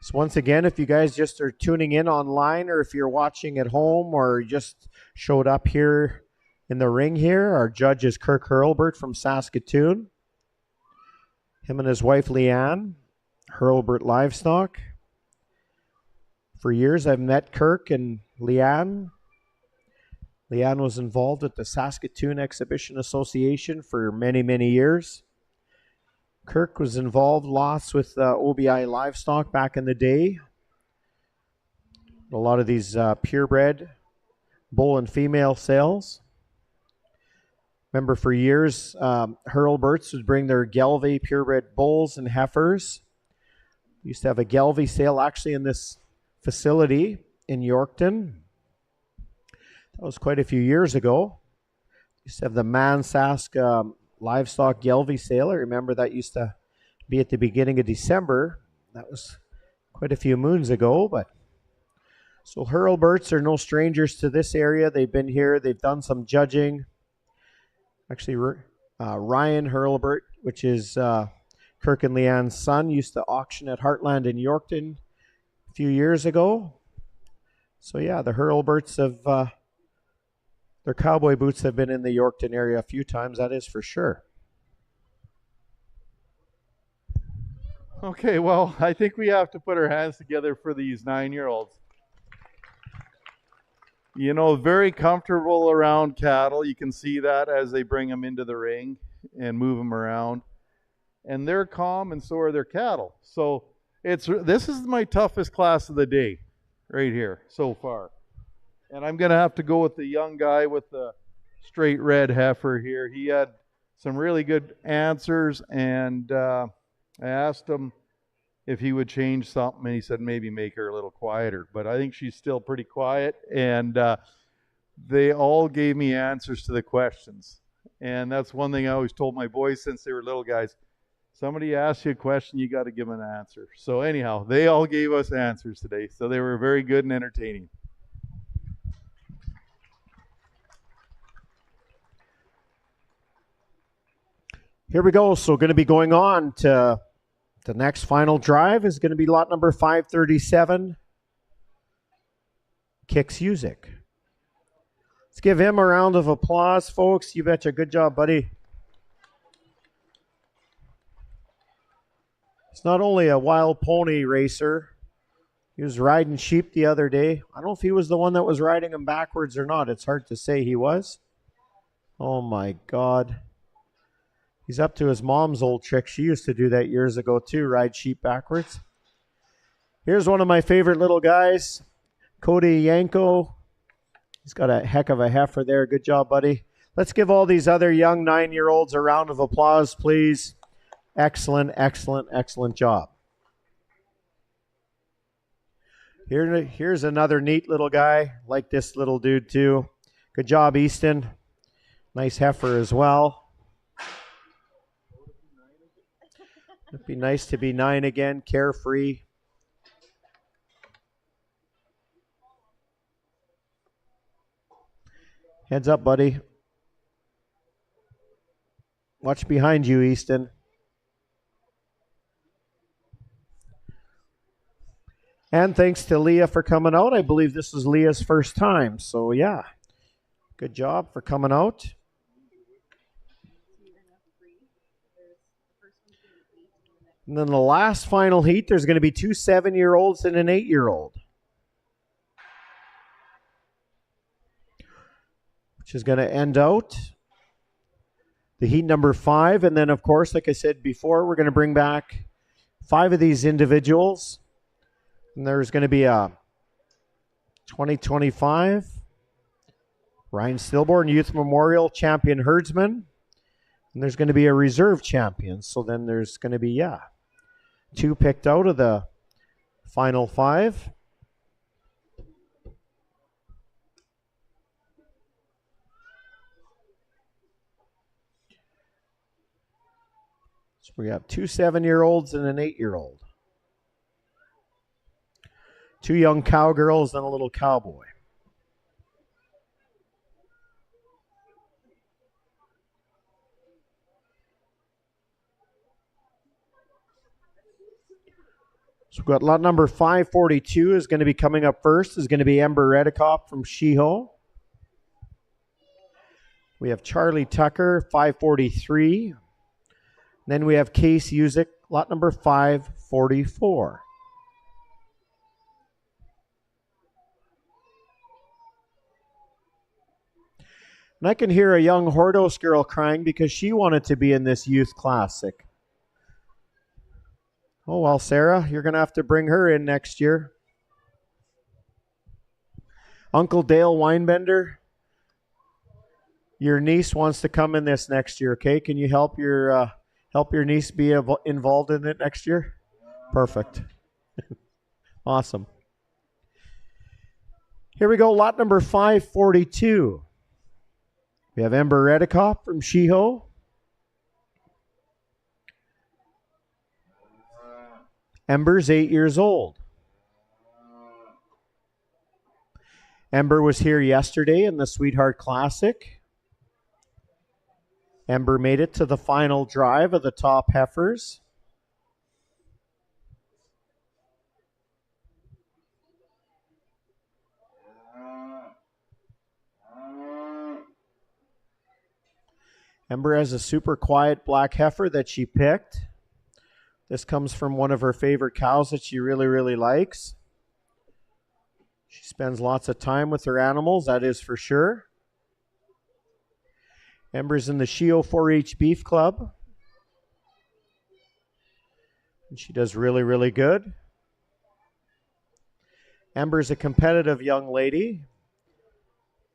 So once again, if you guys just are tuning in online, or if you're watching at home, or just showed up here in the ring here, our judge is Kirk Hurlbert from Saskatoon. Him and his wife Leanne, Hurlbert Livestock. For years I've met Kirk and Leanne. Leanne was involved with the Saskatoon Exhibition Association for many, many years. Kirk was involved lots with OBI livestock back in the day. A lot of these purebred bull and female sales. Remember for years, Hurlberts would bring their Gelbvieh purebred bulls and heifers. We used to have a Gelbvieh sale actually in this facility in Yorkton. That was quite a few years ago. Used to have the Mansask livestock Gelbvieh sale. I remember that used to be at the beginning of December. That was quite a few moons ago. But so Hurlberts are no strangers to this area. They've been here. They've done some judging. Actually, Ryan Hurlbert, which is Kirk and Leanne's son, used to auction at Heartland in Yorkton a few years ago. So yeah, the Hurlberts have their cowboy boots have been in the Yorkton area a few times, that is for sure. Okay, well, I think we have to put our hands together for these 9-year-olds. You know, very comfortable around cattle. You can see that as they bring them into the ring and move them around. And they're calm, and so are their cattle. So this is my toughest class of the day right here so far. And I'm going to have to go with the young guy with the straight red heifer here. He had some really good answers, and I asked him if he would change something, and he said maybe make her a little quieter. But I think she's still pretty quiet, and they all gave me answers to the questions. And that's one thing I always told my boys since they were little guys. Somebody asks you a question, you got to give them an answer. So anyhow, they all gave us answers today. So they were very good and entertaining. Here we go. So going to be going on to the next final drive is going to be lot number 537, Kicks Music. Let's give him a round of applause, folks. You betcha. Good job, buddy. He's not only a wild pony racer. He was riding sheep the other day. I don't know if he was the one that was riding them backwards or not. It's hard to say he was. Oh, my God. He's up to his mom's old trick. She used to do that years ago, too, ride sheep backwards. Here's one of my favorite little guys, Cody Yanko. He's got a heck of a heifer there. Good job, buddy. Let's give all these other young 9-year-olds a round of applause, please. Excellent, excellent, excellent job. Here's another neat little guy. Like this little dude, too. Good job, Easton. Nice heifer as well. It'd be nice to be 9 again, carefree. Heads up, buddy. Watch behind you, Easton. And thanks to Leah for coming out. I believe this is Leah's first time. So, yeah, good job for coming out. And then the last final heat, there's going to be 2 7-year-olds and an 8-year-old, which is going to end out the heat number 5. And then, of course, like I said before, we're going to bring back 5 of these individuals. And there's going to be a 2025 Ryan Stillborn Youth Memorial Champion Herdsman. And there's going to be a reserve champion. So then there's going to be, 2 picked out of the final 5. So we have 2 7-year-olds and an 8-year-old. 2 young cowgirls and a little cowboy. So we've got lot number 542 is going to be coming up first. Is going to be Ember Redicop from Sheeho. We have Charlie Tucker, 543. Then we have Case Usick, lot number 544. And I can hear a young Hordos girl crying because she wanted to be in this youth classic. Oh, well, Sarah, you're going to have to bring her in next year. Uncle Dale Weinbender, your niece wants to come in this next year, okay? Can you help your niece be involved in it next year? Perfect. Awesome. Here we go, lot number 542. We have Ember Redicop from Sheeho. Ember's 8 years old. Ember was here yesterday in the Sweetheart Classic. Ember made it to the final drive of the top heifers. Ember has a super quiet black heifer that she picked. This comes from one of her favorite cows that she really, really likes. She spends lots of time with her animals, that is for sure. Ember's in the Shio 4-H Beef Club. And she does really, really good. Ember's a competitive young lady.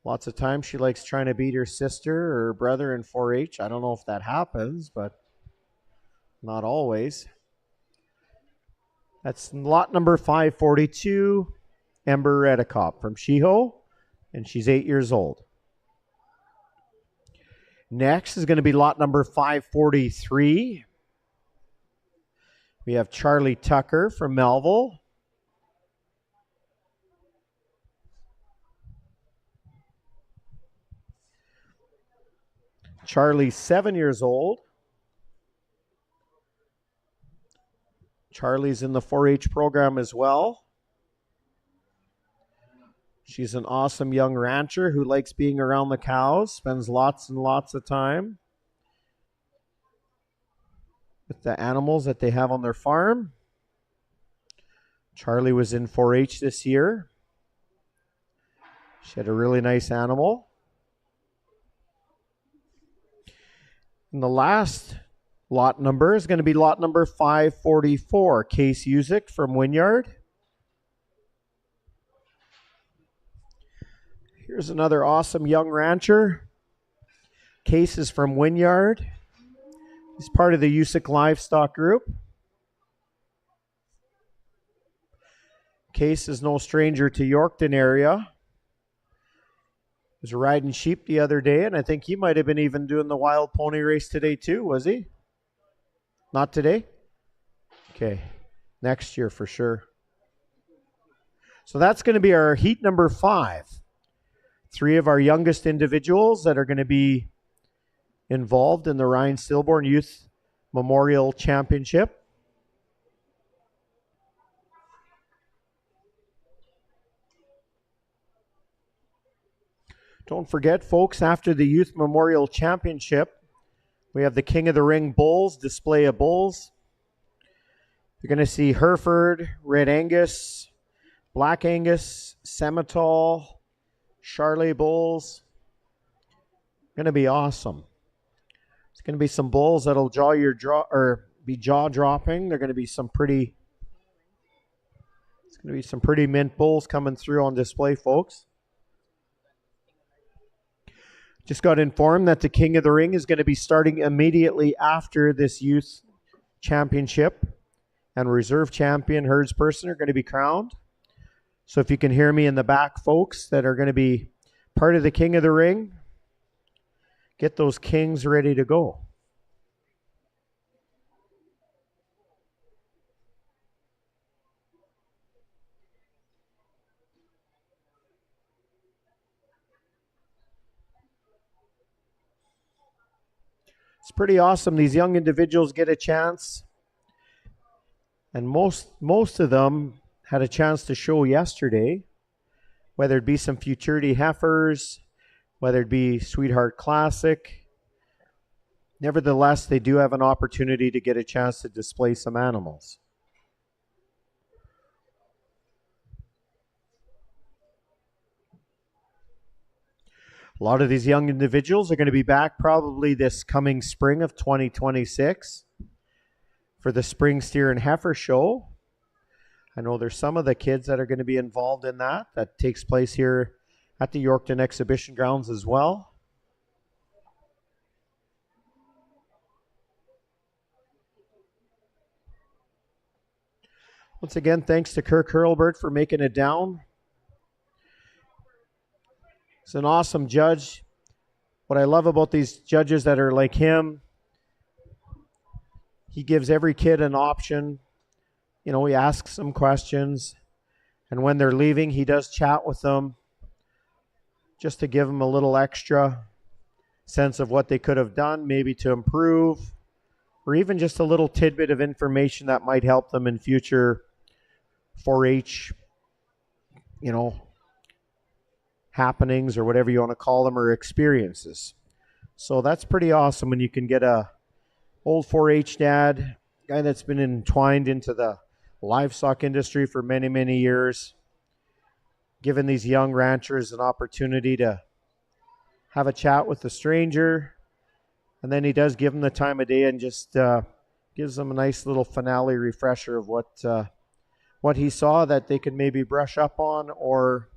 Lots of times she likes trying to beat her sister or brother in 4-H. I don't know if that happens, but not always. That's lot number 542, Ember Redicop from Shiho, and she's 8 years old. Next is going to be lot number 543. We have Charlie Tucker from Melville. Charlie's 7 years old. Charlie's in the 4-H program as well. She's an awesome young rancher who likes being around the cows, spends lots and lots of time with the animals that they have on their farm. Charlie was in 4-H this year. She had a really nice animal. And the last lot number is going to be lot number 544, Case Usick from Wynyard. Here's another awesome young rancher. Case is from Wynyard. He's part of the Usick Livestock Group. Case is no stranger to Yorkton area. He was riding sheep the other day, and I think he might have been even doing the wild pony race today too, was he? Not today? Okay, next year for sure. So that's going to be our heat number 5. 3 of our youngest individuals that are going to be involved in the Ryan Stillborn Youth Memorial Championship. Don't forget, folks, after the Youth Memorial Championship, we have the King of the Ring Bulls, display of bulls. You're going to see Hereford, Red Angus, Black Angus, Semitol, Charolais bulls. Going to be awesome. It's going to be some bulls that'll be jaw dropping. They're going to be some pretty. It's going to be some pretty mint bulls coming through on display, folks. Just got informed that the King of the Ring is going to be starting immediately after this youth championship, and reserve champion herdsperson are going to be crowned. So if you can hear me in the back, folks, that are going to be part of the King of the Ring, get those kings ready to go. It's pretty awesome. These young individuals get a chance, and most of them had a chance to show yesterday, whether it be some Futurity heifers, whether it be Sweetheart Classic. Nevertheless, they do have an opportunity to get a chance to display some animals. A lot of these young individuals are going to be back probably this coming spring of 2026 for the Spring Steer and Heifer Show. I know there's some of the kids that are going to be involved in that. That takes place here at the Yorkton Exhibition Grounds as well. Once again, thanks to Kirk Hurlbert for making it down. He's an awesome judge. What I love about these judges that are like him, he gives every kid an option. You know, he asks them questions. And when they're leaving, he does chat with them just to give them a little extra sense of what they could have done, maybe to improve, or even just a little tidbit of information that might help them in future 4-H, happenings or whatever you want to call them, or experiences. So that's pretty awesome when you can get a old 4-H dad, guy that's been entwined into the livestock industry for many, many years, giving these young ranchers an opportunity to have a chat with the stranger. And then he does give them the time of day and just gives them a nice little finale refresher of what he saw that they could maybe brush up on, or,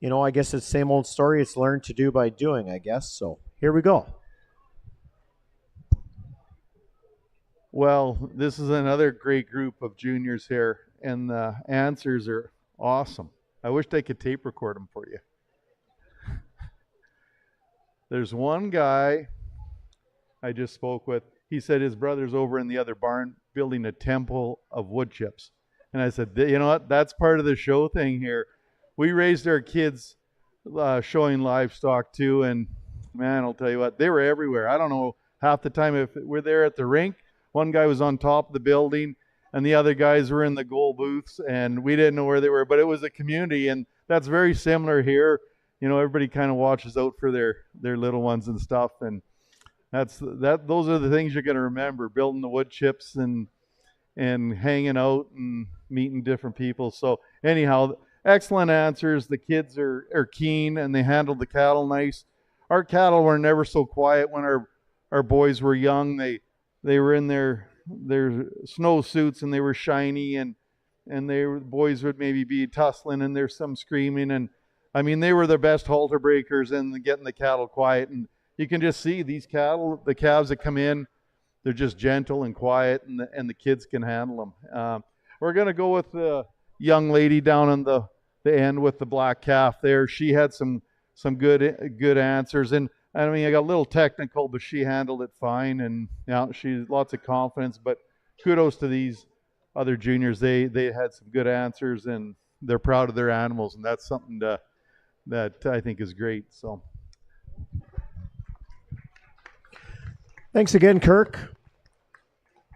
I guess it's the same old story. It's learned to do by doing, I guess. So here we go. Well, this is another great group of juniors here, and the answers are awesome. I wish I could tape record them for you. There's one guy I just spoke with. He said his brother's over in the other barn building a temple of wood chips. And I said, you know what? That's part of the show thing here. We raised our kids showing livestock too, and man, I'll tell you what, they were everywhere. I don't know, half the time if we're there at the rink, one guy was on top of the building and the other guys were in the goal booths, and we didn't know where they were, but it was a community, and that's very similar here. Everybody kind of watches out for their little ones and stuff, and those are the things you're going to remember, building the wood chips and hanging out and meeting different people. So anyhow, excellent answers. The kids are keen, and they handled the cattle nice. Our cattle were never so quiet when our boys were young. They were in their snow suits, and they were shiny, and the boys would maybe be tussling, and there's some screaming, and I mean, they were the best halter breakers in getting the cattle quiet. And you can just see these cattle, the calves that come in, they're just gentle and quiet, and the kids can handle them. We're going to go with the young lady down on the end with the black calf there. She had some good answers, and I mean, I got a little technical, but she handled it fine, and she's lots of confidence. But kudos to these other juniors. They had some good answers, and they're proud of their animals, and that's something that I think is great. So thanks again, Kirk.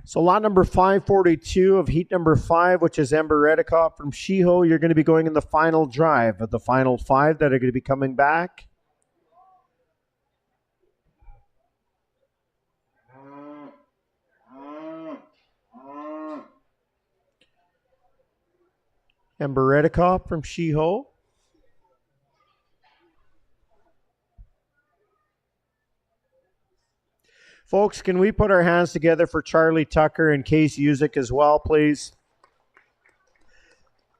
So lot number 542 of heat number 5, which is Ember Redicott from Sheeho, you're going to be going in the final drive of the final 5 that are going to be coming back. Ember Redicott from Sheeho. Folks, can we put our hands together for Charlie Tucker and Case Usick as well, please?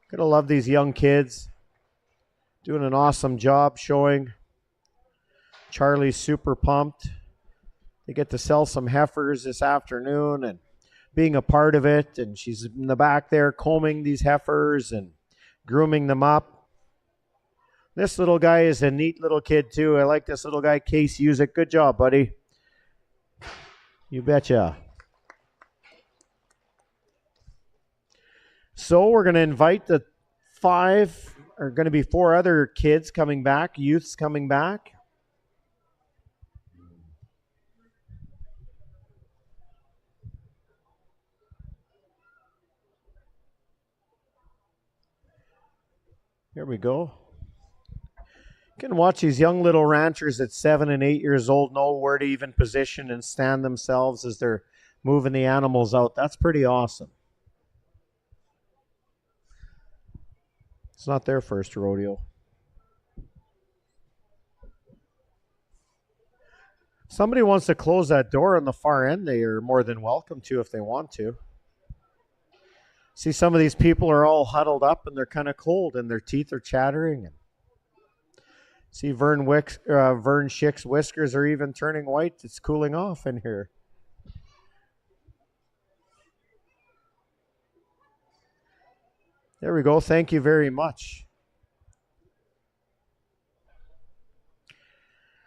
Gonna love these young kids. Doing an awesome job showing. Charlie's super pumped. They get to sell some heifers this afternoon and being a part of it. And she's in the back there combing these heifers and grooming them up. This little guy is a neat little kid too. I like this little guy, Case Usick. Good job, buddy. You betcha. So we're going to invite the 5, are going to be 4 other kids coming back, youths coming back. Here we go. You can watch these young little ranchers at 7 and 8 years old know where to even position and stand themselves as they're moving the animals out. That's pretty awesome. It's not their first rodeo. Somebody wants to close that door on the far end. They are more than welcome to if they want to. See, some of these people are all huddled up and they're kind of cold and their teeth are chattering. See, Vern Schick's whiskers are even turning white. It's cooling off in here. There we go. Thank you very much.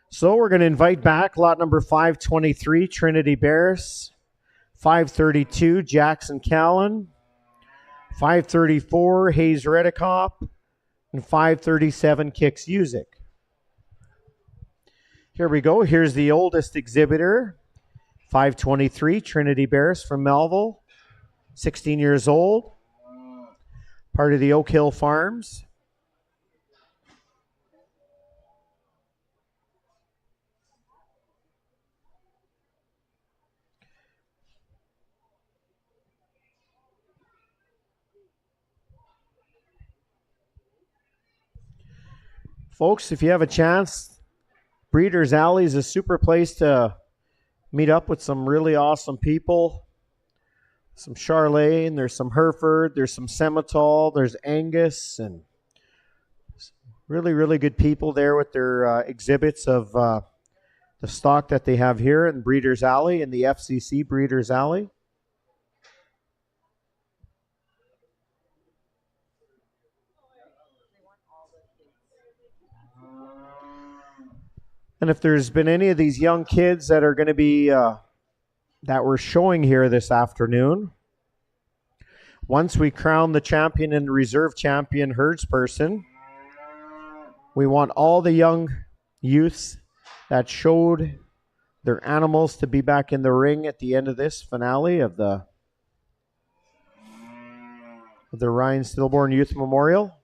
So we're going to invite back lot number 523, Trinity Barris, 532, Jackson Callan, 534, Hayes Redicott, and 537, Kix Usick. Here we go. Here's the oldest exhibitor, 523, Trinity Barris from Melville, 16 years old, part of the Oak Hill Farms. Folks, if you have a chance, Breeders' Alley is a super place to meet up with some really awesome people. Some Charlene, there's some Hereford, there's some Semitol, there's Angus, and really, really good people there with their exhibits of the stock that they have here in Breeders' Alley, in the FCC Breeders' Alley. And if there's been any of these young kids that are going to be, that we're showing here this afternoon, once we crown the champion and reserve champion herdsperson, we want all the young youths that showed their animals to be back in the ring at the end of this finale of the Ryan Stillborn Youth Memorial.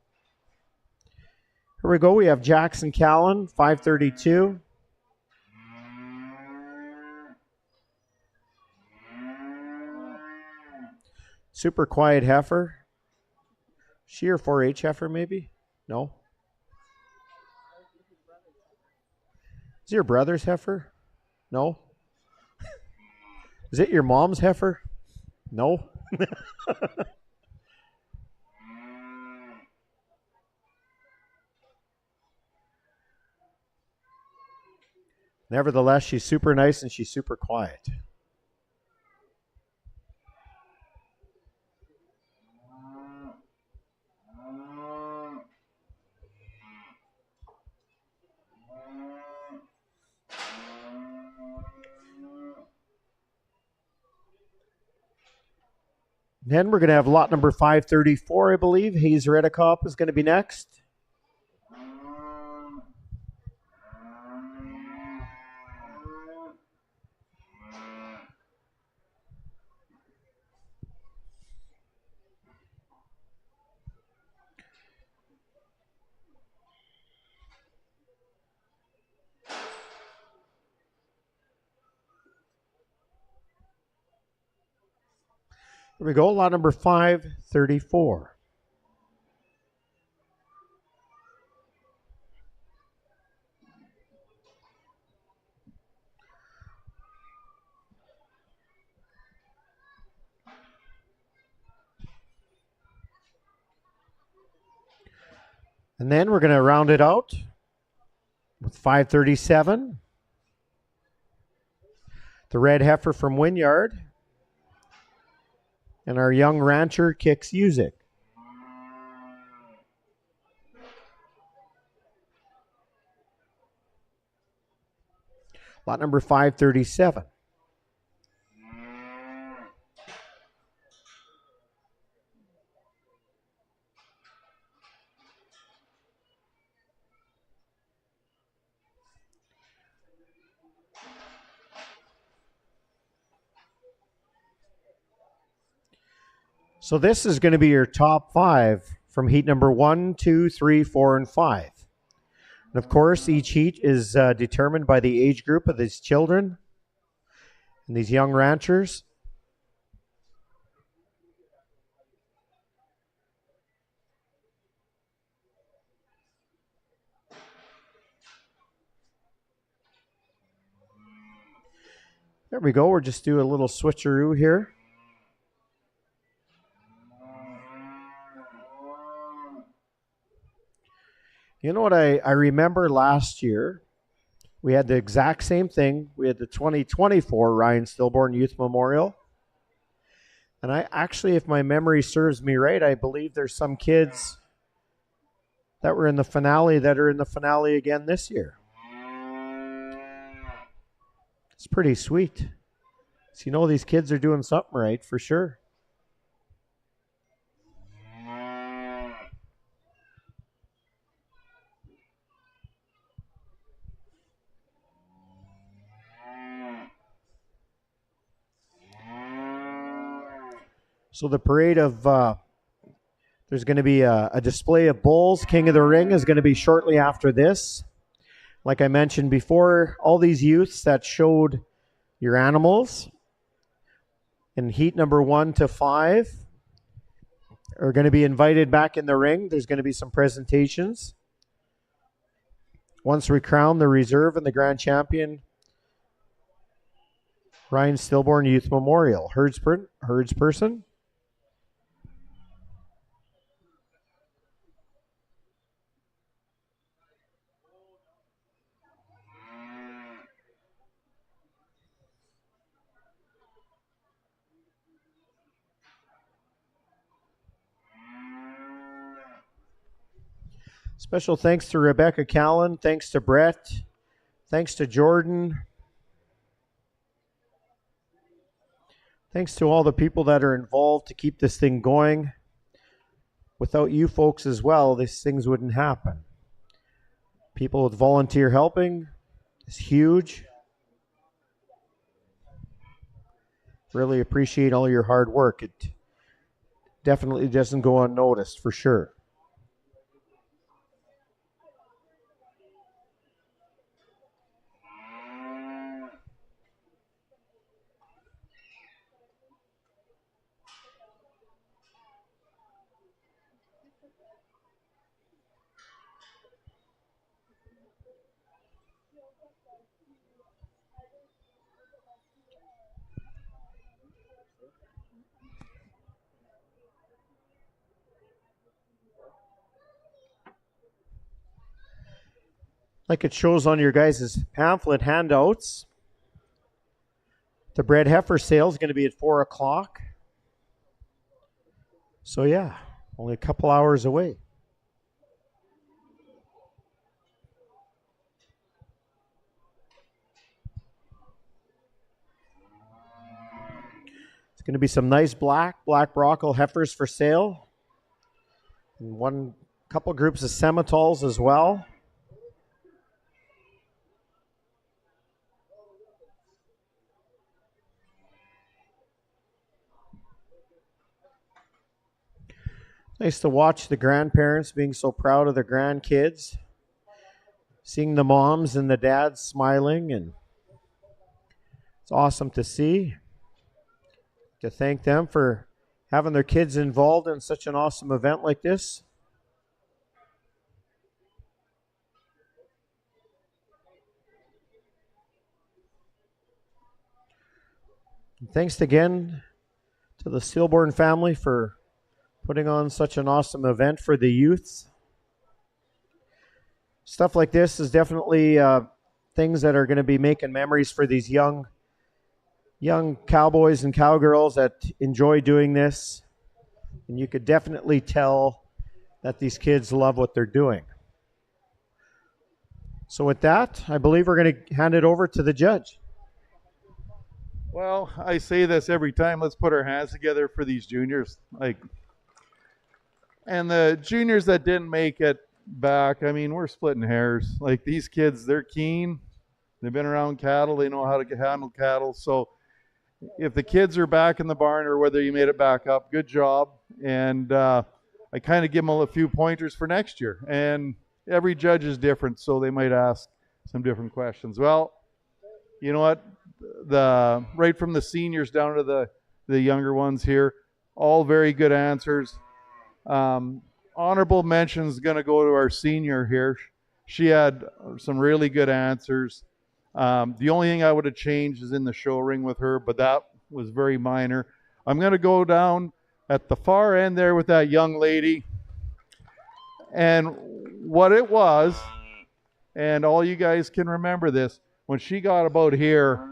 Here we go. We have Jackson Callan, 532. Super quiet heifer. She or 4-H heifer maybe? No. Is it your brother's heifer? No. Is it your mom's heifer? No. Nevertheless, she's super nice and she's super quiet. Then we're going to have lot number 534, I believe. Hayes Redicop is going to be next. Here we go, lot number 534. And then we're going to round it out with 537. The red heifer from Wynyard. And our young rancher kicks music. Lot number 537. So this is going to be your top 5 from heat number 1, 2, 3, 4, and 5. And of course, each heat is determined by the age group of these children and these young ranchers. There we go. We're just doing a little switcheroo here. You know what I remember last year? We had the exact same thing. We had the 2024 Ryan Stillborn Youth Memorial. And I actually, if my memory serves me right, I believe there's some kids that were in the finale that are in the finale again this year. It's pretty sweet. So you know these kids are doing something right for sure. So the parade of, there's going to be a display of bulls. King of the Ring is going to be shortly after this. Like I mentioned before, all these youths that showed your animals in heat number 1 to 5 are going to be invited back in the ring. There's going to be some presentations. Once we crown the reserve and the grand champion, Ryan Stillborn Youth Memorial. Herdsperson. Special thanks to Rebecca Callan. Thanks to Brett. Thanks to Jordan. Thanks to all the people that are involved to keep this thing going. Without you folks as well, these things wouldn't happen. People with volunteer helping is huge. Really appreciate all your hard work. It definitely doesn't go unnoticed, for sure. Like it shows on your guys' pamphlet handouts, the bred heifer sale is going to be at 4 o'clock. So yeah, only a couple hours away. It's going to be some nice black Brockle heifers for sale. And couple groups of Semitols as well. Nice to watch the grandparents being so proud of their grandkids. Seeing the moms and the dads smiling, and it's awesome to see. To thank them for having their kids involved in such an awesome event like this. And thanks again to the Stillborn family for putting on such an awesome event for the youths. Stuff like this is definitely things that are going to be making memories for these young cowboys and cowgirls that enjoy doing this. And you could definitely tell that these kids love what they're doing. So with that, I believe we're going to hand it over to the judge. Well, I say this every time. Let's put our hands together for these juniors. And the juniors that didn't make it back, I mean, we're splitting hairs. Like, these kids, they're keen. They've been around cattle. They know how to handle cattle. So if the kids are back in the barn or whether you made it back up, good job. And I kind of give them a few pointers for next year. And every judge is different, so they might ask some different questions. Well, you know what? Right from the seniors down to the younger ones here, all very good answers. Honorable mention is going to go to our senior here. She had some really good answers. The only thing I would have changed is in the show ring with her, but that was very minor. I'm going to go down at the far end there with that young lady. And what it was, and all you guys can remember this, when she got about here,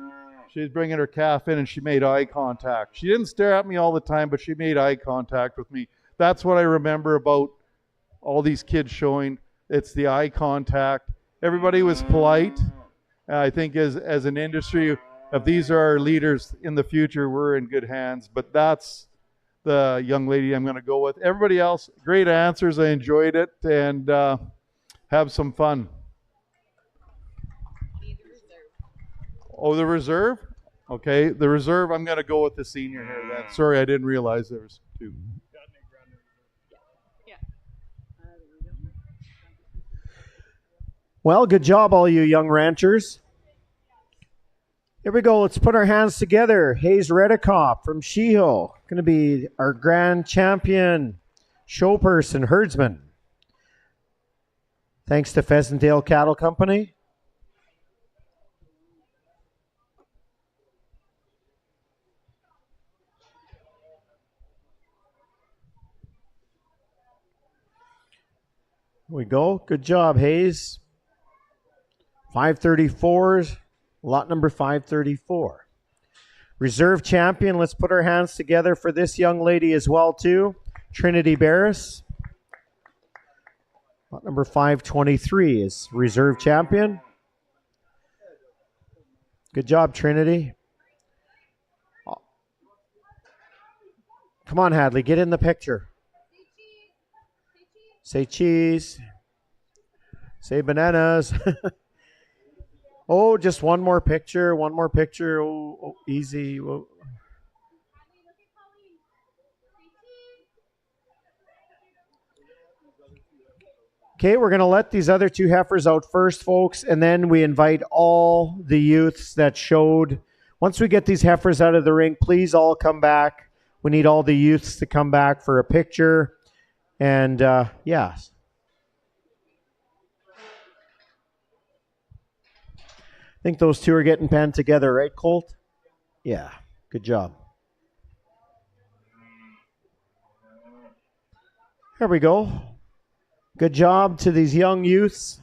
she was bringing her calf in and she made eye contact. She didn't stare at me all the time, but she made eye contact with me. That's what I remember about all these kids showing. It's the eye contact. Everybody was polite. I think as an industry, if these are our leaders in the future, we're in good hands. But that's the young lady I'm going to go with. Everybody else, great answers. I enjoyed it, and have some fun. Oh, the reserve? Okay, the reserve, I'm going to go with the senior here then. Sorry, I didn't realize there was two. Well, good job, all you young ranchers. Here we go. Let's put our hands together. Hayes Redikoff from Shiho, going to be our grand champion, show person, herdsman. Thanks to Pheasantdale Cattle Company. Here we go. Good job, Hayes. 534s, lot number 534. Reserve champion, let's put our hands together for this young lady as well, too. Trinity Barris. Lot number 523 is reserve champion. Good job, Trinity. Come on, Hadley, get in the picture. Say cheese. Say bananas. Oh, just one more picture. One more picture. Oh, easy. Oh. Okay, we're going to let these other two heifers out first, folks, and then we invite all the youths that showed. Once we get these heifers out of the ring, please all come back. We need all the youths to come back for a picture. And, yeah. I think those two are getting panned together, right, Colt? Yeah, good job. There we go. Good job to these young youths.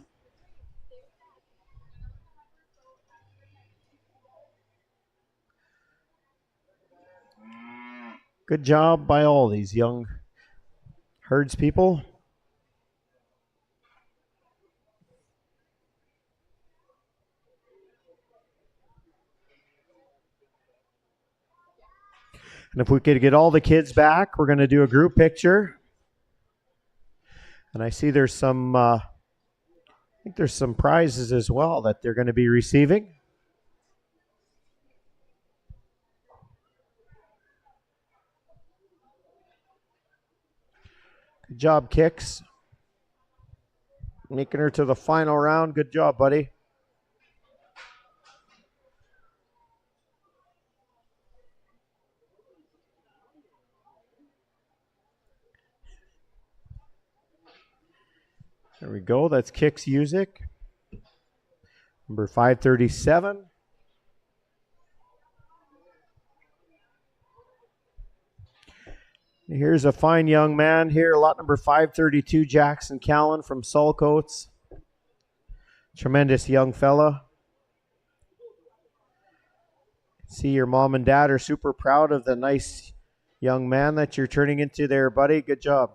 Good job by all these young herds people. And if we could get all the kids back, we're going to do a group picture. And I see there's some, I think there's some prizes as well that they're going to be receiving. Good job, Kicks. Making her to the final round. Good job, buddy. There we go. That's Kicks Music. Number 537. Here's a fine young man here, lot number 532, Jackson Callan from Saltcoats. Tremendous young fella. See, your mom and dad are super proud of the nice young man that you're turning into there, buddy. Good job.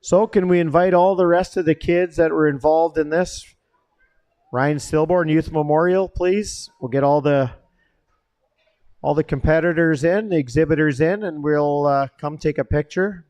So can we invite all the rest of the kids that were involved in this? Ryan Stillborn Youth Memorial, please. We'll get all the competitors in, the exhibitors in, and we'll come take a picture.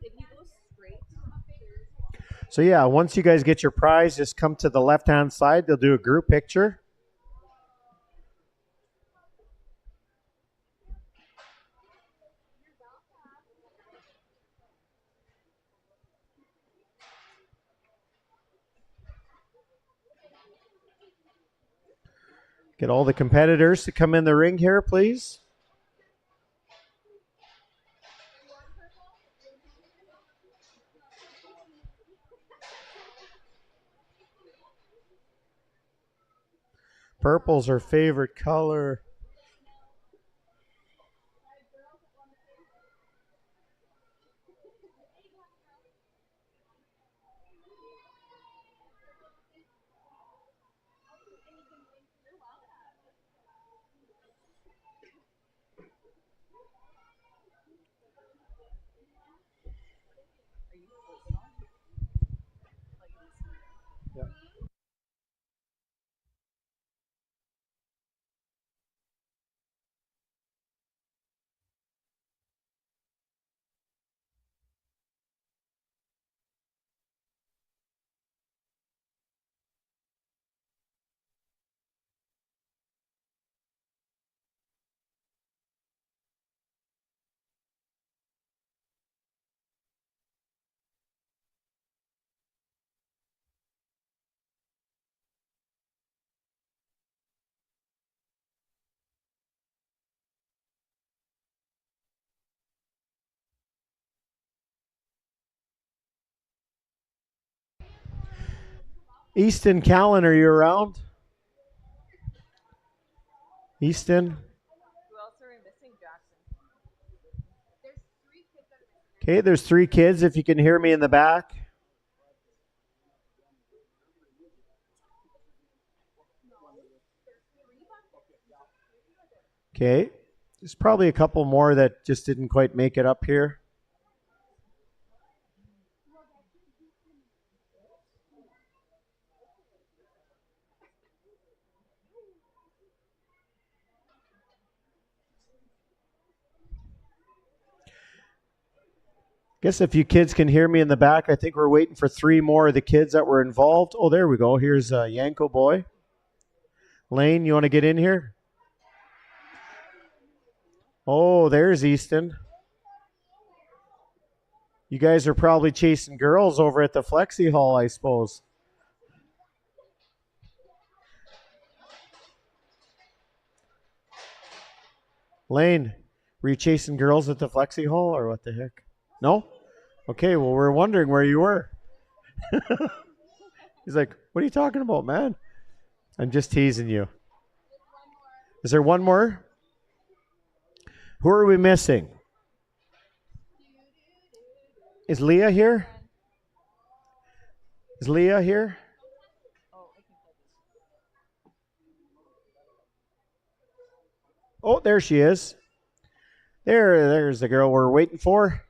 If you go straight. So yeah, once you guys get your prize, just come to the left-hand side. They'll do a group picture. Get all the competitors to come in the ring here, please. Purple's her favorite color. Easton Callan, are you around? Easton? Okay, there's 3 kids if you can hear me in the back. Okay, there's probably a couple more that just didn't quite make it up here. Guess if you kids can hear me in the back, I think we're waiting for 3 more of the kids that were involved. Oh, there we go. Here's Yanko Boy. Lane, you want to get in here? Oh, there's Easton. You guys are probably chasing girls over at the Flexi Hall, I suppose. Lane, were you chasing girls at the Flexi Hall or what the heck? No? Okay, well, we're wondering where you were. He's like, what are you talking about, man? I'm just teasing you. Is there one more? Who are we missing? Is Leah here? Is Leah here? Oh, there she is. There's the girl we're waiting for.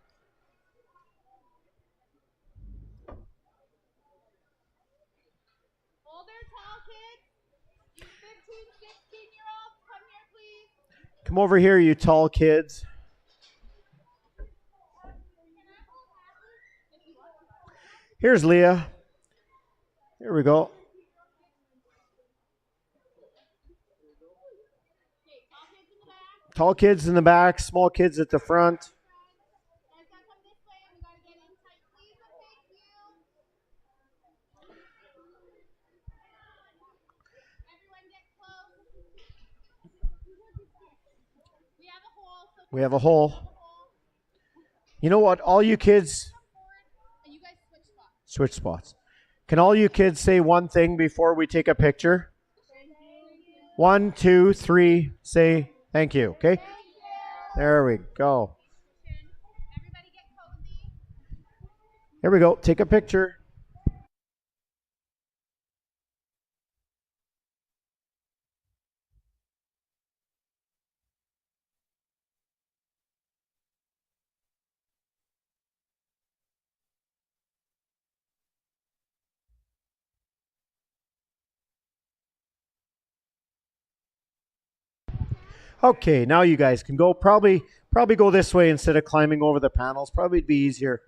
Come over here, you tall kids. Here's Leah. There we go. Tall kids in the back, small kids at the front. We have a hole. You know what? All you kids switch spots. Can all you kids say one thing before we take a picture? 1, 2, 3. Say thank you. Okay. There we go. Here we go. Take a picture. Okay, now you guys can go. Probably go this way instead of climbing over the panels. Probably be easier.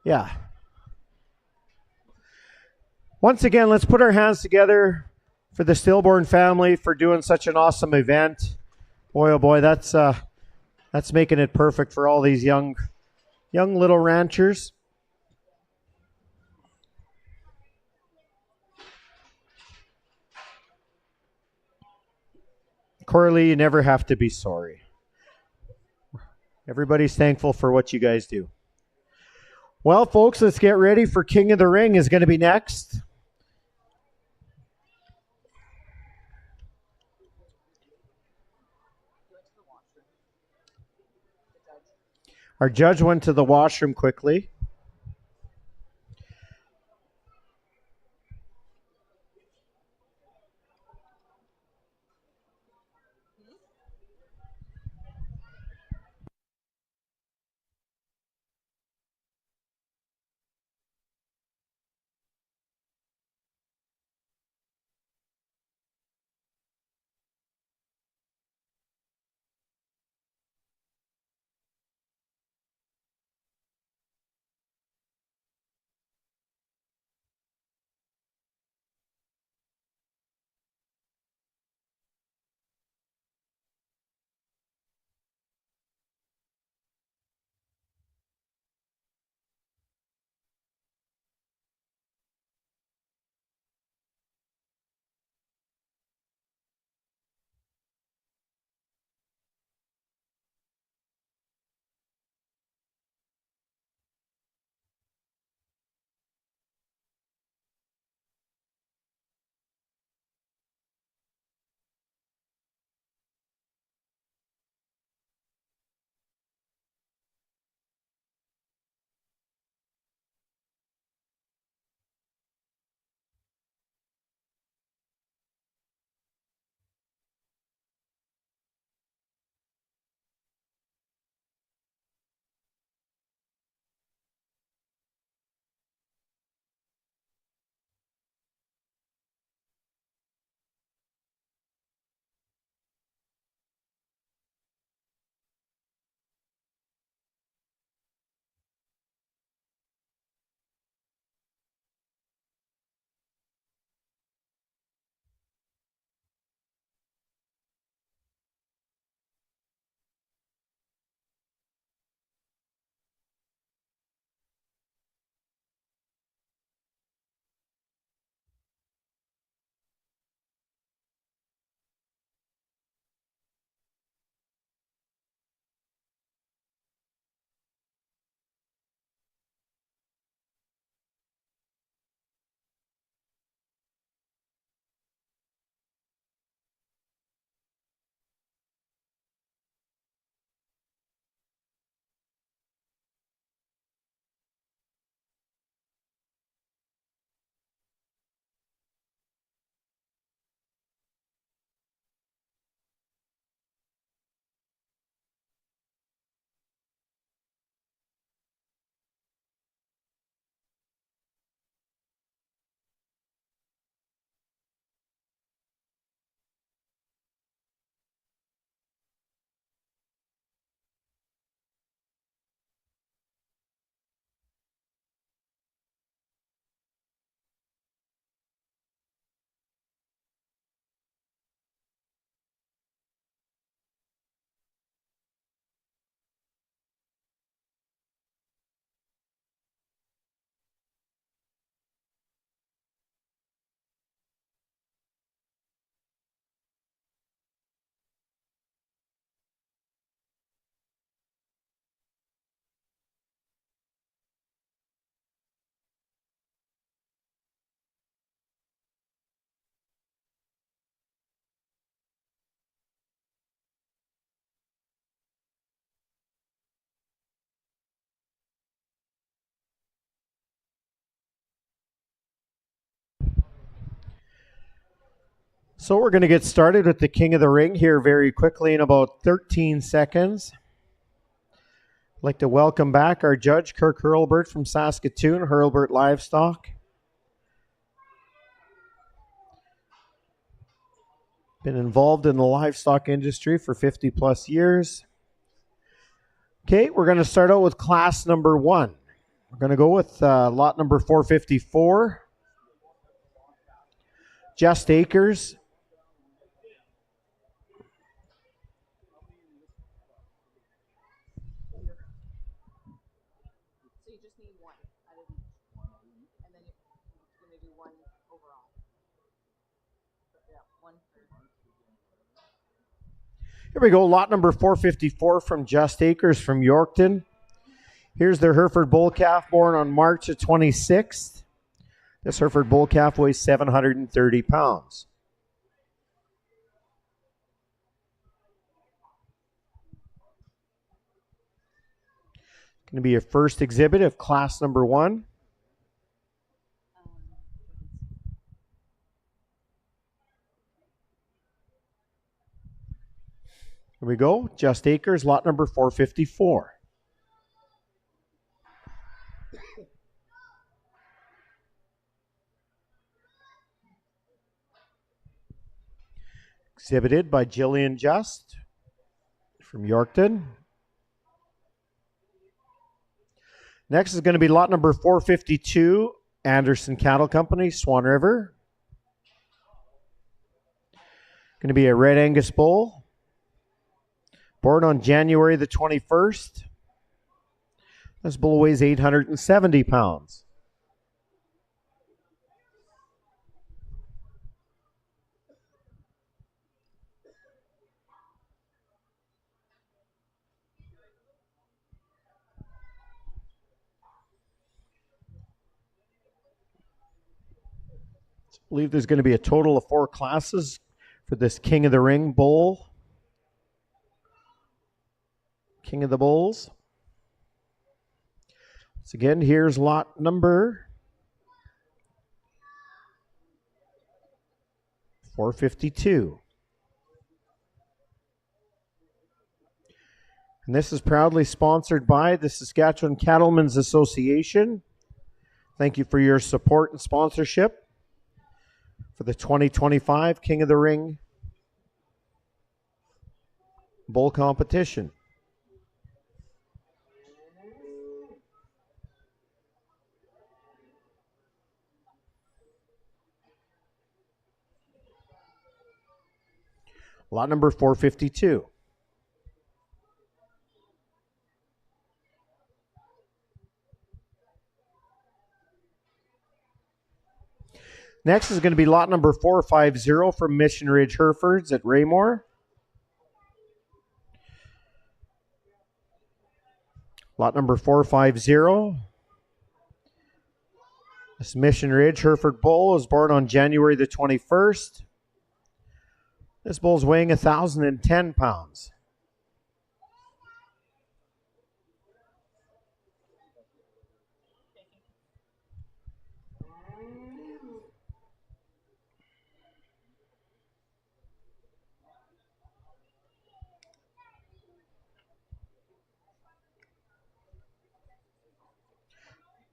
Yeah. Once again, let's put our hands together for the Stillborn family for doing such an awesome event. Boy, oh boy, that's making it perfect for all these young little ranchers. Corley, you never have to be sorry. Everybody's thankful for what you guys do. Well, folks, let's get ready for King of the Ring is going to be next. Our judge went to the washroom quickly. So we're going to get started with the King of the Ring here very quickly in about 13 seconds. I'd like to welcome back our judge, Kirk Hurlbert from Saskatoon, Hurlbert Livestock. Been involved in the livestock industry for 50 plus years. Okay, we're going to start out with class number 1. We're going to go with lot number 454. Just Acres. Here we go, lot number 454 from Just Acres from Yorkton. Here's their Hereford bull calf born on March the 26th. This Hereford bull calf weighs 730 pounds. Going to be your first exhibit of class number 1. Here we go, Just Acres, lot number 454. Exhibited by Jillian Just from Yorkton. Next is going to be lot number 452, Anderson Cattle Company, Swan River. Going to be a Red Angus bull. Born on January the 21st. This bull weighs 870 pounds. I believe there's going to be a total of 4 classes for this King of the Ring bull. King of the Bulls. So again, here's lot number 452. And this is proudly sponsored by the Saskatchewan Cattlemen's Association. Thank you for your support and sponsorship for the 2025 King of the Ring bull competition. Lot number 452. Next is going to be lot number 450 from Mission Ridge Herefords at Raymore. Lot number 450. This Mission Ridge Hereford bull was born on January the 21st. This bull's weighing 1,010 pounds.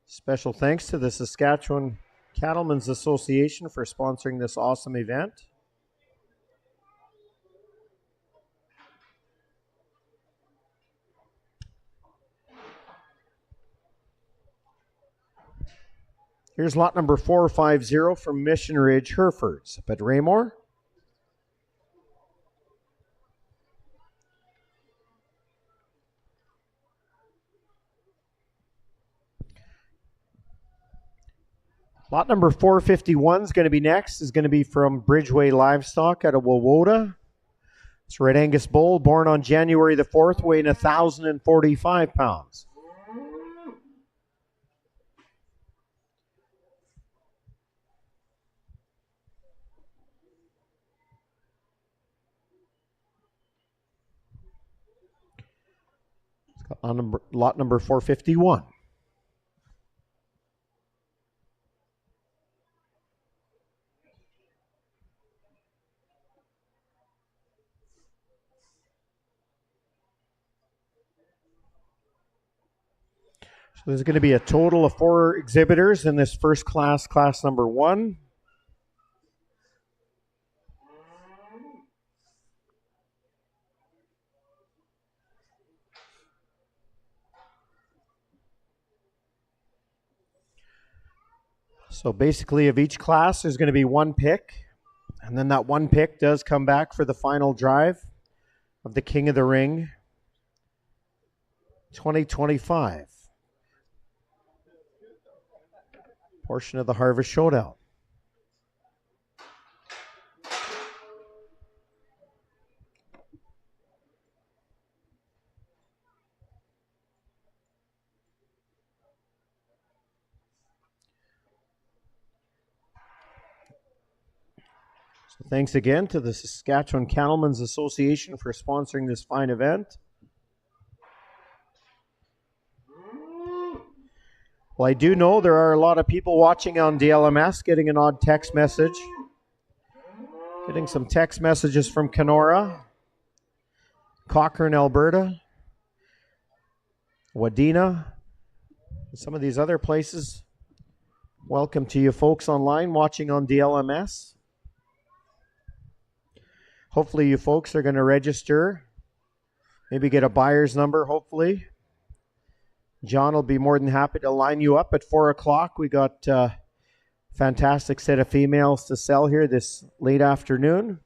Special thanks to the Saskatchewan Cattlemen's Association for sponsoring this awesome event. Here's lot number 450 from Mission Ridge Herefords up at Raymore. Lot number 451 is going to be next. Is going to be from Bridgeway Livestock out of Wawota. It's a Red Angus bull born on January the 4th, weighing 1,045 pounds. On lot number 451. So there's going to be a total of 4 exhibitors in this first class, class number 1. So basically, of each class, there's going to be 1 pick. And then that 1 pick does come back for the final drive of the King of the Ring 2025 portion of the Harvest Showdown. So thanks again to the Saskatchewan Cattlemen's Association for sponsoring this fine event. Well, I do know there are a lot of people watching on DLMS getting an odd text message. Getting some text messages from Kenora, Cochrane, Alberta, Wadena, and some of these other places. Welcome to you folks online watching on DLMS. Hopefully you folks are going to register, maybe get a buyer's number, hopefully. John will be more than happy to line you up at 4 o'clock. We got a fantastic set of females to sell here this late afternoon.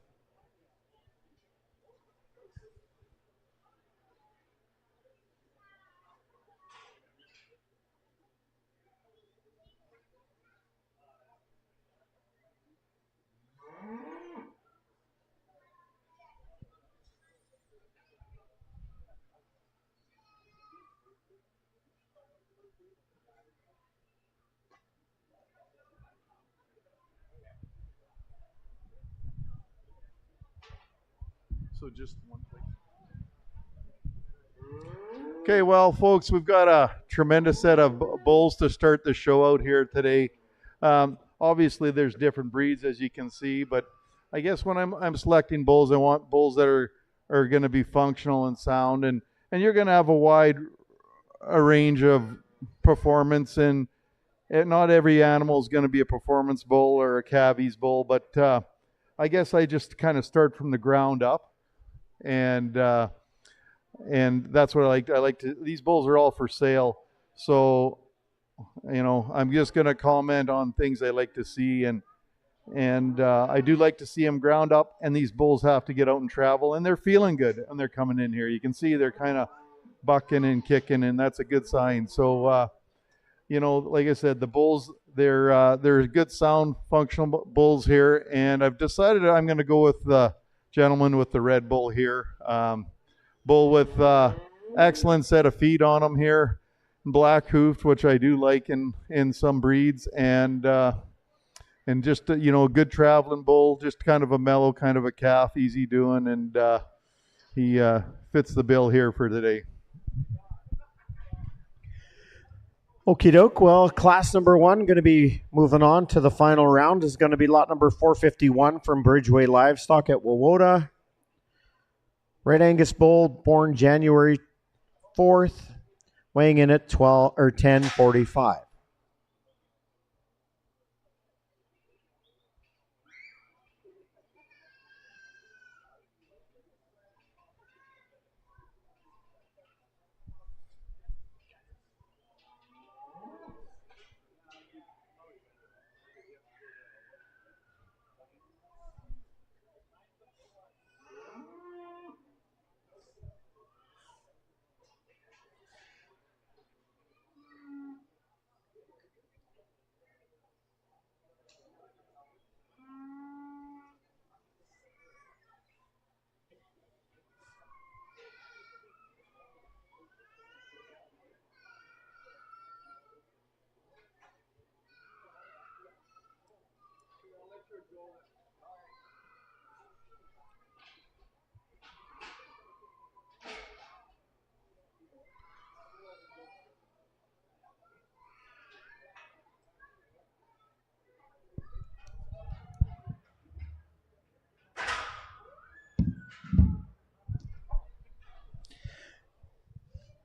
So just one place. Okay, well, folks, we've got a tremendous set of bulls to start the show out here today. Obviously, there's different breeds, as you can see, but I guess when I'm selecting bulls, I want bulls that are going to be functional and sound, and you're going to have a wide range of performance, and not every animal is going to be a performance bull or a cavies bull, but I guess I just kind of start from the ground up, and that's what I like. I like to. These bulls are all for sale, so I'm just going to comment on things I like to see, and I do like to see them ground up. And these bulls have to get out and travel, and they're feeling good, and they're coming in here. You can see they're kind of bucking and kicking, and that's a good sign. So like I said, the bulls they're good, sound, functional bulls here, and I've decided I'm going to go with the gentleman with the red bull here. Bull with excellent set of feet on him here, black hoofed, which I do like in some breeds, and just a good traveling bull, just kind of a mellow kind of a calf, easy doing, and he fits the bill here for today. Okie doke. Well, class number 1 going to be moving on to the final round is going to be lot number 451 from Bridgeway Livestock at Wawota. Red Angus bull, born January 4th, weighing in at 10:45.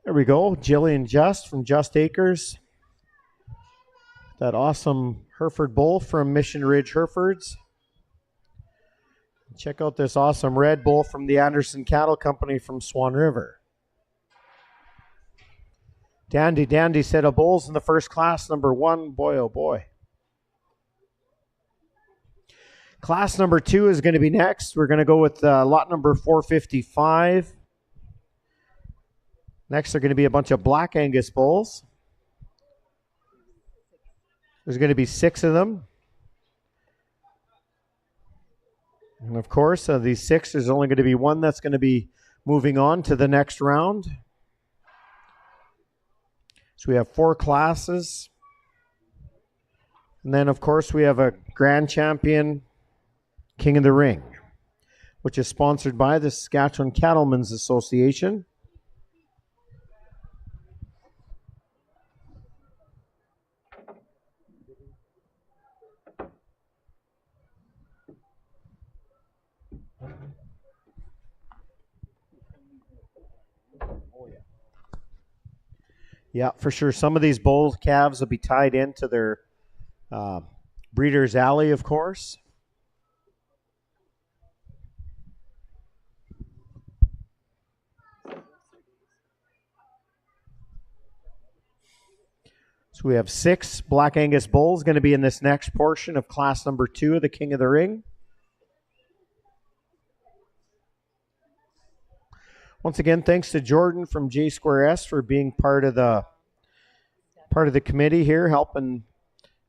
There we go. Jillian Just from Just Acres. That awesome Hereford bull from Mission Ridge Herefords. Check out this awesome red bull from the Anderson Cattle Company from Swan River. Dandy set of bulls in the first class, number 1. Boy, oh boy. Class number 2 is going to be next. We're going to go with lot number 455. Next are going to be a bunch of Black Angus bulls. There's going to be 6 of them. And of course, these 6, there's only going to be one that's going to be moving on to the next round. So we have 4 classes. And then, of course, we have a Grand Champion King of the Ring, which is sponsored by the Saskatchewan Cattlemen's Association. Yeah, for sure. Some of these bull calves will be tied into their breeder's alley, of course. So we have 6 Black Angus bulls going to be in this next portion of class number 2 of the King of the Ring. Once again, thanks to Jordan from J Square S for being part of the committee here, helping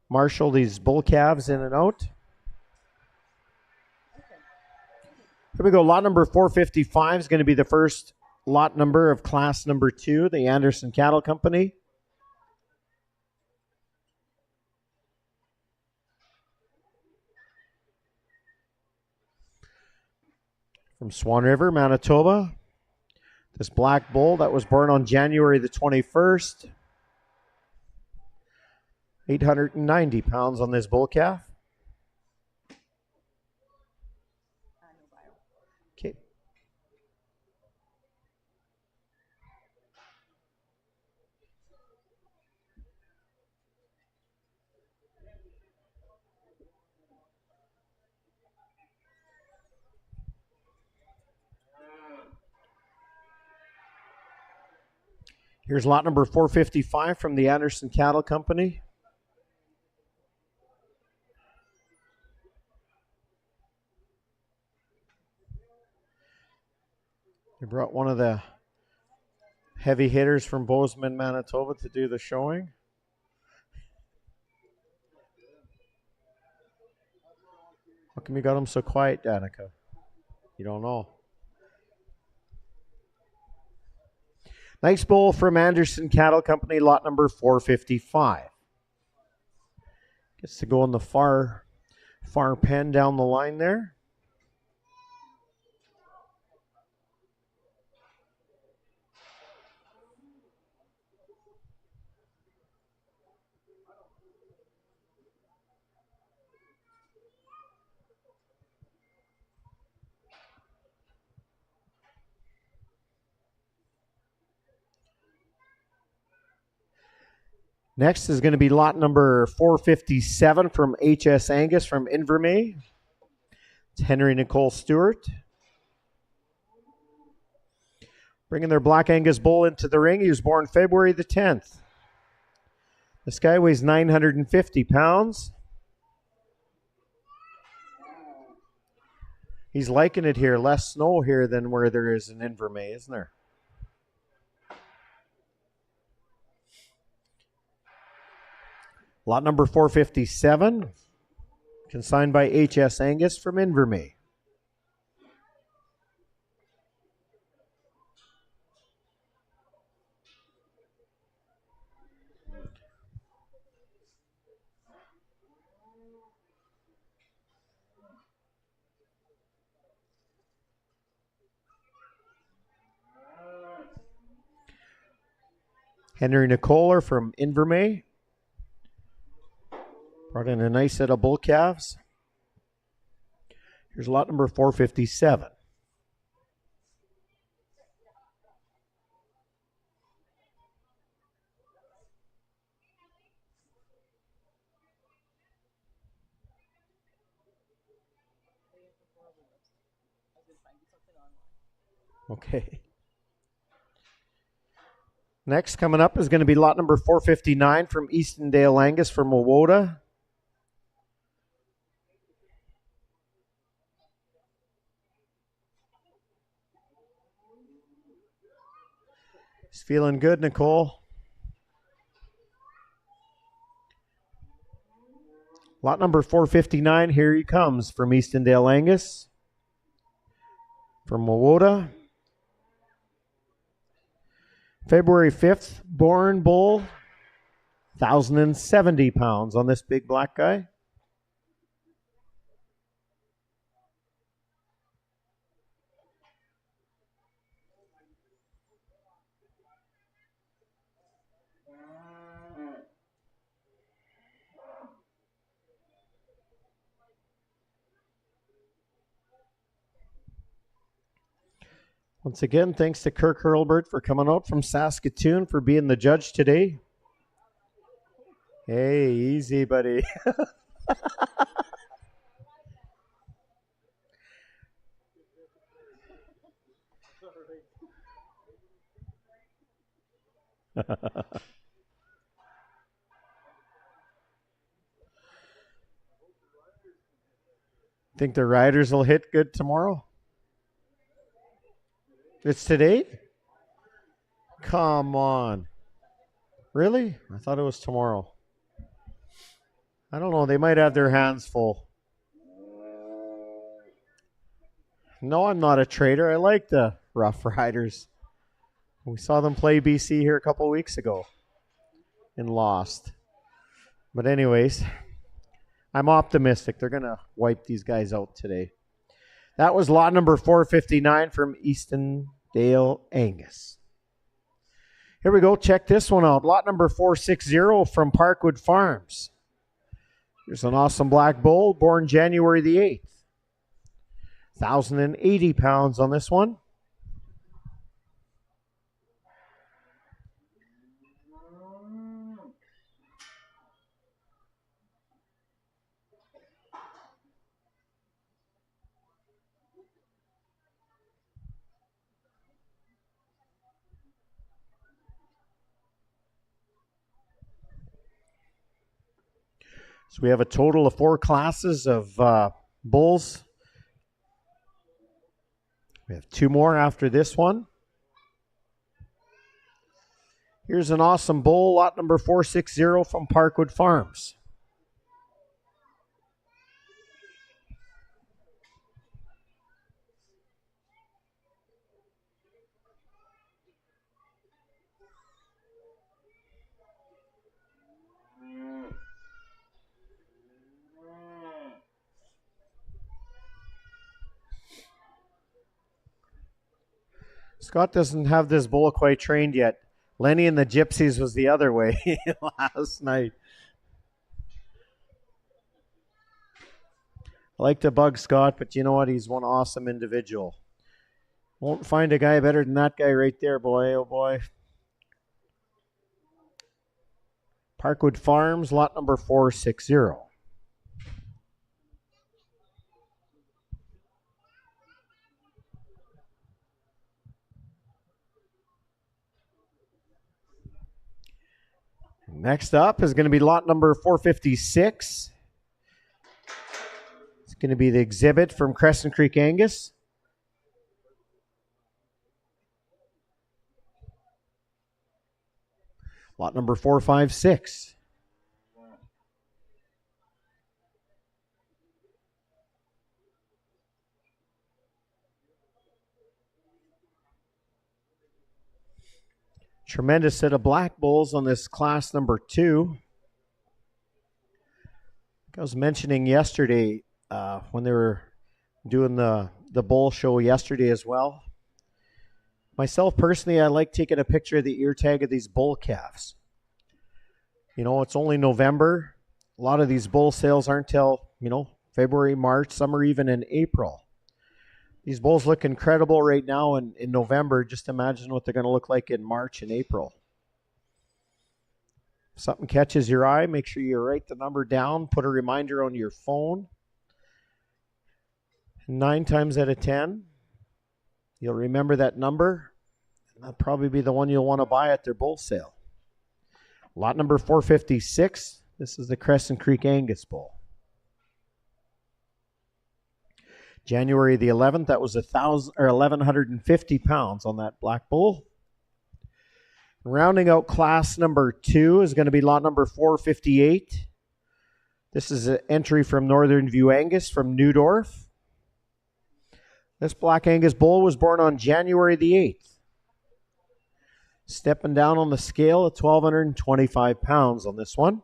marshal these bull calves in and out. Here we go. Lot number 455 is going to be the first lot number of class number 2, the Anderson Cattle Company. From Swan River, Manitoba. This black bull that was born on January the 21st. 890 pounds on this bull calf. Okay. Here's lot number 455 from the Anderson Cattle Company. They brought one of the heavy hitters from Bozeman, Manitoba to do the showing. How come you got him so quiet, Danica? You don't know. Nice bull from Anderson Cattle Company, lot number 455. Gets to go in the far pen down the line there. Next is going to be lot number 457 from HS Angus from Invermay. It's Henry Nicole Stewart. Bringing their Black Angus bull into the ring. He was born February the 10th. This guy weighs 950 pounds. He's liking it here. Less snow here than where there is in Invermay, isn't there? Lot number 457, consigned by HS Angus from Invermay. Henry Nicole from Invermay. Brought in a nice set of bull calves. Here's lot number 457. Okay. Next coming up is going to be lot number 459 from Eastondale Angus from Wawota. He's feeling good, Nicole. Lot number 459, here he comes from Eastondale Angus from Wawota. February 5th, born bull, 1,070 pounds on this big black guy. Once again, thanks to Kirk Hurlbert for coming out from Saskatoon for being the judge today. Hey, easy, buddy. Think the riders will hit good tomorrow? It's today? Come on. Really? I thought it was tomorrow. I don't know. They might have their hands full. No, I'm not a traitor. I like the Rough Riders. We saw them play BC here a couple of weeks ago and lost. But anyways, I'm optimistic. They're going to wipe these guys out today. That was lot number 459 from Eastondale Angus. Here we go. Check this one out. Lot number 460 from Parkwood Farms. Here's an awesome black bull born January the 8th. 1,080 pounds on this one. So we have a total of 4 classes of bulls. We have 2 more after this one. Here's an awesome bull, lot number 460 from Parkwood Farms. Scott doesn't have this bull quite trained yet. Lenny and the Gypsies was the other way last night. I like to bug Scott, but you know what? He's one awesome individual. Won't find a guy better than that guy right there, boy. Oh, boy. Parkwood Farms, lot number 460. Next up is going to be lot number 456. It's going to be the exhibit from Crescent Creek Angus. Lot number 456. Tremendous set of black bulls on this class number 2. I was mentioning yesterday when they were doing the bull show yesterday as well. Myself personally, I like taking a picture of the ear tag of these bull calves. You know, it's only November. A lot of these bull sales aren't till, February, March, some are even in April. These bulls look incredible right now in November. Just imagine what they're going to look like in March and April. If something catches your eye, make sure you write the number down, put a reminder on your phone. 9 times out of 10, You'll remember that number. That'll probably be the one you'll want to buy at their bull sale. Lot number 456. This is the Crescent Creek Angus bull. January the 11th, that was 1,150 pounds on that black bull. Rounding out class number 2 is going to be lot number 458. This is an entry from Northern View Angus from Newdorf. This black Angus bull was born on January the 8th. Stepping down on the scale at 1,225 pounds on this one.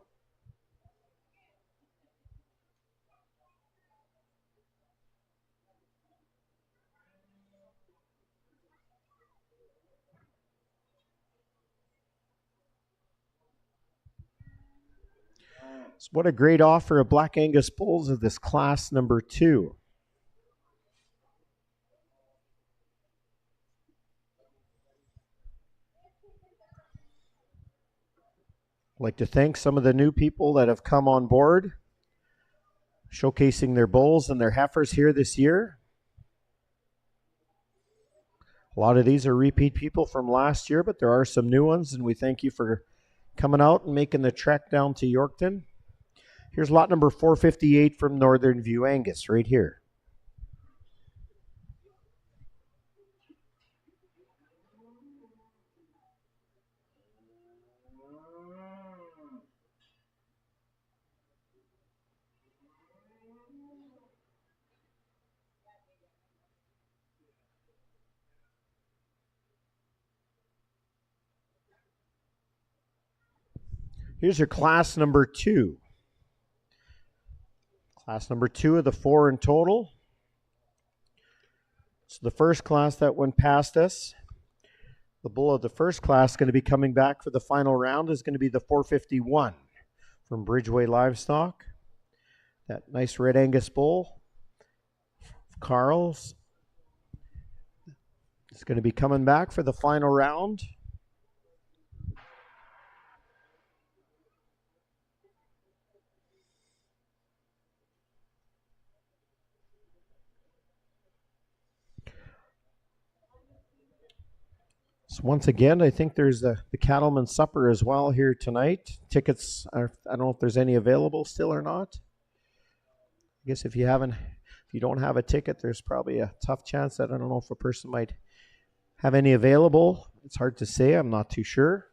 So what a great offer of black Angus bulls of this class number 2. I'd like to thank some of the new people that have come on board, showcasing their bulls and their heifers here this year. A lot of these are repeat people from last year, but there are some new ones, and we thank you for coming out and making the trek down to Yorkton. Here's lot number 458 from Northern View Angus right here. Here's your class number 2. Class number 2 of the 4 in total. So the first class that went past us, the bull of the first class going to be coming back for the final round is going to be the 451 from Bridgeway Livestock. That nice red Angus bull, Carl's, is going to be coming back for the final round. So once again, I think there's the Cattleman Supper as well here tonight. Tickets are, I don't know if there's any available still or not. I guess if you don't have a ticket, there's probably a tough chance that I don't know if a person might have any available. It's hard to say. I'm not too sure.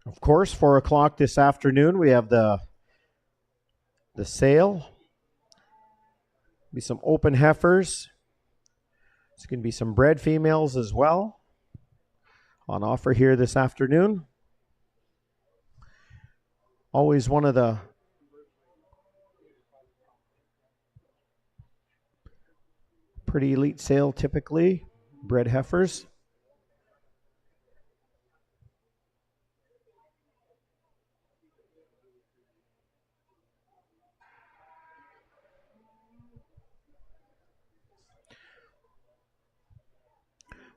Of course, 4 o'clock this afternoon, we have the sale. Be some open heifers. There's going to be some bred females as well on offer here this afternoon. Always one of the pretty elite sale, typically, bred heifers.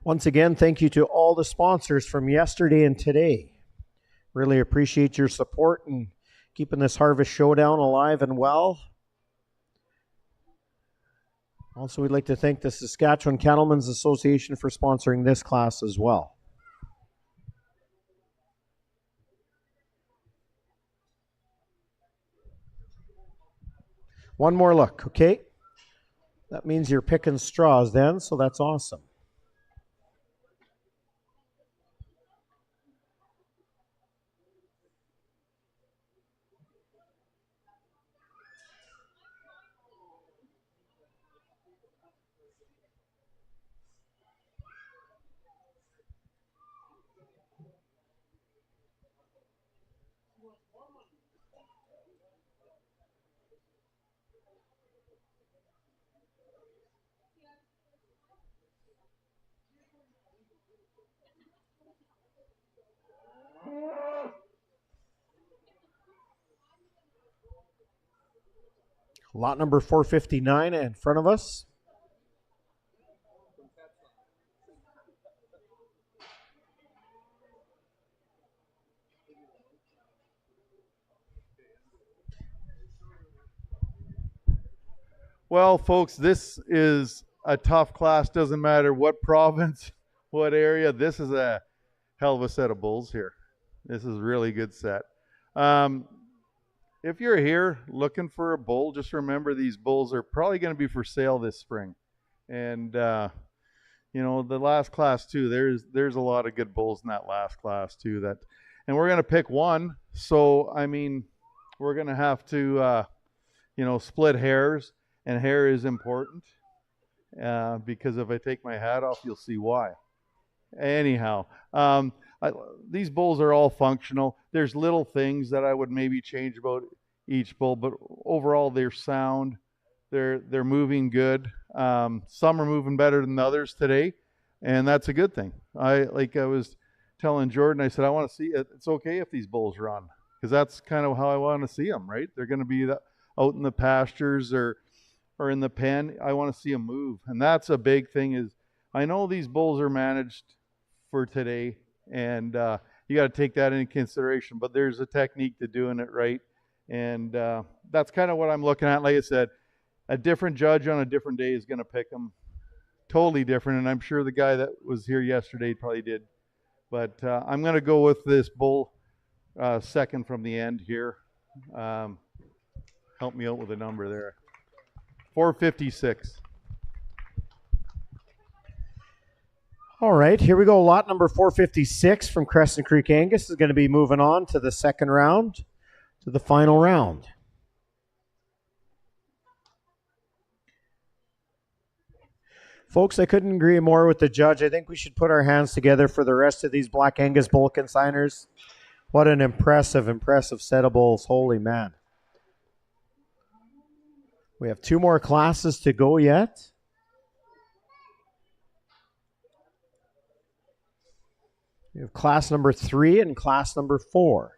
Once again, thank you to all the sponsors from yesterday and today. Really appreciate your support and keeping this Harvest Showdown alive and well. Also, we'd like to thank the Saskatchewan Cattlemen's Association for sponsoring this class as well. One more look, okay? That means you're picking straws then, so that's awesome. Lot number 459 in front of us. Well, folks, this is a tough class. Doesn't matter what province, what area. This is a hell of a set of bulls here. This is a really good set. If you're here looking for a bull, just remember these bulls are probably going to be for sale this spring. And you know, the last class too, there's a lot of good bulls in that last class too. And we're going to pick one. So I mean, we're going to have to you know, split hairs, and hair is important because if I take my hat off, you'll see why. Anyhow, these bulls are all functional. There's little things that I would maybe change about each bull, but overall they're sound. They're moving good. Some are moving better than others today, and that's a good thing. I was telling Jordan, I said I want to see it. It's okay if these bulls run, because that's kind of how I want to see them. Right? They're going to be out in the pastures or in the pen. I want to see them move, and that's a big thing. Is I know these bulls are managed for today, and you got to take that into consideration. But there's a technique to doing it right, and that's kind of what I'm looking at. Like I said, a different judge on a different day is going to pick them totally different, and I'm sure the guy that was here yesterday probably did. But I'm going to go with this bull second from the end here. Help me out with a number there. 456. All right, here we go. Lot number 456 from Crescent Creek Angus is going to be moving on to the second round, to the final round. Folks, I couldn't agree more with the judge. I think we should put our hands together for the rest of these Black Angus bull consigners. What an impressive set of bulls. Holy man. We have two more classes to go yet. We have class number 3 and class number 4.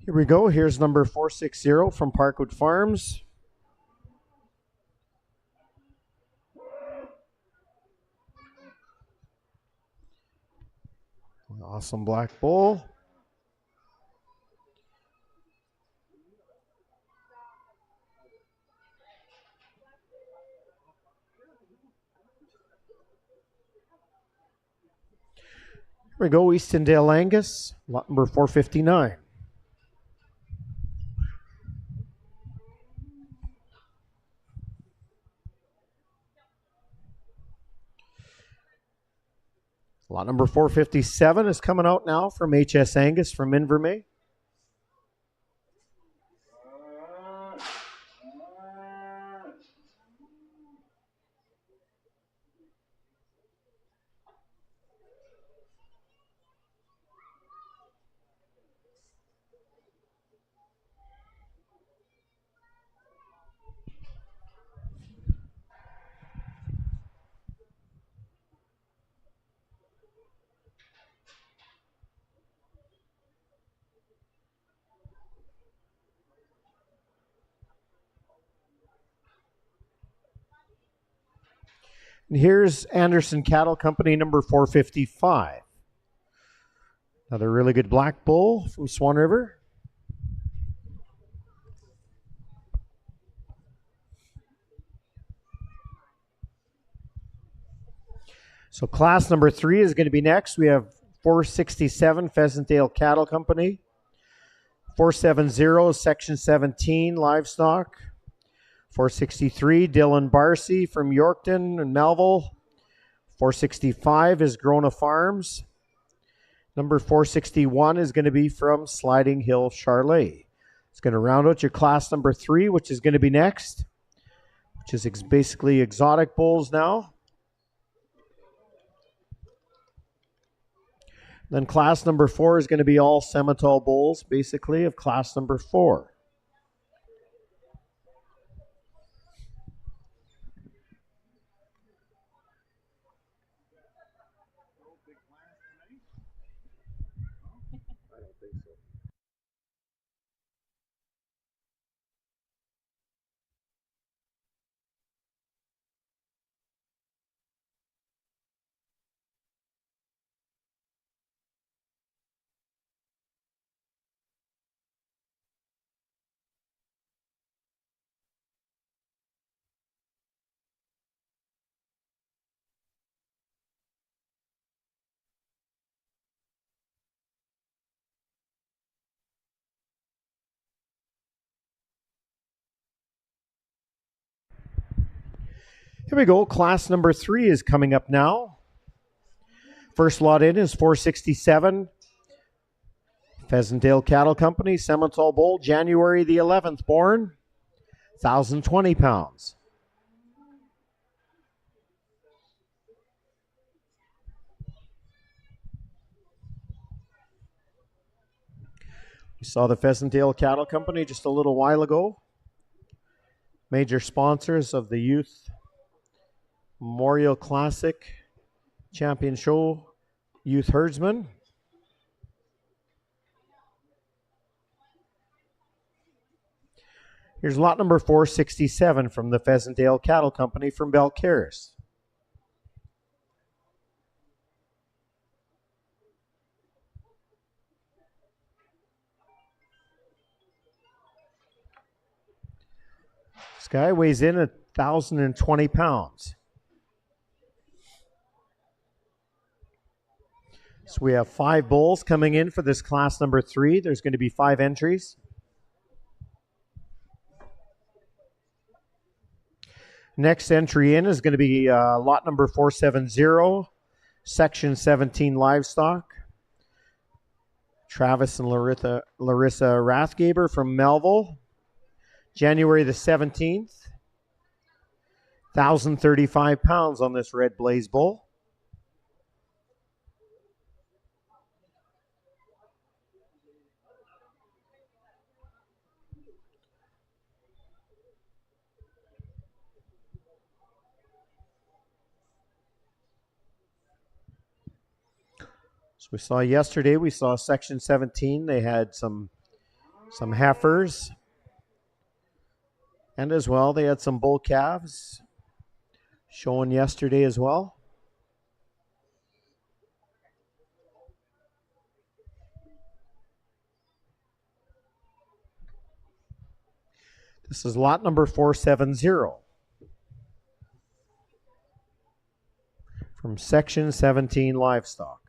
Here we go. Here's number 460 from Parkwood Farms. Awesome black bull. Here we go. Eastondale Angus, lot number 459. Lot number 457 is coming out now from HS Angus from Invermay. And here's Anderson Cattle Company number 455. Another really good black bull from Swan River. So class number 3 is going to be next. We have 467 Pheasantdale Cattle Company. 470 Section 17 Livestock. 463, Dylan Barcy from Yorkton and Melville. 465 is Grona Farms. Number 461 is going to be from Sliding Hill Charlet. It's going to round out your class number 3, which is going to be next, which is basically exotic bulls now. Then class number 4 is going to be all Simmental bulls, basically, of class number 4. Here we go. Class number 3 is coming up now. First lot in is 467. Pheasantdale Cattle Company, Simmental bull, January the 11th born, 1,020 pounds. We saw the Pheasantdale Cattle Company just a little while ago. Major sponsors of the Youth Memorial Classic Champion Show Youth Herdsman. Here's lot number 467 from the Pheasantdale Cattle Company from Belcaris. This guy weighs in at 1,020 pounds. So we have 5 bulls coming in for this class number 3. There's going to be 5 entries. Next entry in is going to be lot number 470, section 17 livestock. Travis and Larissa Rathgaber from Melville. January the 17th. 1,035 pounds on this red blaze bull. So we saw yesterday, we saw section 17. They had some heifers. And as well, they had some bull calves shown yesterday as well. This is lot number 470 from section 17 livestock.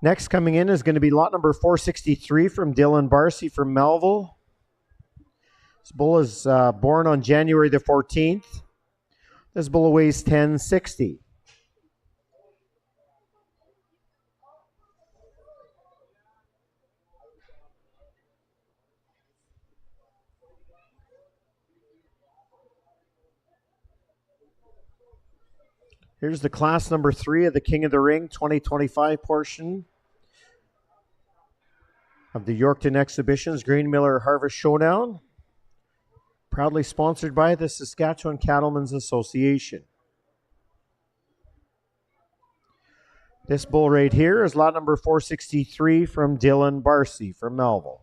Next coming in is going to be lot number 463 from Dylan Barcy from Melville. This bull is born on January the 14th. This bull weighs 1060. Here's the class number 3 of the King of the Ring 2025 portion of the Yorkton Exhibitions Green Miller Harvest Showdown. Proudly sponsored by the Saskatchewan Cattlemen's Association. This bull right here is lot number 463 from Dylan Barcy from Melville.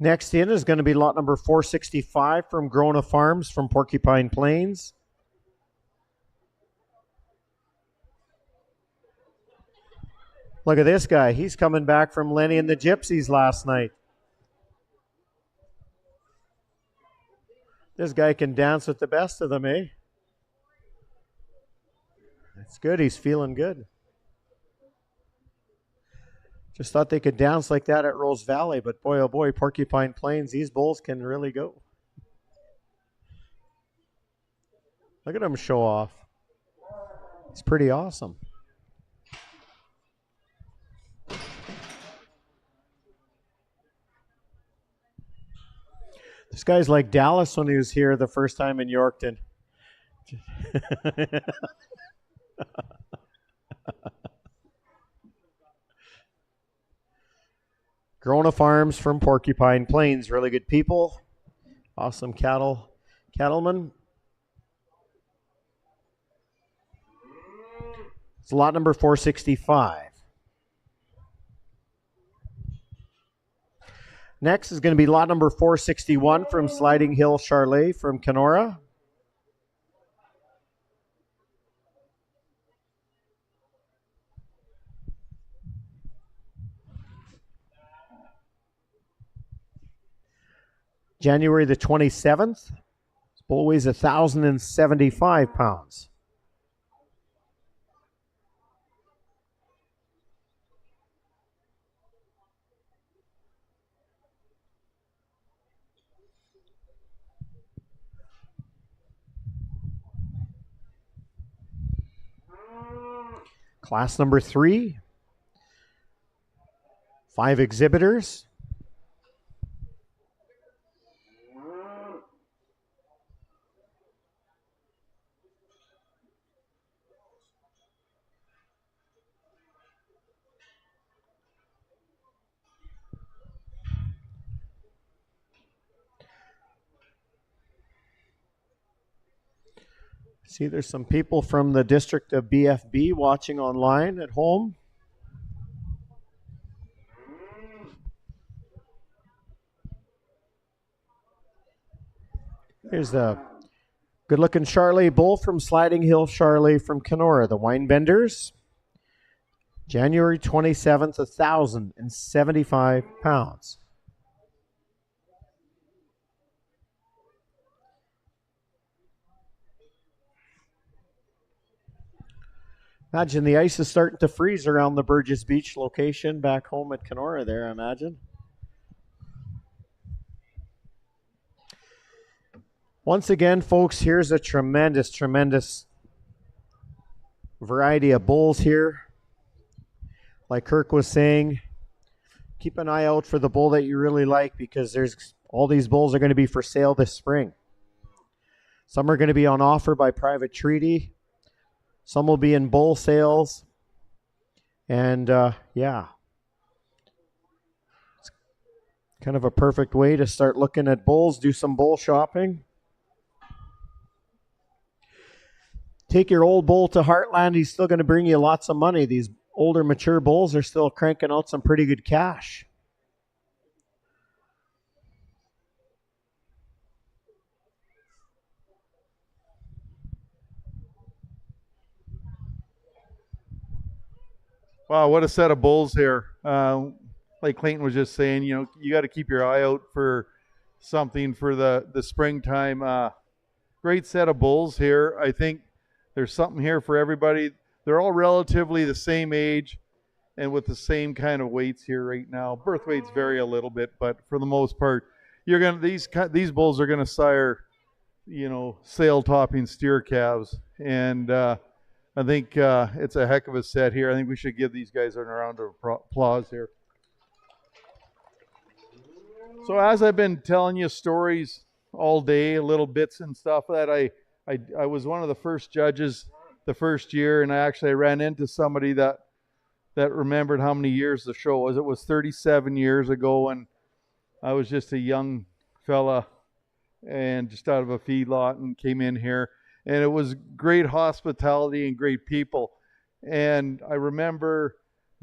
Next in is going to be lot number 465 from Grona Farms from Porcupine Plains. Look at this guy. He's coming back from Lenny and the Gypsies last night. This guy can dance with the best of them, eh? That's good. He's feeling good. Just thought they could dance like that at Rose Valley, but boy, oh boy, Porcupine Plains, these bulls can really go. Look at him show off. It's pretty awesome. This guy's like Dallas when he was here the first time in Yorkton. Grona Farms from Porcupine Plains. Really good people. Awesome cattlemen. It's lot number 465. Next is going to be lot number 461 from Sliding Hill Charlet from Kenora. January the 27th. This bull weighs 1,075 pounds. Class number 3. 5 exhibitors. See, there's some people from the district of BFB watching online at home. Here's the good-looking Charlet bull from Sliding Hill Charlet from Kenora, the Winebenders. January 27th, 1,075 pounds. Imagine the ice is starting to freeze around the Burgess Beach location back home at Kenora there, I imagine. Once again, folks, here's a tremendous variety of bulls here. Like Kirk was saying, keep an eye out for the bull that you really like because there's all these bulls are going to be for sale this spring. Some are going to be on offer by private treaty. Some will be in bull sales. And yeah, it's kind of a perfect way to start looking at bulls, do some bull shopping. Take your old bull to Heartland. He's still going to bring you lots of money. These older, mature bulls are still cranking out some pretty good cash. Wow, what a set of bulls here. Like Clayton was just saying, you know, you got to keep your eye out for something for the springtime. Great set of bulls here. I think there's something here for everybody. They're all relatively the same age and with the same kind of weights here right now. Birth weights vary a little bit, but for the most part, these bulls are gonna sire, you know, sail topping steer calves, and I think it's a heck of a set here. I think we should give these guys a round of applause here. So as I've been telling you stories all day, little bits and stuff, that I was one of the first judges the first year, and I ran into somebody that remembered how many years the show was. It was 37 years ago, and I was just a young fella and just out of a feedlot and came in here. And it was great hospitality and great people. And I remember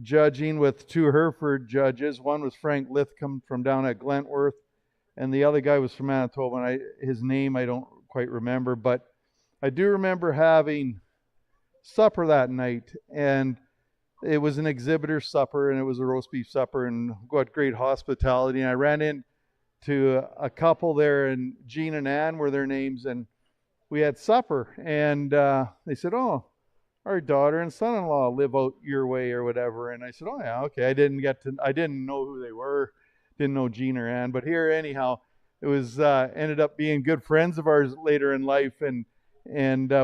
judging with 2 Hereford judges. One was Frank Lithcomb from down at Glentworth, and the other guy was from Manitoba. And his name I don't quite remember, but I do remember having supper that night. And it was an exhibitor supper, and it was a roast beef supper, and got great hospitality. And I ran in to a couple there, and Jean and Ann were their names, and we had supper, and they said, "Oh, our daughter and son-in-law live out your way or whatever." And I said, "Oh yeah, okay." I didn't know who they were, didn't know Jean or Ann, but here anyhow, it was ended up being good friends of ours later in life, and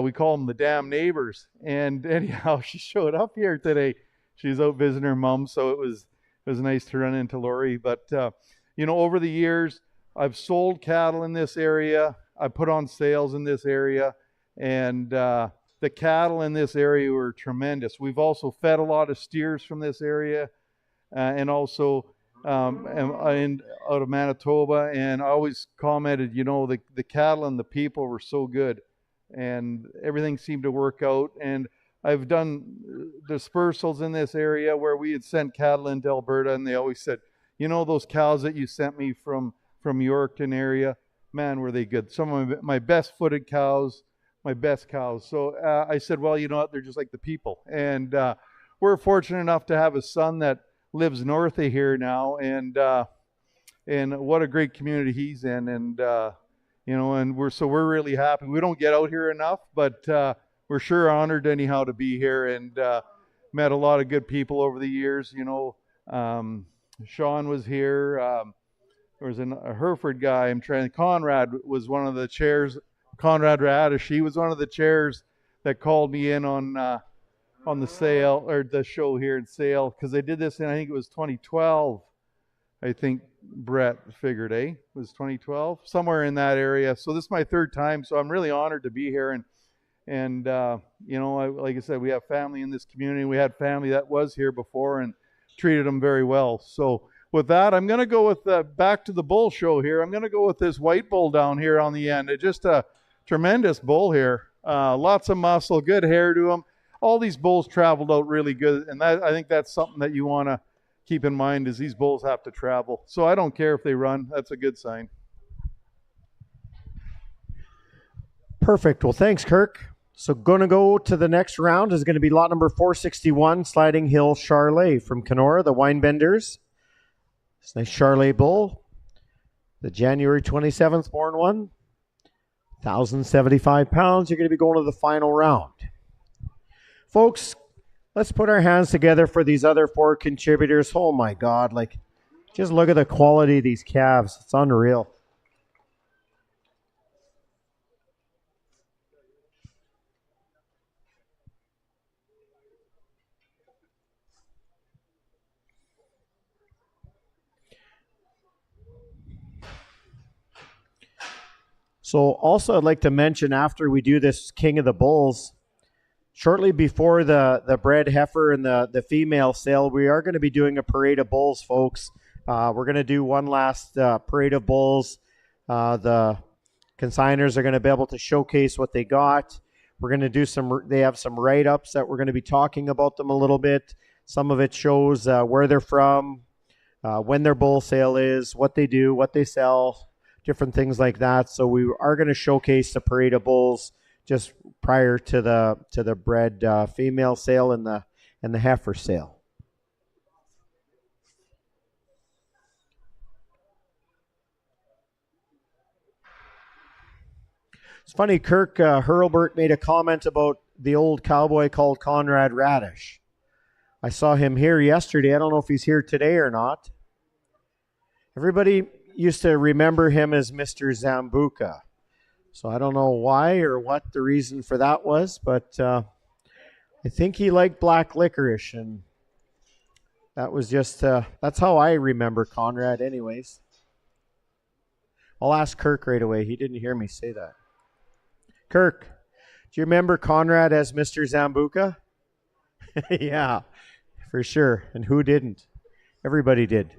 we call them the damn neighbors. And anyhow, she showed up here today. She's out visiting her mom, so it was nice to run into Lori. But over the years, I've sold cattle in this area. I put on sales in this area, and the cattle in this area were tremendous. We've also fed a lot of steers from this area, and also out of Manitoba. And I always commented, the cattle and the people were so good, and everything seemed to work out. And I've done dispersals in this area where we had sent cattle into Alberta, and they always said, those cows that you sent me from Yorkton area, man, were they good. Some of my best footed cows, my best cows. So I said, well, you know what? They're just like the people. And we're fortunate enough to have a son that lives north of here now. And what a great community he's in. And, and we're really happy. We don't get out here enough, but we're sure honored anyhow to be here, and met a lot of good people over the years. Sean was here. There was a Hereford guy. Conrad was one of the chairs. Conrad Radish. He was one of the chairs that called me in on the sale, or the show here in Sale, because they did this in, I think it was 2012. I think Brett figured, it was 2012, somewhere in that area. So this is my third time, so I'm really honored to be here. And like I said, we have family in this community. We had family that was here before and treated them very well. So with that, I'm going to go with back to the bull show here. I'm going to go with this white bull down here on the end. It's just a tremendous bull here. Lots of muscle, good hair to him. All these bulls traveled out really good, and I think that's something that you want to keep in mind, is these bulls have to travel. So I don't care if they run. That's a good sign. Perfect. Well, thanks, Kirk. So going to go to the next round is going to be lot number 461, Sliding Hill Charlet from Kenora, the Winebenders. This nice Charlet bull, the January 27th born one, 1,075 pounds. You're going to be going to the final round. Folks, let's put our hands together for these other four contributors. Oh my God, just look at the quality of these calves. It's unreal. So also I'd like to mention, after we do this King of the Bulls, shortly before the bred heifer and the female sale, we are going to be doing a parade of bulls, folks. We're going to do one last parade of bulls. The consigners are going to be able to showcase what they got. We're going to do they have some write-ups that we're going to be talking about them a little bit. Some of it shows where they're from, when their bull sale is, what they do, what they sell, different things like that. So we are going to showcase the parade of bulls just prior to the bred female sale and the heifer sale. It's funny, Kirk Hurlbert made a comment about the old cowboy called Conrad Radish. I saw him here yesterday. I don't know if he's here today or not. Everybody used to remember him as Mr. Zambuca. So I don't know why or what the reason for that was, but I think he liked black licorice, and that was just, that's how I remember Conrad anyways. I'll ask Kirk right away. He didn't hear me say that. Kirk, do you remember Conrad as Mr. Zambuca? Yeah, for sure. And who didn't? Everybody did.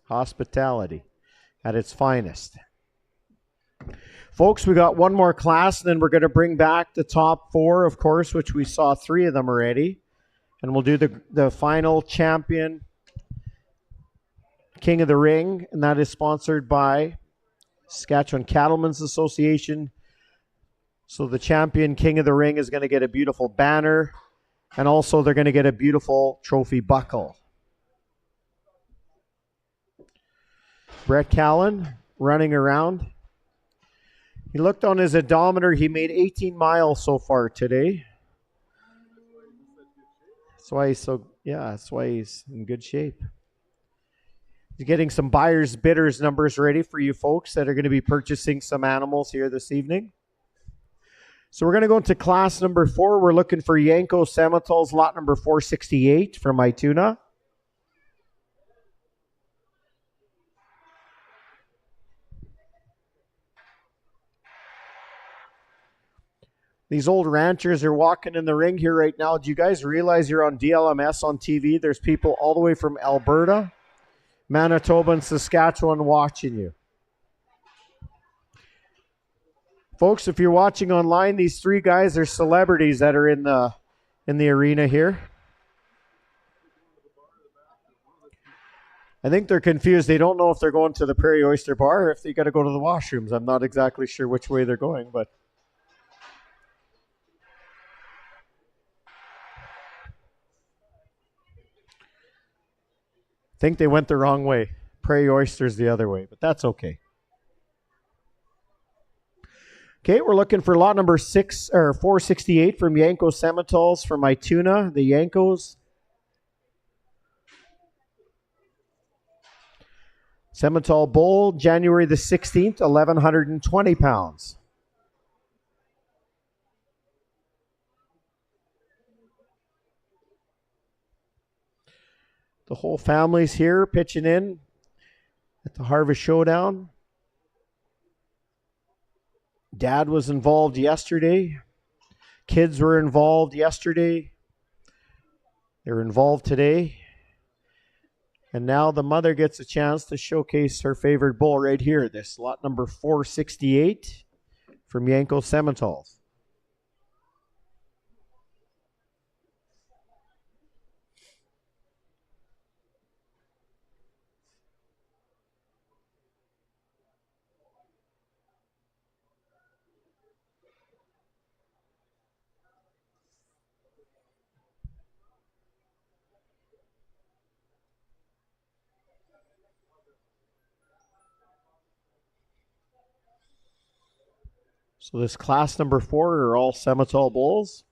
Hospitality at its finest. Folks, we got one more class, and then we're going to bring back the top four, of course, which we saw three of them already. And we'll do the final champion, King of the Ring, and that is sponsored by Saskatchewan Cattlemen's Association. So the champion, King of the Ring, is going to get a beautiful banner, and also they're going to get a beautiful trophy buckle. Brett Callan running around. He looked on his odometer. He made 18 miles so far today. That's why he's in good shape. He's getting some buyers, bidders numbers ready for you folks that are going to be purchasing some animals here this evening. So we're going to go into class number 4. We're looking for Yanko Semitoles, lot number 468 from Ituna. These old ranchers are walking in the ring here right now. Do you guys realize you're on DLMS on TV? There's people all the way from Alberta, Manitoba, and Saskatchewan watching you. Folks, if you're watching online, these 3 guys are celebrities that are in the arena here. I think they're confused. They don't know if they're going to the Prairie Oyster Bar or if they got to go to the washrooms. I'm not exactly sure which way they're going, but I think they went the wrong way. Prairie Oysters the other way, but that's okay. Okay, we're looking for lot number 468 from Yanko Semitoles from Ituna, the Yankos. Semitole bull, January the 16th, 1,120 pounds. The whole family's here pitching in at the Harvest Showdown. Dad was involved yesterday. Kids were involved yesterday. They're involved today. And now the mother gets a chance to showcase her favorite bull right here. This lot number 468 from Yanko Semitoles. So this class number 4 are all Semitole bulls.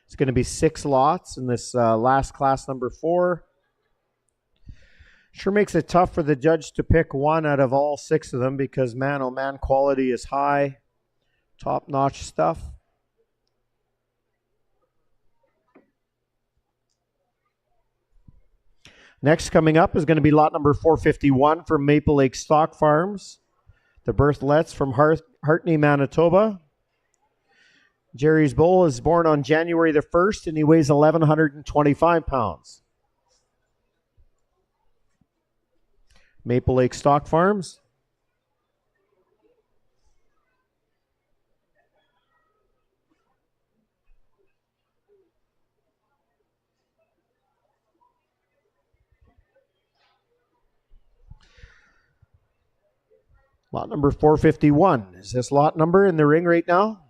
It's going to be 6 lots in this last class number 4. Sure makes it tough for the judge to pick one out of all 6 of them because man, oh man, quality is high. Top-notch stuff. Next coming up is going to be lot number 451 from Maple Lake Stock Farms. The birthlets from Hartney, Manitoba. Jerry's bull is born on January the 1st, and he weighs 1,125 pounds. Maple Lake Stock Farms. Lot number 451. Is this lot number in the ring right now?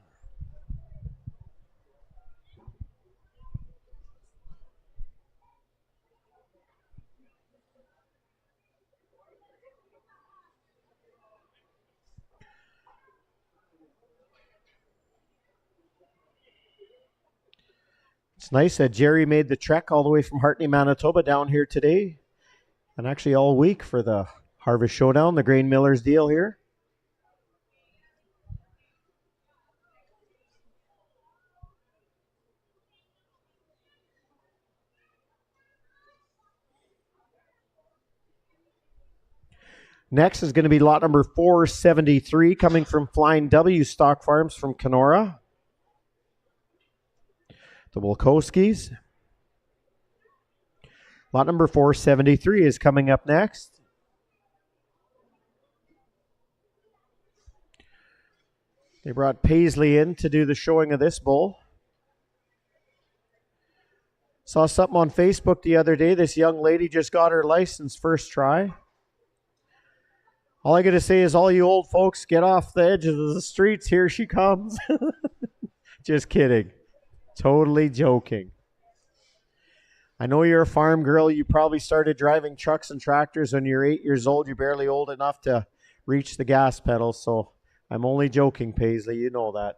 It's nice that Jerry made the trek all the way from Hartney, Manitoba down here today and actually all week for the Harvest Showdown, the Grain Millers deal here. Next is going to be lot number 473 coming from Flying W Stock Farms from Kenora. The Wilkowskis. Lot number 473 is coming up next. They brought Paisley in to do the showing of this bull. Saw something on Facebook the other day. This young lady just got her license first try. All I got to say is all you old folks, get off the edge of the streets. Here she comes. Just kidding. Totally joking. I know you're a farm girl. You probably started driving trucks and tractors when you're 8 years old. You're barely old enough to reach the gas pedal. So I'm only joking, Paisley. You know that.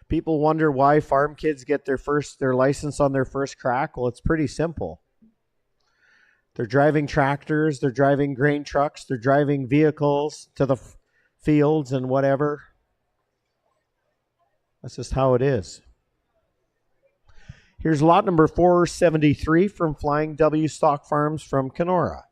People wonder why farm kids get their license on their first crack. Well, it's pretty simple. They're driving tractors, they're driving grain trucks, they're driving vehicles to the fields and whatever. That's just how it is. Here's lot number 473 from Flying W Stock Farms from Kenora.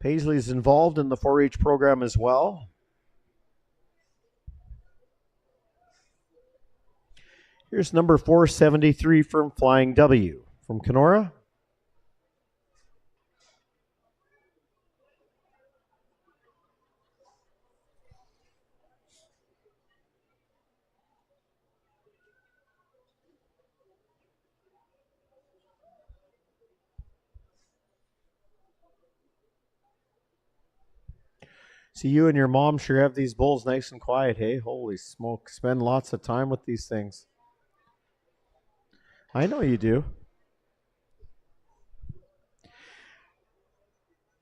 Paisley's involved in the 4-H program as well. Here's number 473 from Flying W from Kenora. See, you and your mom sure have these bulls nice and quiet, hey? Holy smoke. Spend lots of time with these things. I know you do.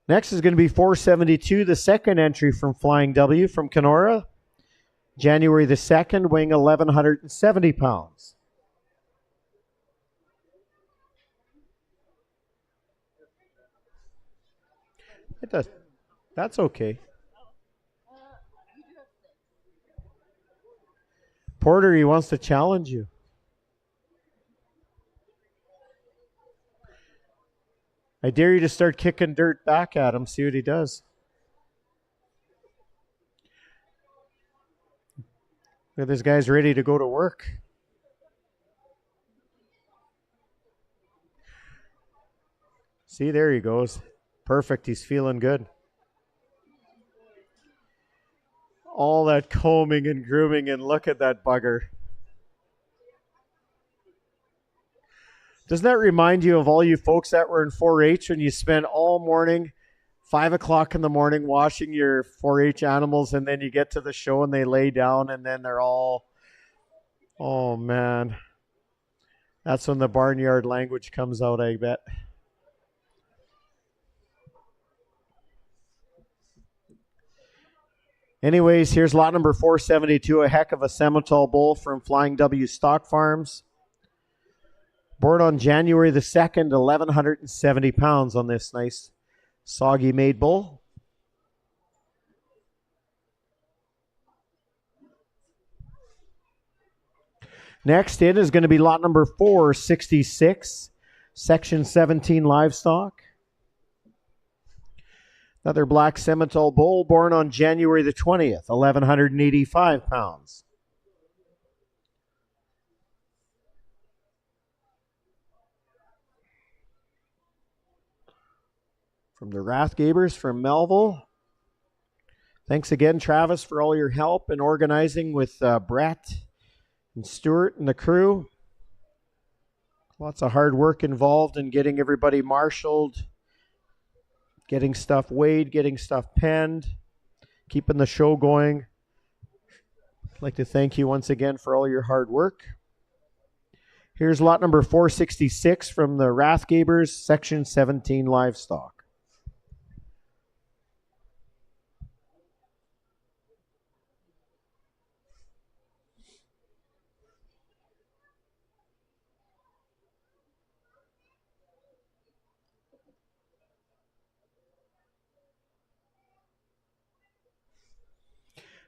Next is going to be 472, the second entry from Flying W from Kenora. January the 2nd, weighing 1,170 pounds. It does. That's okay. Porter, he wants to challenge you. I dare you to start kicking dirt back at him. See what he does. Look at this guy's ready to go to work. See, there he goes. Perfect. He's feeling good. All that combing and grooming, and look at that bugger. Doesn't that remind you of all you folks that were in 4-H when you spent all morning, 5 o'clock in the morning, washing your 4-H animals, and then you get to the show and they lay down and then they're all, oh man. That's when the barnyard language comes out, I bet. Anyways, here's lot number 472, a heck of a Semitol bull from Flying W Stock Farms. Born on January the 2nd, 1,170 pounds on this nice soggy made bull. Next in is going to be lot number 466, Section 17 livestock. Another black Semitol bull born on January the 20th, 1,185 pounds. From the Rathgabers from Melville. Thanks again, Travis, for all your help in organizing with Brett and Stuart and the crew. Lots of hard work involved in getting everybody marshaled, getting stuff weighed, getting stuff penned, keeping the show going. I'd like to thank you once again for all your hard work. Here's lot number 466 from the Rathgabers, Section 17 livestock.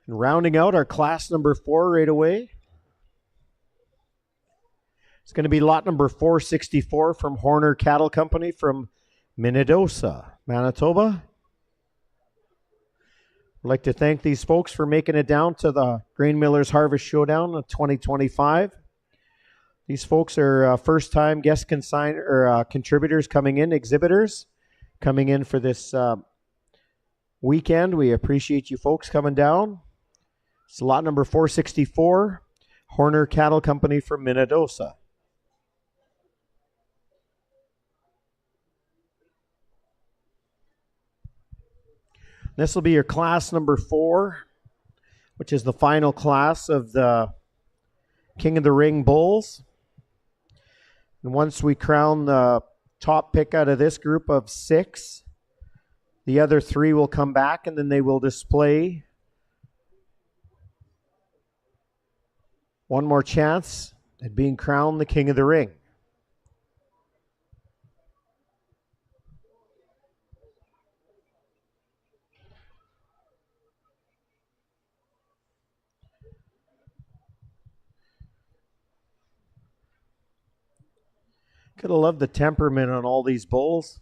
And rounding out our class number 4 right away, it's going to be lot number 464 from Horner Cattle Company from Minnedosa, Manitoba. I'd like to thank these folks for making it down to the Grain Millers Harvest Showdown of 2025. These folks are first-time guest contributors coming in, exhibitors coming in for this weekend. We appreciate you folks coming down. It's lot number 464, Horner Cattle Company from Minnedosa. This will be your class number 4, which is the final class of the King of the Ring bulls. And once we crown the top pick out of this group of 6, the other 3 will come back, and then they will display one more chance at being crowned the King of the Ring. Could have loved the temperament on all these bulls.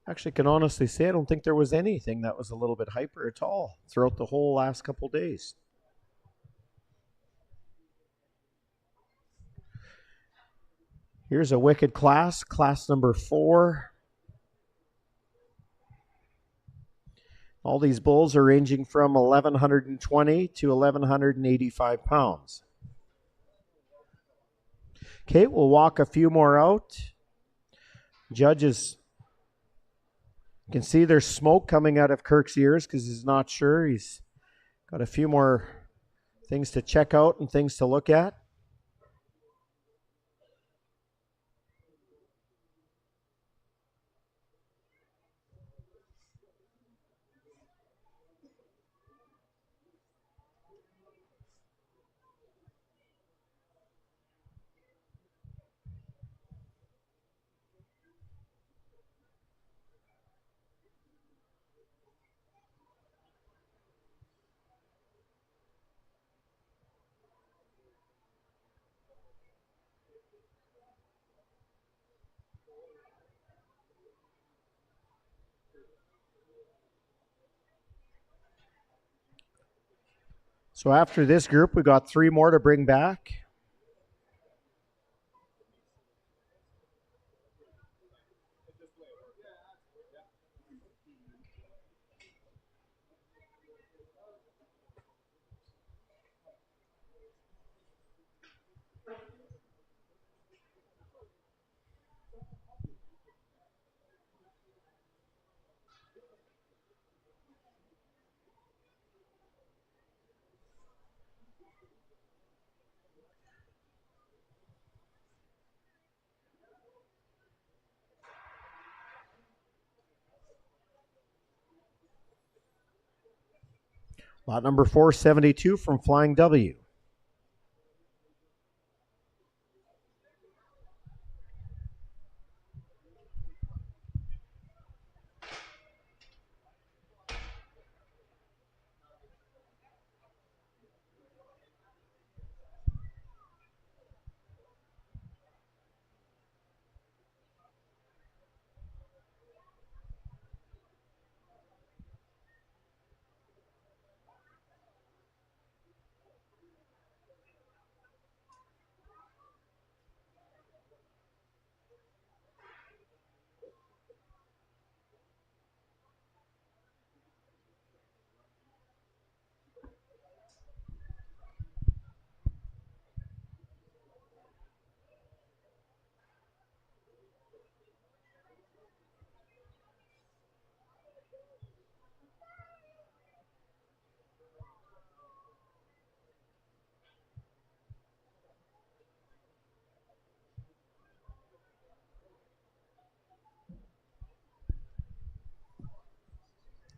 Actually, can honestly say I don't think there was anything that was a little bit hyper at all throughout the whole last couple days. Here's a wicked class, class number 4. All these bulls are ranging from 1,120 to 1,185 pounds. Okay, we'll walk a few more out. Judges, you can see there's smoke coming out of Kirk's ears because he's not sure. He's got a few more things to check out and things to look at. So after this group, we got 3 more to bring back. Lot number 472 from Flying W.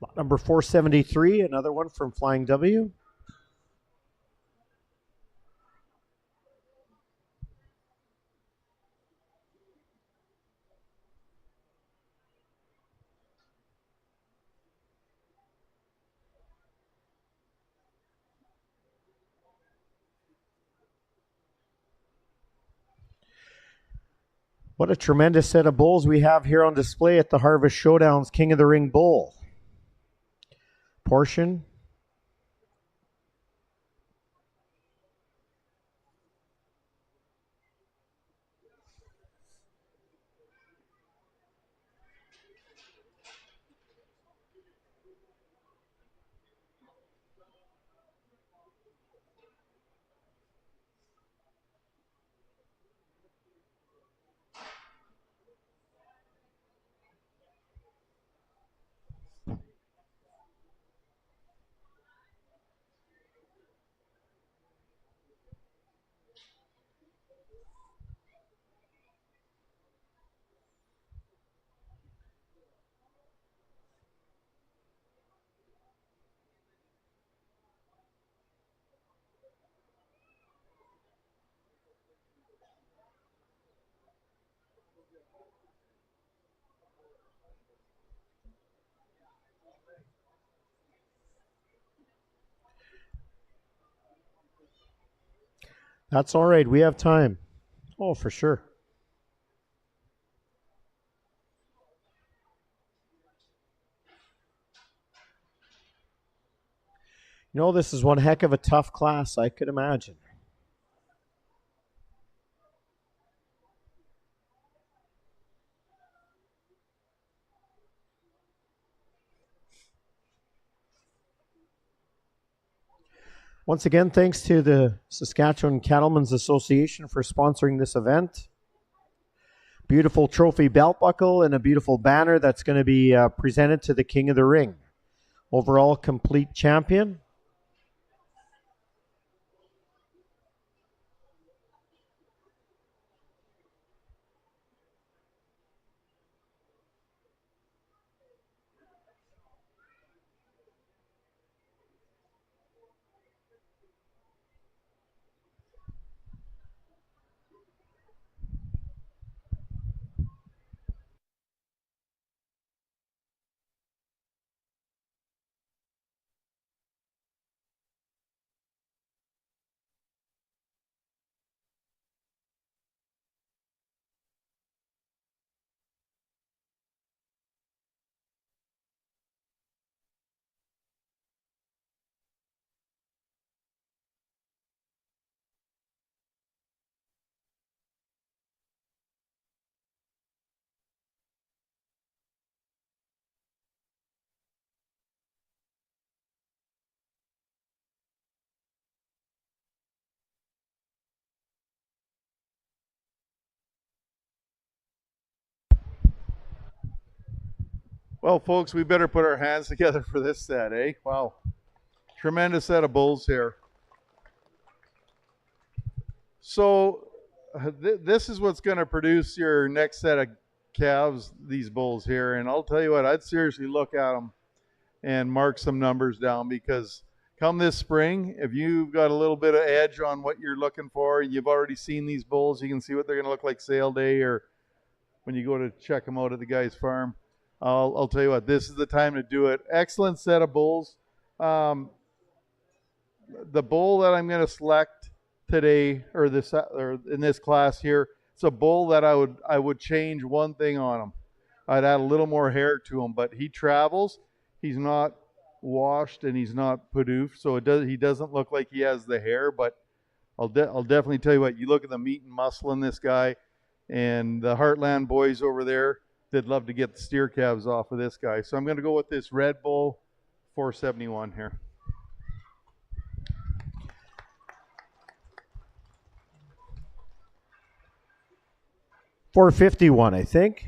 Lot number 473, another one from Flying W. What a tremendous set of bulls we have here on display at the Harvest Showdown's King of the Ring Bull. Portion. That's all right. We have time. Oh, for sure. You know, this is one heck of a tough class, I could imagine. Once again, thanks to the Saskatchewan Cattlemen's Association for sponsoring this event. Beautiful trophy belt buckle and a beautiful banner that's going to be presented to the King of the Ring. Overall complete champion. Well, folks, we better put our hands together for this set, eh? Wow. Tremendous set of bulls here. So this is what's going to produce your next set of calves, these bulls here. And I'll tell you what, I'd seriously look at them and mark some numbers down, because come this spring, if you've got a little bit of edge on what you're looking for, you've already seen these bulls, you can see what they're going to look like sale day or when you go to check them out at the guy's farm. I'll tell you what, this is the time to do it. Excellent set of bulls. The bull that I'm going to select today, or in this class here, it's a bull that I would change one thing on him. I'd add a little more hair to him, but he travels. He's not washed and he's not padoofed, so he doesn't look like he has the hair. But I'll definitely tell you what. You look at the meat and muscle in this guy, and the Heartland boys over there, they'd love to get the steer calves off of this guy. So I'm going to go with this Red Bull 471 here. $451, I think.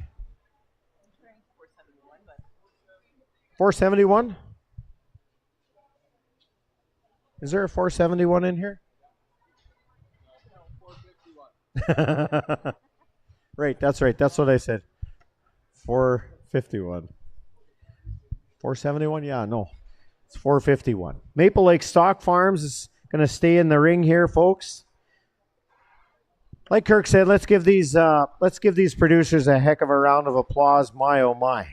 471? Is there a 471 in here? Right, that's right. That's what I said. 451. 471? Yeah, no. It's 451. Maple Lake Stock Farms is going to stay in the ring here, folks. Like Kirk said, let's give these producers a heck of a round of applause. My, oh my.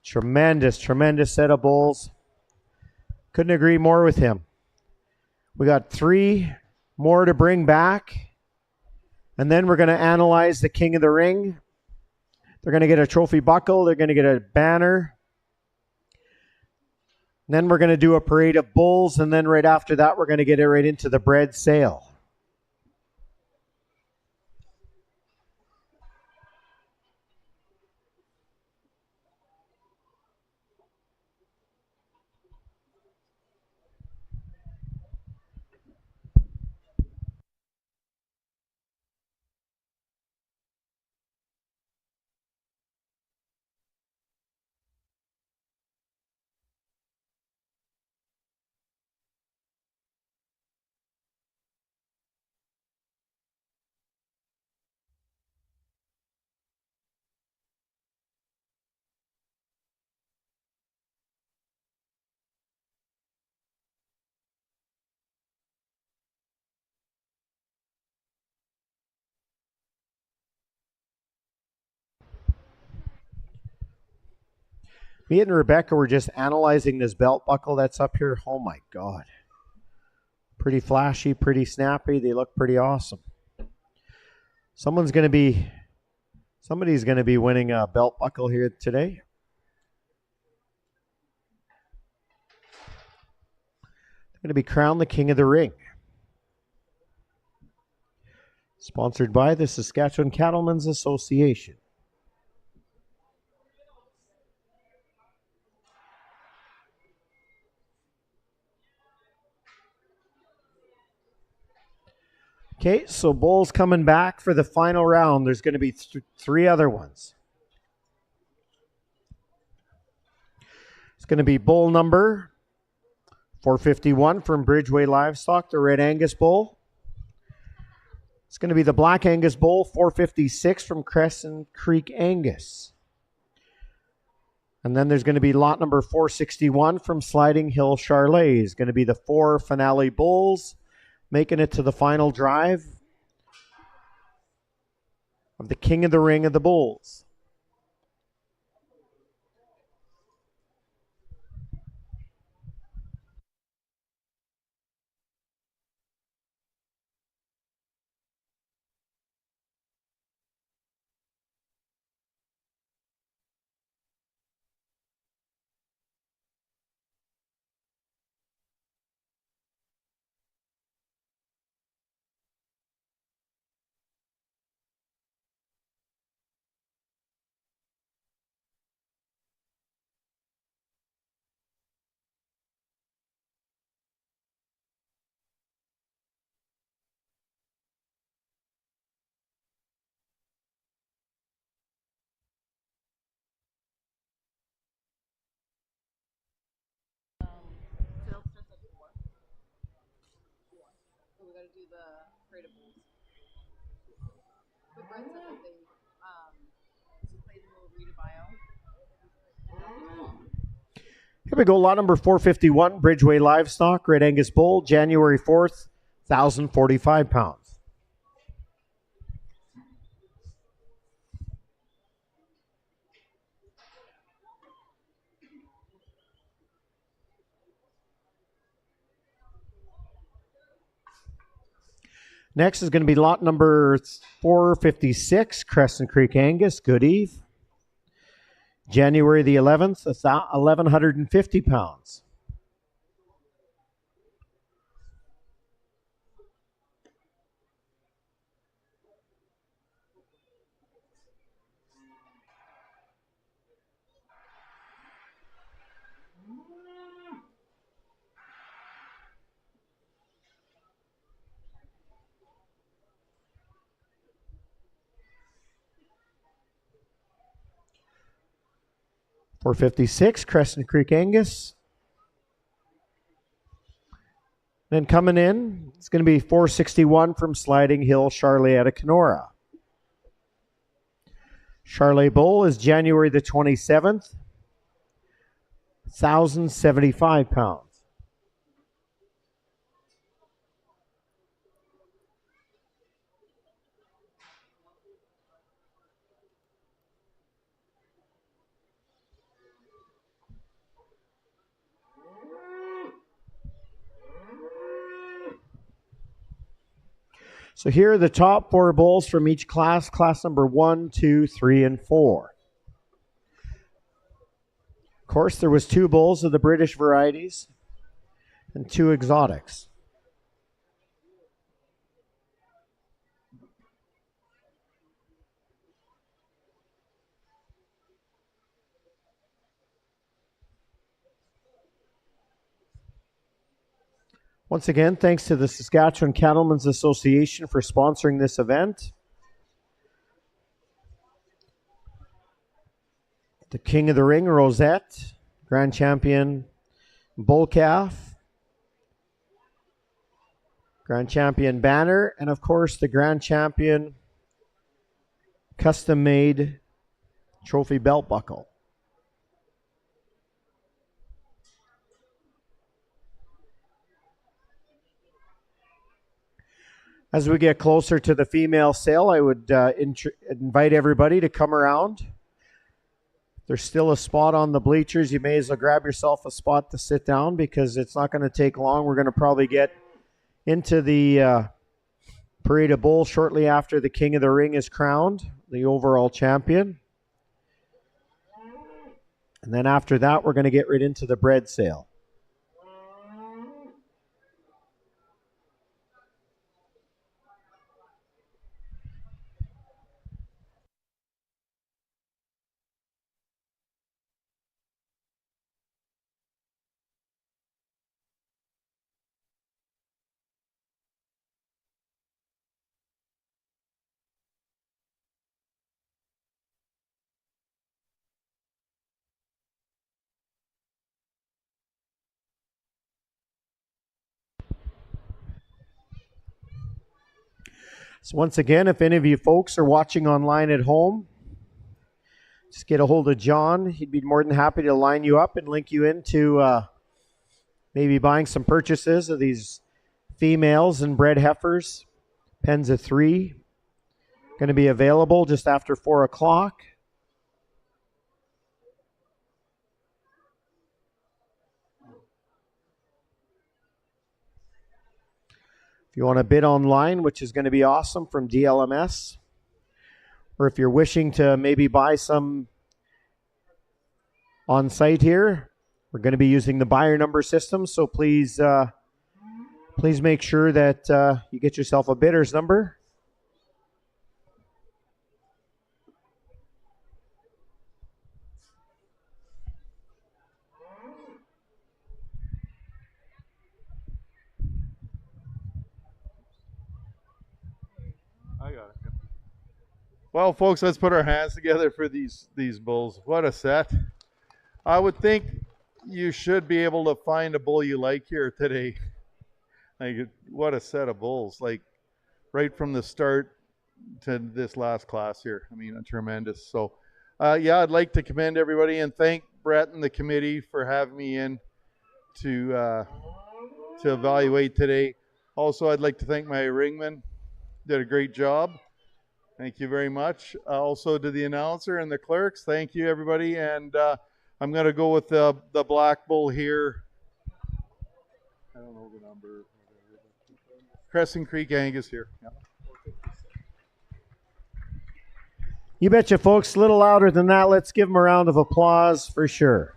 Tremendous, tremendous set of bulls. Couldn't agree more with him. We got 3 more to bring back. And then we're going to analyze the King of the Ring. They're going to get a trophy buckle. They're going to get a banner. And then we're going to do a parade of bulls. And then right after that, we're going to get it right into the bread sale. Me and Rebecca were just analyzing this belt buckle that's up here. Oh my God. Pretty flashy, pretty snappy. They look pretty awesome. Somebody's going to be winning a belt buckle here today. They're going to be crowned the King of the Ring. Sponsored by the Saskatchewan Cattlemen's Association. Okay, so bulls coming back for the final round. There's going to be three other ones. It's going to be bull number 451 from Bridgeway Livestock, the Red Angus bull. It's going to be the Black Angus bull 456 from Crescent Creek Angus. And then there's going to be lot number 461 from Sliding Hill Charlet. It's going to be the four finale bulls making it to the final drive of the King of the Ring of the Bulls. Do the parade of bulls. But Brett said that they played a little Rita bio. Here we go, lot number 451, Bridgeway Livestock, Red Angus bull, January 4th, 1,045 pounds. Next is going to be lot number 456, Crescent Creek Angus, Good Eve. January the 11th, 1,150 pounds. .456, Crescent Creek Angus. Then coming in, it's going to be 461 from Sliding Hill Charlet out of Kenora. Charlet bull is January the 27th, 1,075 pounds. So here are the top four bulls from each class, class number 1, 2, 3, and 4. Of course, there was 2 bulls of the British varieties and 2 exotics. Once again, thanks to the Saskatchewan Cattlemen's Association for sponsoring this event. The King of the Ring, Rosette, Grand Champion, Bull Calf, Grand Champion Banner, and of course the Grand Champion custom-made trophy belt buckle. As we get closer to the female sale, I would invite everybody to come around. There's still a spot on the bleachers. You may as well grab yourself a spot to sit down because it's not going to take long. We're going to probably get into the parade of bulls shortly after the King of the Ring is crowned, the overall champion. And then after that, we're going to get right into the bread sale. So once again, if any of you folks are watching online at home, just get a hold of John. He'd be more than happy to line you up and link you into maybe buying some purchases of these females and bred heifers. Pens of 3. Going to be available just after 4 o'clock. If you want to bid online, which is going to be awesome from DLMS, or if you're wishing to maybe buy some on site here, we're going to be using the buyer number system. So please make sure that you get yourself a bidder's number. I got it. Well, folks, let's put our hands together for these bulls. What a set. I would think you should be able to find a bull you like here today. Like, what a set of bulls. Like, right from the start to this last class here. I mean, tremendous. So, yeah, I'd like to commend everybody and thank Brett and the committee for having me in to evaluate today. Also, I'd like to thank my ringman. Did a great job. Thank you very much. Also to the announcer and the clerks, thank you everybody. And I'm going to go with the black bull here. I don't know the number. Crescent Creek Angus here. Yeah. You betcha, folks. A little louder than that. Let's give them a round of applause for sure.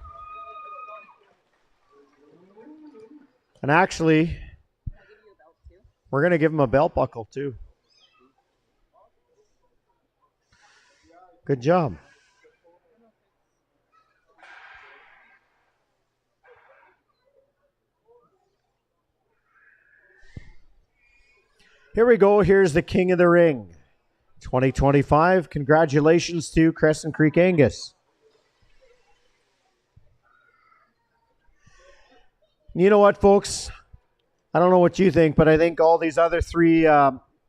And actually, we're going to give them a belt buckle too. Good job. Here we go. Here's the King of the Ring 2025. Congratulations to Crescent Creek Angus. You know what, folks? I don't know what you think, but I think all these other 3,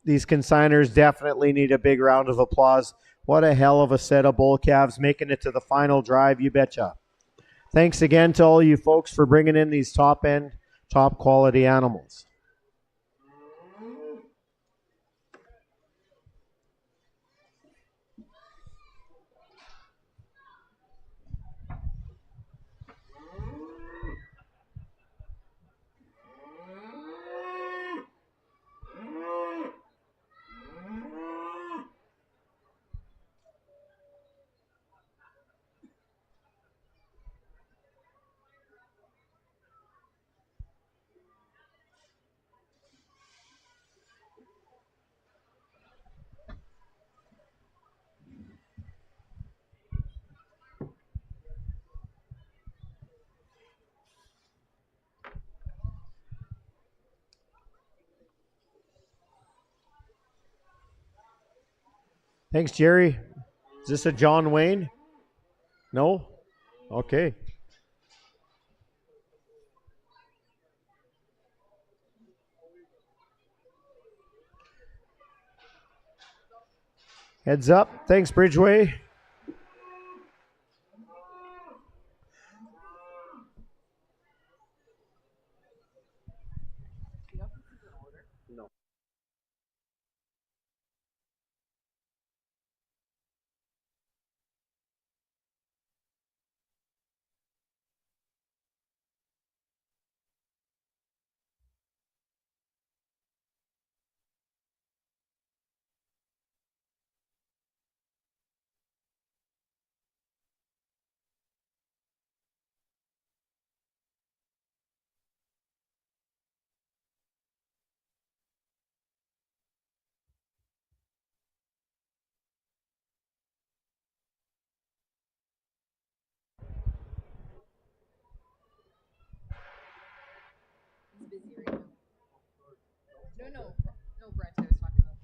these consigners definitely need a big round of applause. What a hell of a set of bull calves making it to the final drive, you betcha. Thanks again to all you folks for bringing in these top-end, top-quality animals. Thanks, Jerry. Is this a John Wayne? No? Okay. Heads up. Thanks, Bridgeway. busy right now. No, Brent. I was talking about.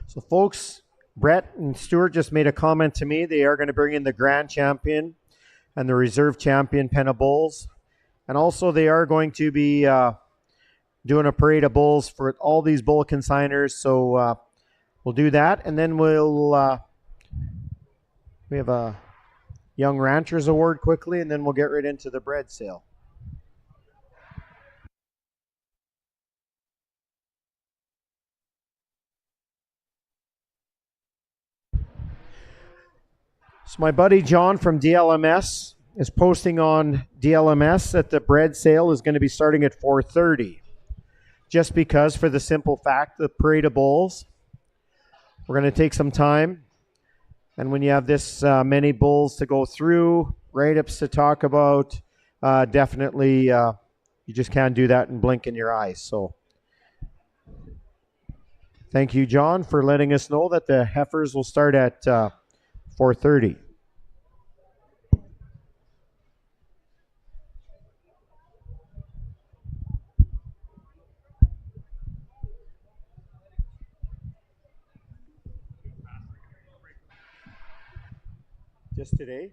So, folks, Brett and Stuart just made a comment to me. They are going to bring in the grand champion and the reserve champion pen of bulls. And also, they are going to be doing a parade of bulls for all these bull consigners. So, we'll do that. And then we have a Young Ranchers Award quickly, and then we'll get right into the bread sale. So my buddy John from DLMS is posting on DLMS that the bread sale is going to be starting at 4:30. Just because, for the simple fact, the parade of bulls, we're going to take some time. And when you have this many bulls to go through, write-ups to talk about, definitely you just can't do that and blink in your eyes. So thank you, John, for letting us know that the heifers will start at 4:30. Just today?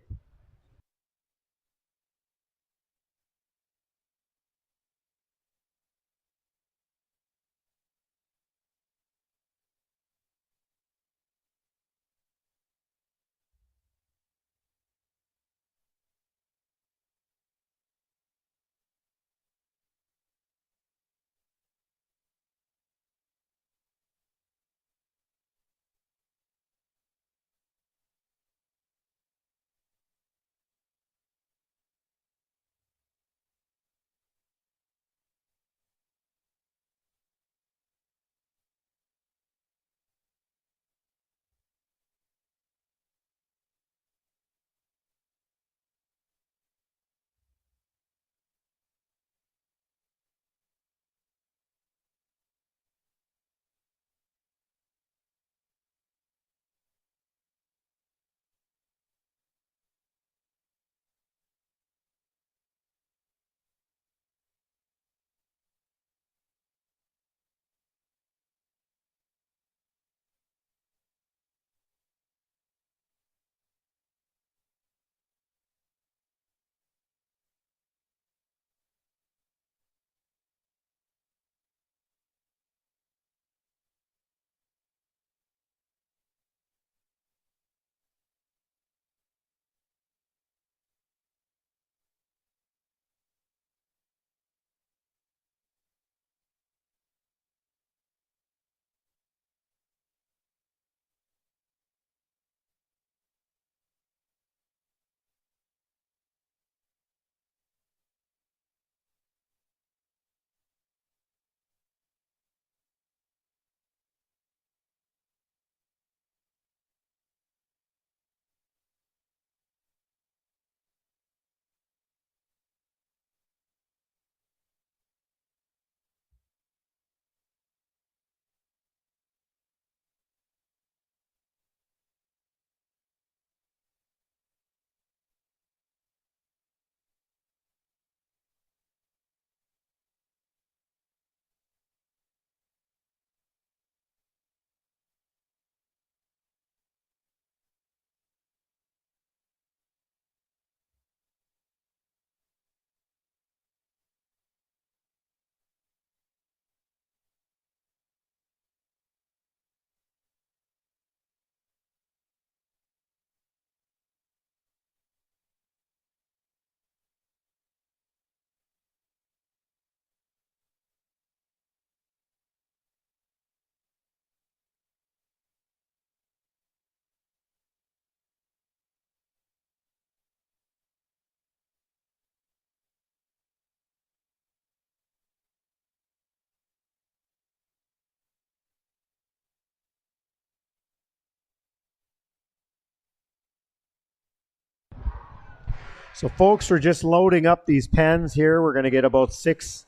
So, folks, we're just loading up these pens here. We're going to get about 6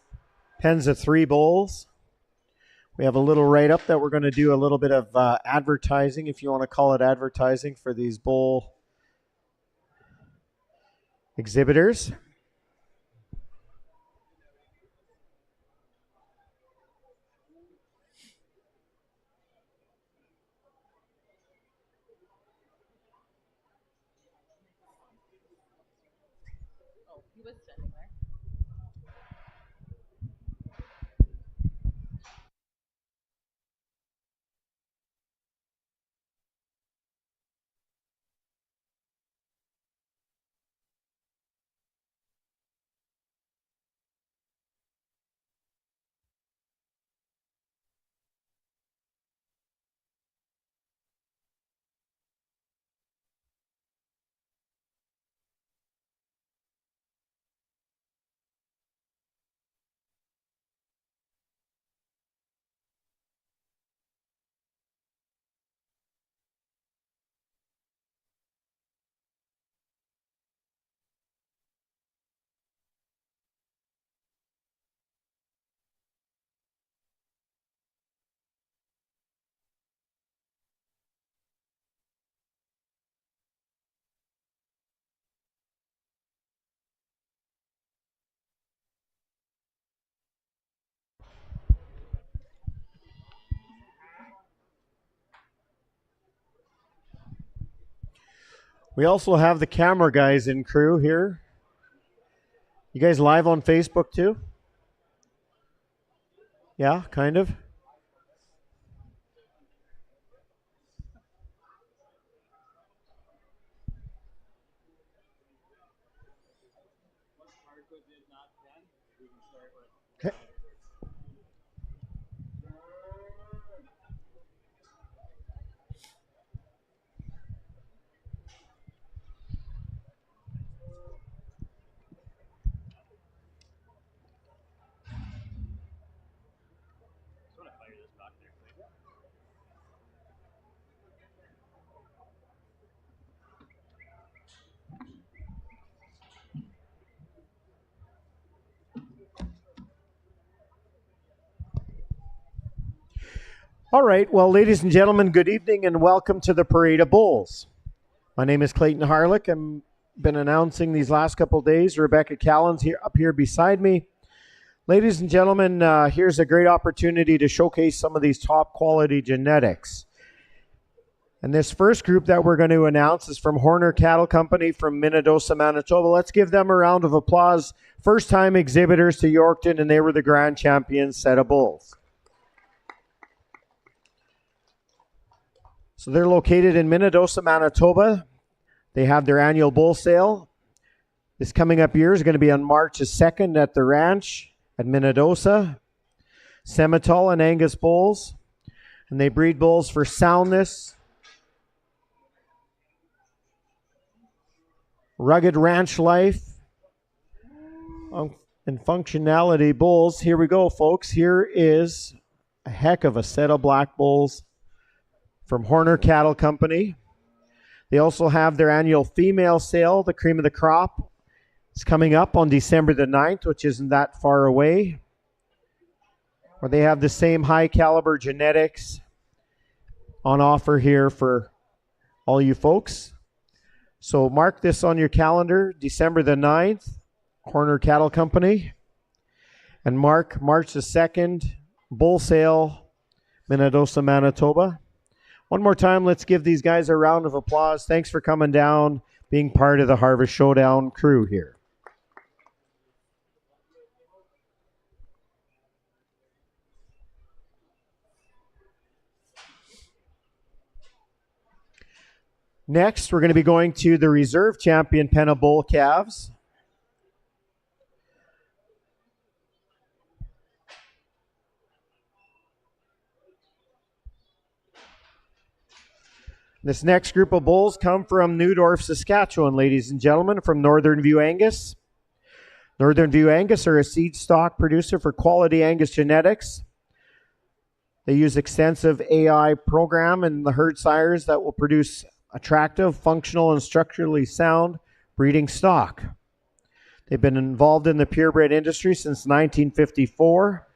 pens of 3 bulls. We have a little write-up that we're going to do a little bit of advertising, if you want to call it advertising, for these bull exhibitors. Oh, he was standing there. We also have the camera guys in crew here. You guys live on Facebook too? Yeah, kind of. Okay. All right. Well, ladies and gentlemen, good evening and welcome to the Parade of Bulls. My name is Clayton Harlick. I've been announcing these last couple of days. Rebecca Callan's here up here beside me. Ladies and gentlemen, here's a great opportunity to showcase some of these top quality genetics. And this first group that we're going to announce is from Horner Cattle Company from Minnedosa, Manitoba. Let's give them a round of applause. First-time exhibitors to Yorkton, and they were the grand champion set of bulls. So they're located in Minnedosa, Manitoba. They have their annual bull sale. This coming up year is going to be on March 2nd at the ranch at Minnedosa. Semitol and Angus bulls. And they breed bulls for soundness, rugged ranch life, and functionality bulls. Here we go, folks. Here is a heck of a set of black bulls from Horner Cattle Company. They also have their annual female sale, the cream of the crop. It's coming up on December the 9th, which isn't that far away. Where they have the same high caliber genetics on offer here for all you folks. So mark this on your calendar, December the 9th, Horner Cattle Company. And mark March the 2nd, bull sale, Minnedosa, Manitoba. One more time, let's give these guys a round of applause. Thanks for coming down, being part of the Harvest Showdown crew here. Next, we're going to be going to the reserve champion pen of bull calves. This next group of bulls come from Newdorf, Saskatchewan, ladies and gentlemen, from Northern View Angus. Northern View Angus are a seed stock producer for quality Angus genetics. They use extensive AI program in the herd sires that will produce attractive, functional, and structurally sound breeding stock. They've been involved in the purebred industry since 1954.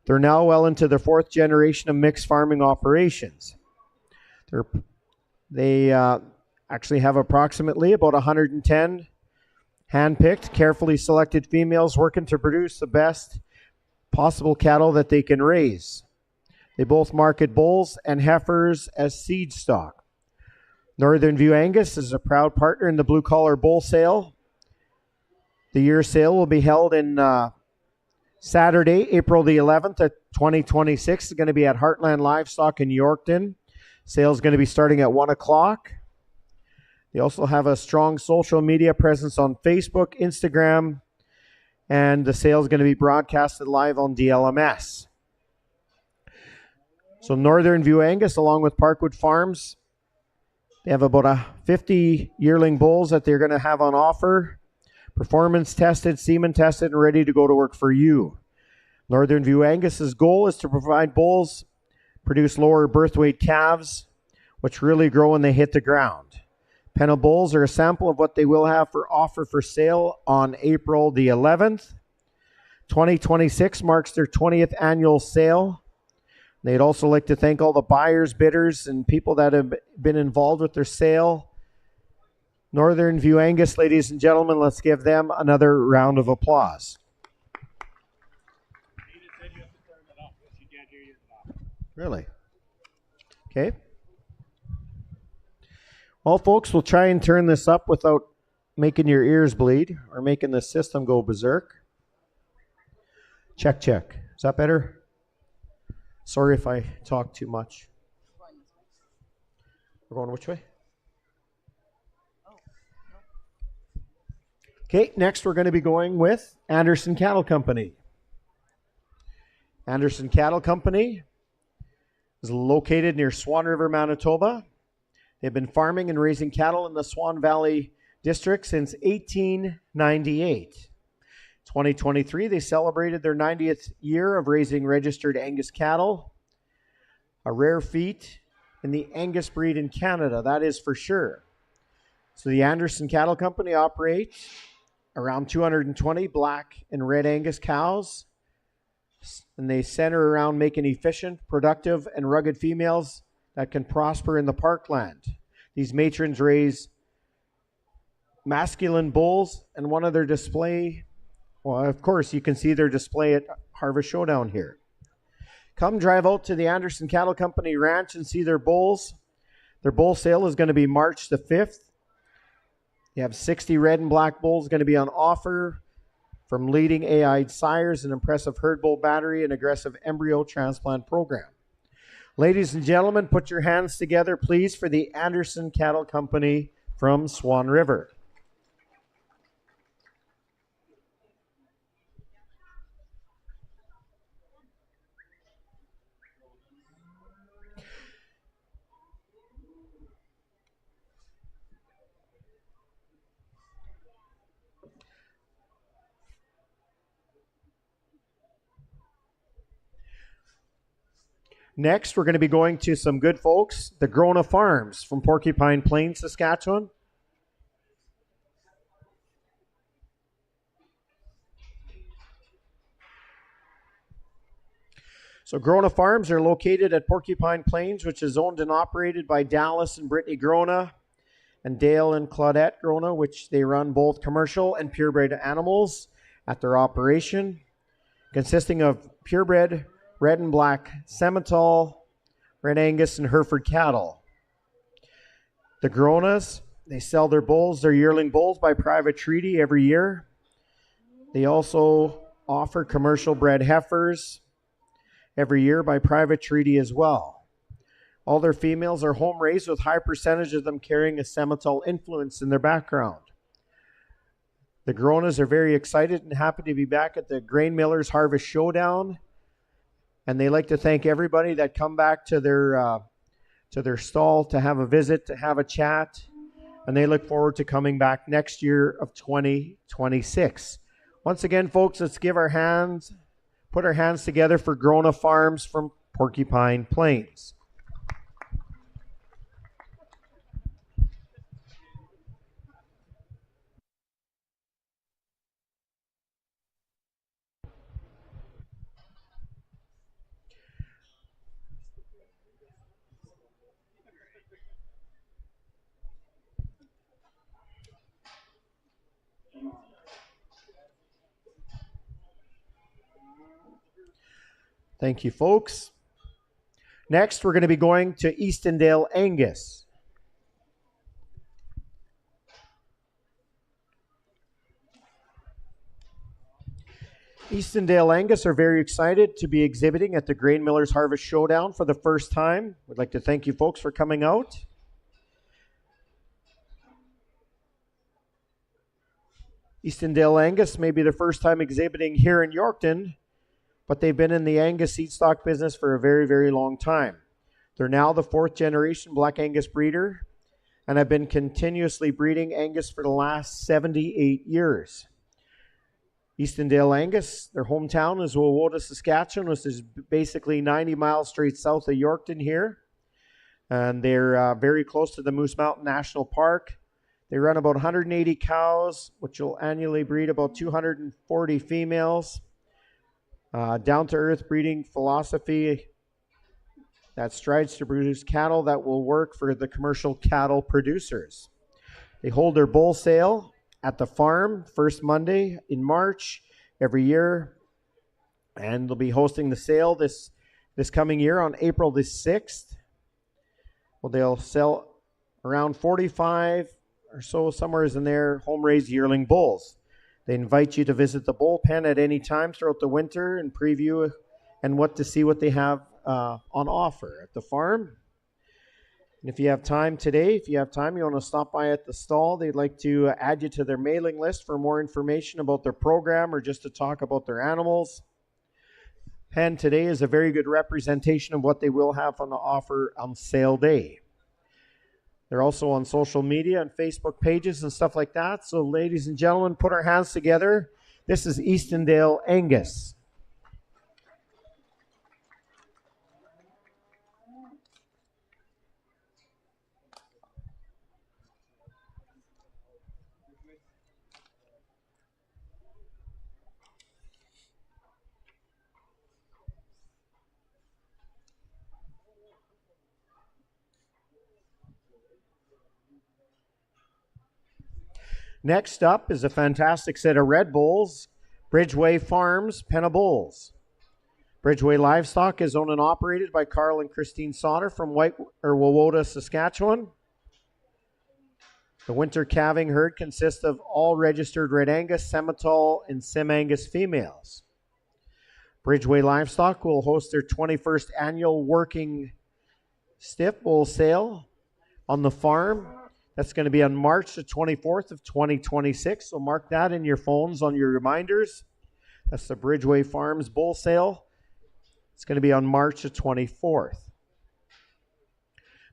They're now well into their fourth generation of mixed farming operations. They actually have approximately about 110 hand-picked, carefully selected females working to produce the best possible cattle that they can raise. They both market bulls and heifers as seed stock. Northern View Angus is a proud partner in the Blue Collar Bull Sale. The year sale will be held in Saturday, April the 11th of 2026. It's going to be at Heartland Livestock in Yorkton. Sale is going to be starting at 1 o'clock. They also have a strong social media presence on Facebook, Instagram, and the sale is going to be broadcasted live on DLMS. So Northern View Angus, along with Parkwood Farms, they have about 50 yearling bulls that they're going to have on offer. Performance tested, semen tested, and ready to go to work for you. Northern View Angus's goal is to provide bulls produce lower birth weight calves, which really grow when they hit the ground. Penna bulls are a sample of what they will have for offer for sale on April the 11th. 2026 marks their 20th annual sale. They'd also like to thank all the buyers, bidders, and people that have been involved with their sale. Northern View Angus, ladies and gentlemen, let's give them another round of applause. Really? Okay. Well, folks, we'll try and turn this up without making your ears bleed or making the system go berserk. Check, check. Is that better? Sorry if I talk too much. We're going which way? Okay, next we're going to be going with Anderson Cattle Company. Anderson Cattle Company is located near Swan River, Manitoba. They've been farming and raising cattle in the Swan Valley district since 1898. 2023, they celebrated their 90th year of raising registered Angus cattle. A rare feat in the Angus breed in Canada, that is for sure. So the Anderson Cattle Company operates around 220 black and red Angus cows, and they center around making efficient, productive, and rugged females that can prosper in the parkland. These matrons raise masculine bulls, and one of their display, well, of course, you can see their display at Harvest Showdown here. Come drive out to the Anderson Cattle Company Ranch and see their bulls. Their bull sale is going to be March the 5th. You have 60 red and black bulls going to be on offer from leading AI sires, an impressive herd bull battery, and aggressive embryo transplant program. Ladies and gentlemen, put your hands together, please, for the Anderson Cattle Company from Swan River. Next, we're going to be going to some good folks, the Grona Farms from Porcupine Plains, Saskatchewan. So Grona Farms are located at Porcupine Plains, which is owned and operated by Dallas and Brittany Grona and Dale and Claudette Grona, which they run both commercial and purebred animals at their operation, consisting of purebred red and black Simmental, Red Angus, and Hereford cattle. The Gronas, they sell their bulls, their yearling bulls, by private treaty every year. They also offer commercial bred heifers every year by private treaty as well. All their females are home raised, with high percentage of them carrying a Simmental influence in their background. The Gronas are very excited and happy to be back at the Grain Millers Harvest Showdown. And they like to thank everybody that come back to their stall to have a visit, to have a chat. And they look forward to coming back next year of 2026. Once again, folks, let's put our hands together for Grona Farms from Porcupine Plains. Thank you, folks. Next, we're going to be going to Eastondale Angus. Eastondale Angus are very excited to be exhibiting at the Grain Millers Harvest Showdown for the first time. We'd like to thank you folks for coming out. Eastondale Angus may be their first time exhibiting here in Yorkton, but they've been in the Angus seed stock business for a very, very long time. They're now the 4th generation Black Angus breeder and have been continuously breeding Angus for the last 78 years. Eastondale Angus, their hometown is Wawota, Saskatchewan, which is basically 90 miles straight south of Yorkton here. And they're very close to the Moose Mountain National Park. They run about 180 cows, which will annually breed about 240 females. Down-to-earth breeding philosophy that strives to produce cattle that will work for the commercial cattle producers. They hold their bull sale at the farm first Monday in March every year, and they'll be hosting the sale this coming year on April the 6th. Well, they'll sell around 45 or so, somewhere in there, home-raised yearling bulls. They invite you to visit the bull pen at any time throughout the winter and preview and to see what they have on offer at the farm. And if you have time today, you want to stop by at the stall, they'd like to add you to their mailing list for more information about their program or just to talk about their animals. Pen today is a very good representation of what they will have on the offer on sale day. They're also on social media and Facebook pages and stuff like that. So ladies and gentlemen, put our hands together. This is Eastondale Angus. Next up is a fantastic set of red bulls, Bridgeway Farms Pen of Bulls. Bridgeway Livestock is owned and operated by Carl and Christine Sauter from Wawota, Saskatchewan. The winter calving herd consists of all registered Red Angus, Simmental, and Sim Angus females. Bridgeway Livestock will host their 21st annual working stiff bull sale on the farm. That's going to be on March the 24th of 2026. So mark that in your phones on your reminders. That's the Bridgeway Farms Bull Sale. It's going to be on March the 24th.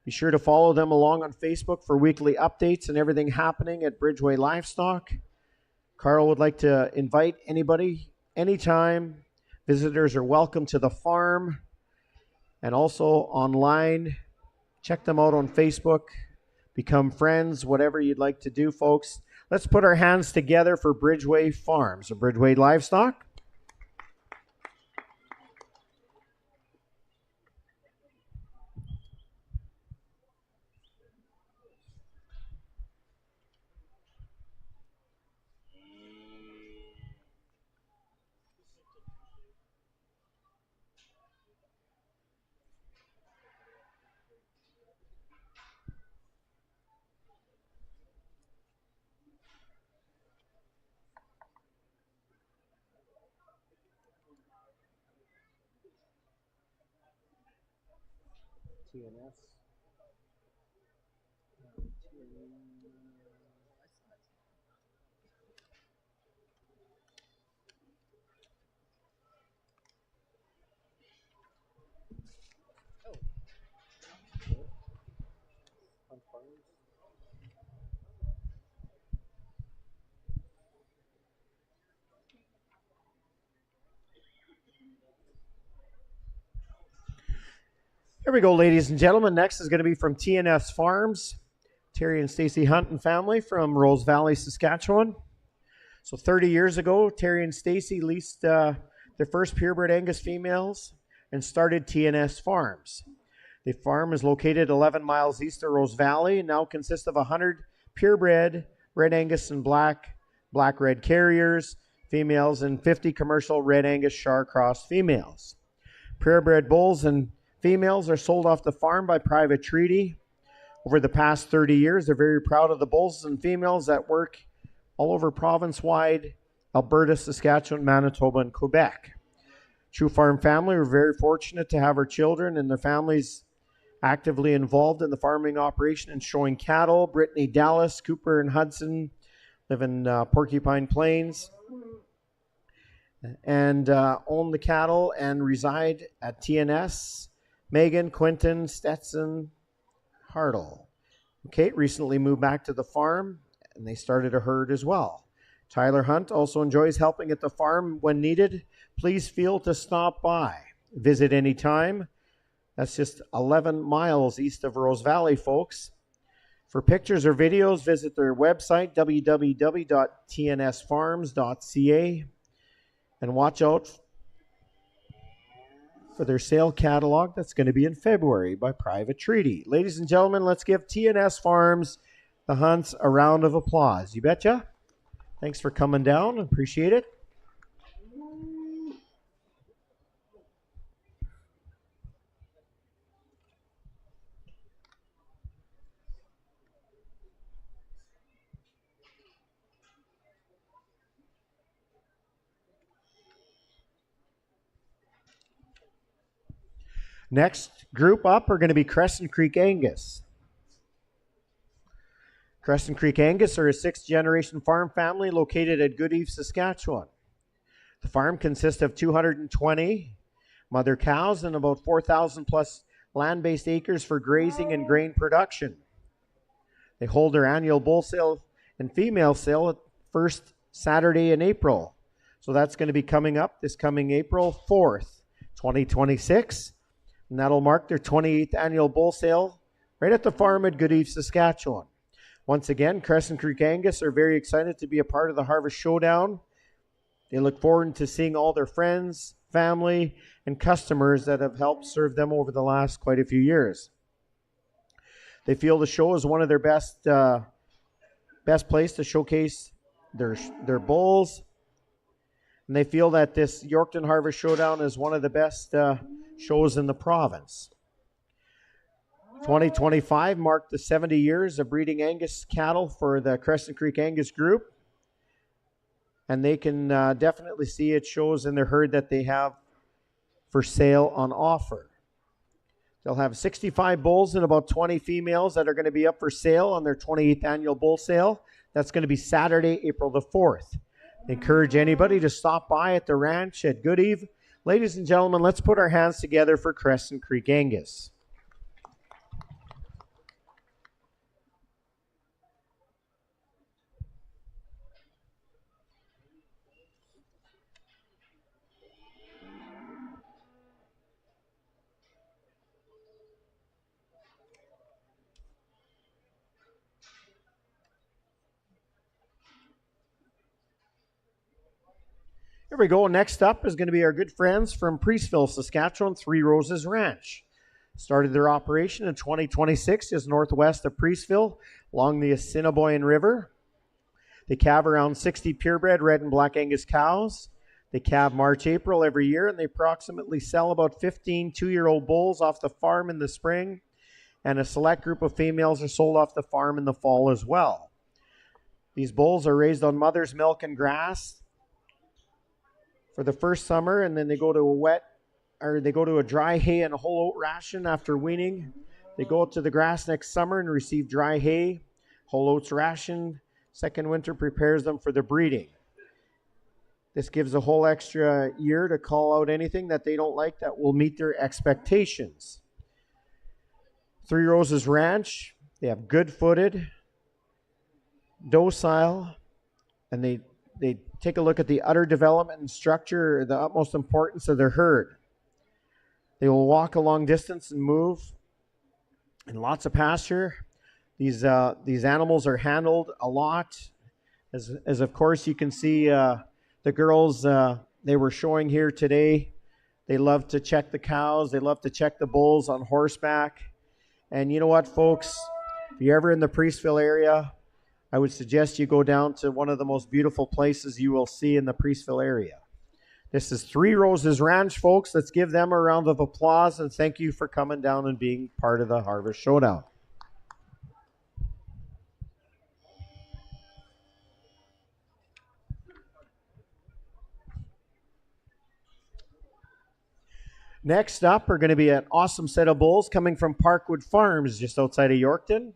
Be sure to follow them along on Facebook for weekly updates and everything happening at Bridgeway Livestock. Carl would like to invite anybody, anytime. Visitors are welcome to the farm and also online. Check them out on Facebook. Become friends, whatever you'd like to do, folks. Let's put our hands together for Bridgeway Farms or Bridgeway Livestock. TNS. Here we go, ladies and gentlemen. Next is going to be from TNS Farms, Terry and Stacy Hunt and family from Rose Valley, Saskatchewan. So 30 years ago, Terry and Stacy leased their first purebred Angus females and started TNS Farms. The farm is located 11 miles east of Rose Valley and now consists of 100 purebred Red Angus and black-red carriers, females, and 50 commercial Red Angus Shar Cross females. Purebred bulls and females are sold off the farm by private treaty. Over the past 30 years, they're very proud of the bulls and females that work all over province-wide Alberta, Saskatchewan, Manitoba, and Quebec. True Farm family, we're very fortunate to have our children and their families actively involved in the farming operation and showing cattle. Brittany Dallas, Cooper, and Hudson live in Porcupine Plains and own the cattle and reside at TNS. Megan, Quinton, Stetson, Hartle. Kate recently moved back to the farm and they started a herd as well. Tyler Hunt also enjoys helping at the farm when needed. Please feel to stop by. Visit anytime. That's just 11 miles east of Rose Valley, folks. For pictures or videos, visit their website, www.tnsfarms.ca, and watch out for their sale catalog that's going to be in February by private treaty. Ladies and gentlemen, let's give TNS Farms, the Hunts, a round of applause. You betcha. Thanks for coming down. Appreciate it. Next group up are going to be Crescent Creek Angus. Crescent Creek Angus are a sixth-generation farm family located at Goodeve, Saskatchewan. The farm consists of 220 mother cows and about 4,000 plus land-based acres for grazing and grain production. They hold their annual bull sale and female sale at first Saturday in April. So that's going to be coming up this coming April 4th, 2026. And that'll mark their 28th annual bull sale right at the farm at Goodeve, Saskatchewan. Once again, Crescent Creek Angus are very excited to be a part of the Harvest Showdown. They look forward to seeing all their friends, family, and customers that have helped serve them over the last quite a few years. They feel the show is one of their best place to showcase their bulls. And they feel that this Yorkton Harvest Showdown is one of the best shows in the province. 2025 marked the 70 years of breeding Angus cattle for the Crescent Creek Angus Group. And they can definitely see it shows in their herd that they have for sale on offer. They'll have 65 bulls and about 20 females that are going to be up for sale on their 28th annual bull sale. That's going to be Saturday, April the 4th. Encourage anybody to stop by at the ranch at Goodeve. Ladies and gentlemen, let's put our hands together for Crescent Creek Angus. Here we go. Next up is going to be our good friends from Priestville, Saskatchewan, Three Roses Ranch. Started their operation in 2026 just northwest of Priestville along the Assiniboine River. They calve around 60 purebred red and black Angus cows. They calve March, April every year, and they approximately sell about 15 two-year-old bulls off the farm in the spring, and a select group of females are sold off the farm in the fall as well. These bulls are raised on mother's milk and grass for the first summer, and then they go to a dry hay and a whole oat ration after weaning. They go to the grass next summer and receive dry hay, whole oats ration. Second winter prepares them for the breeding. This gives a whole extra year to call out anything that they don't like that will meet their expectations. Three Roses Ranch, they have good-footed, docile, and they take a look at the udder development and structure, the utmost importance of their herd. They will walk a long distance and move in lots of pasture. These animals are handled a lot. As of course you can see the girls, they were showing here today. They love to check the cows. They love to check the bulls on horseback. And you know what, folks? If you're ever in the Priestville area, I would suggest you go down to one of the most beautiful places you will see in the Priestville area. This is Three Roses Ranch, folks. Let's give them a round of applause, and thank you for coming down and being part of the Harvest Showdown. Next up are going to be an awesome set of bulls coming from Parkwood Farms just outside of Yorkton.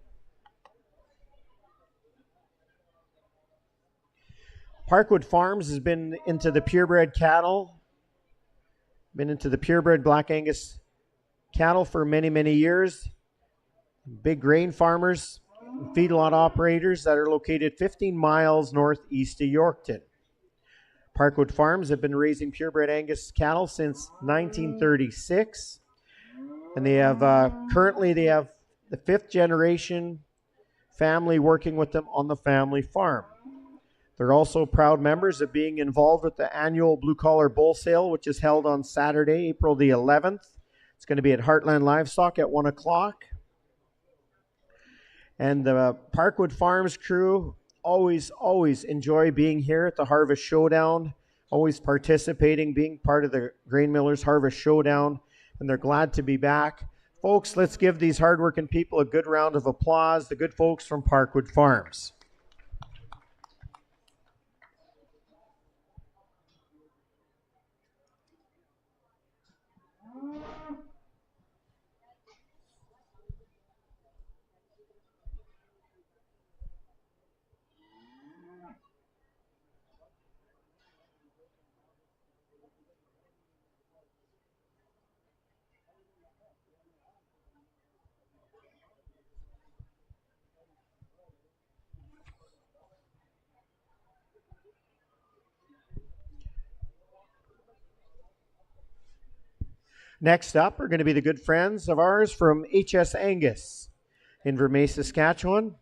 Parkwood Farms has been into the purebred cattle, been into the purebred Black Angus cattle for many, many years. Big grain farmers, feedlot operators that are located 15 miles northeast of Yorkton. Parkwood Farms have been raising purebred Angus cattle since 1936, and they have currently they have the fifth generation family working with them on the family farm. They're also proud members of being involved with the annual Blue Collar Bull Sale, which is held on Saturday, April the 11th. It's going to be at Heartland Livestock at 1 o'clock. And the Parkwood Farms crew always enjoy being here at the Harvest Showdown, always participating, being part of the Grain Millers Harvest Showdown, and they're glad to be back. Folks, let's give these hardworking people a good round of applause, the good folks from Parkwood Farms. Next up are going to be the good friends of ours from HS Angus in Vermay, Saskatchewan.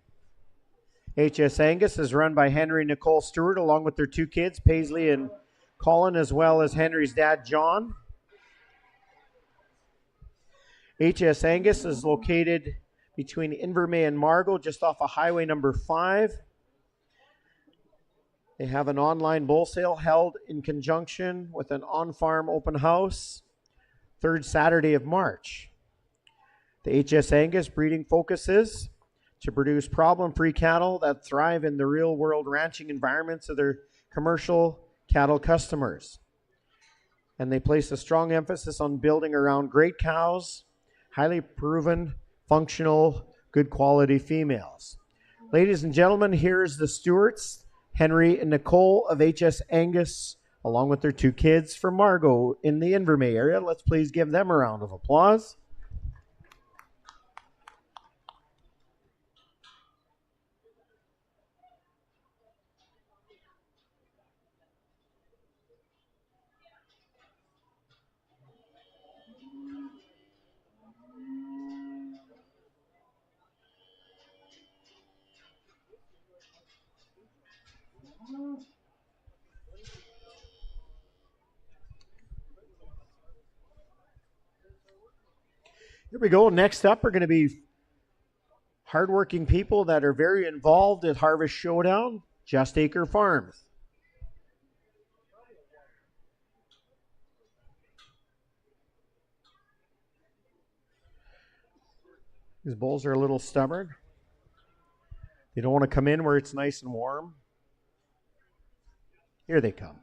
HS Angus is run by Henry and Nicole Stewart along with their two kids, Paisley and Colin, as well as Henry's dad, John. HS Angus is located between Invermay and Margot, just off of highway number 5. They have an online bull sale held in conjunction with an on-farm open house, third Saturday of March. The HS Angus breeding focuses to produce problem-free cattle that thrive in the real-world ranching environments of their commercial cattle customers. And they place a strong emphasis on building around great cows, highly proven, functional, good quality females. Ladies and gentlemen, here's the Stewarts, Henry and Nicole of HS Angus, along with their two kids from Margot in the Invermay area. Let's please give them a round of applause. Here we go. Next up are going to be hardworking people that are very involved at Harvest Showdown, Just Acre Farms. These bulls are a little stubborn. They don't want to come in where it's nice and warm. Here they come.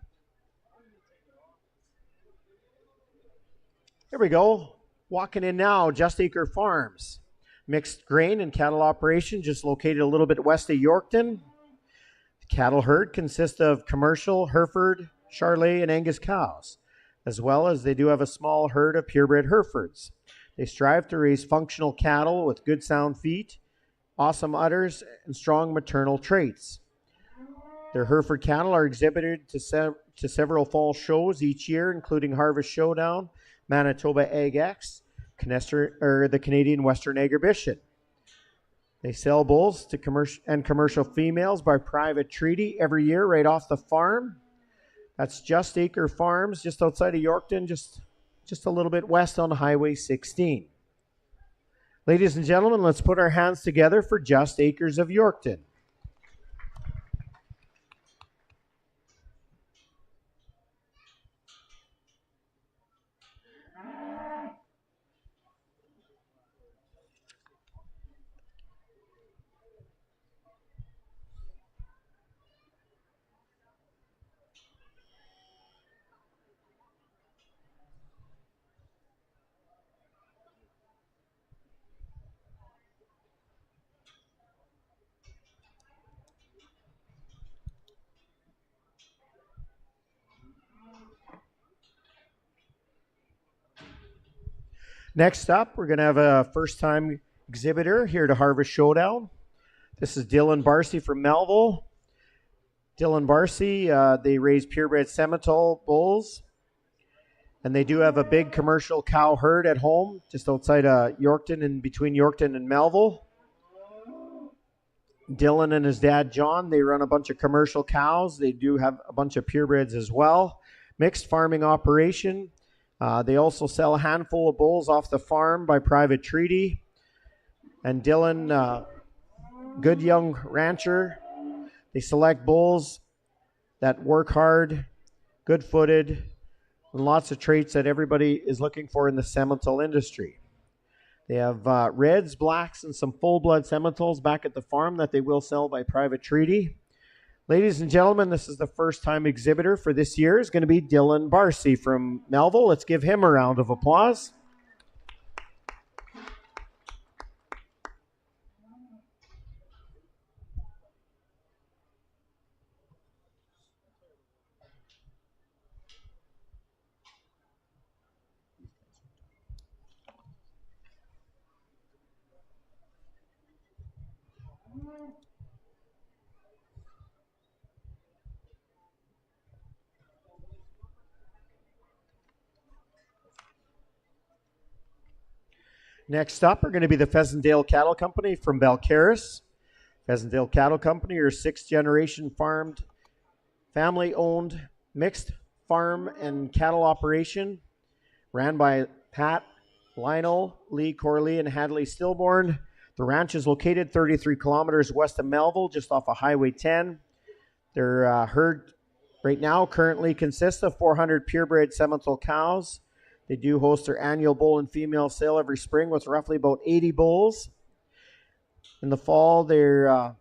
Here we go. Walking in now, Just Acre Farms. Mixed grain and cattle operation just located a little bit west of Yorkton. The cattle herd consists of commercial, Hereford, Charolais, and Angus cows, as well as they do have a small herd of purebred Herefords. They strive to raise functional cattle with good sound feet, awesome udders, and strong maternal traits. Their Hereford cattle are exhibited to several fall shows each year, including Harvest Showdown, Manitoba Ag X, the Canadian Western Agribition. They sell bulls to commercial females by private treaty every year right off the farm. That's Just Acre Farms, just outside of Yorkton, just a little bit west on Highway 16. Ladies and gentlemen, let's put our hands together for Just Acres of Yorkton. Next up, we're going to have a first-time exhibitor here to Harvest Showdown. This is Dylan Barcy from Melville. Dylan Barcy, they raise purebred Seminole bulls, and they do have a big commercial cow herd at home just outside Yorkton, and between Yorkton and Melville. Dylan and his dad, John, they run a bunch of commercial cows. They do have a bunch of purebreds as well. Mixed farming operation. They also sell a handful of bulls off the farm by private treaty. And Dylan, good young rancher. They select bulls that work hard, good-footed, and lots of traits that everybody is looking for in the Seminole industry. They have reds, blacks, and some full-blood Seminoles back at the farm that they will sell by private treaty. Ladies and gentlemen, this is the first-time exhibitor for this year. Is going to be Dylan Barcy from Melville. Let's give him a round of applause. Next up are going to be the Pheasantdale Cattle Company from Belcaris. Pheasantdale Cattle Company are sixth-generation farmed, family-owned, mixed farm and cattle operation, ran by Pat, Lionel, Lee Corley, and Hadley Stillborn. The ranch is located 33 kilometers west of Melville, just off of Highway 10. Their herd right now currently consists of 400 purebred Seminole cows. They do host their annual bull and female sale every spring with roughly about 80 bulls. In the fall, this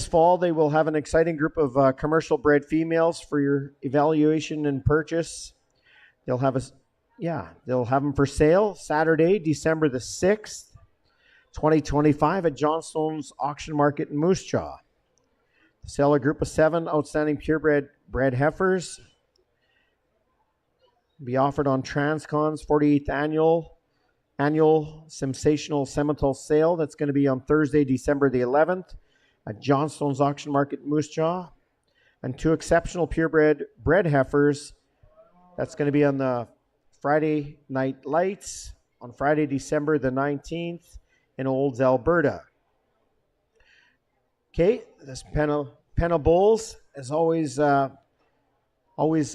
fall they will have an exciting group of commercial bred females for your evaluation and purchase. They'll have them for sale Saturday, December the 6th, 2025 at Johnstone's Auction Market in Moose Jaw. Sell a group of 7 outstanding purebred bred heifers. Be offered on Transcon's 48th annual sensational Seminole sale. That's going to be on Thursday, December the 11th at Johnstone's Auction Market in Moose Jaw. And 2 exceptional purebred bred heifers. That's going to be on the Friday Night Lights on Friday, December the 19th in Olds, Alberta. Okay, this pen of bulls is always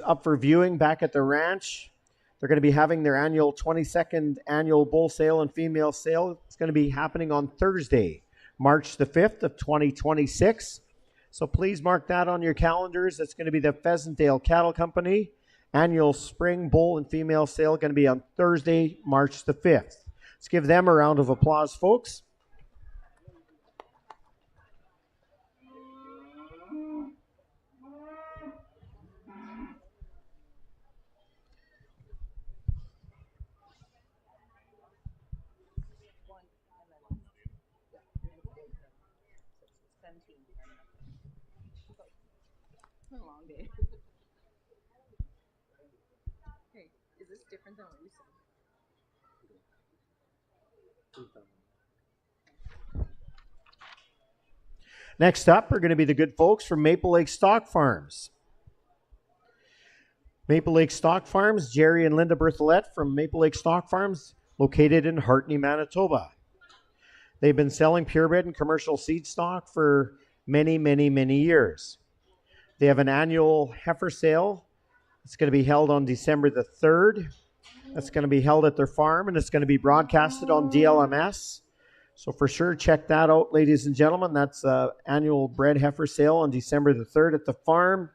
up for viewing back at the ranch. They're going to be having their annual 22nd annual bull sale and female sale. It's going to be happening on Thursday, March the 5th of 2026. So please mark that on your calendars. It's going to be the Pheasantdale Cattle Company annual spring bull and female sale, going to be on Thursday, March the 5th. Let's give them a round of applause, folks. It's a long day. Hey, is this different than what you said? Next up are going to be the good folks from Maple Lake Stock Farms. Maple Lake Stock Farms, Jerry and Linda Berthollet from Maple Lake Stock Farms, located in Hartney, Manitoba. They've been selling purebred and commercial seed stock for many, many, many years. They have an annual heifer sale. It's going to be held on December the 3rd. That's going to be held at their farm, and it's going to be broadcasted on DLMS. So for sure, check that out, ladies and gentlemen. That's an annual bred heifer sale on December the 3rd at the farm.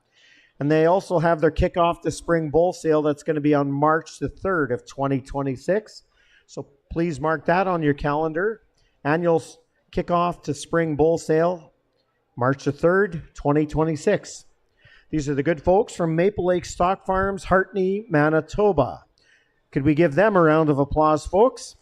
And they also have their kickoff to spring bull sale that's going to be on March the 3rd of 2026. So please mark that on your calendar. Annual kickoff to spring bull sale, March the 3rd, 2026. These are the good folks from Maple Lake Stock Farms, Hartney, Manitoba. Could we give them a round of applause, folks?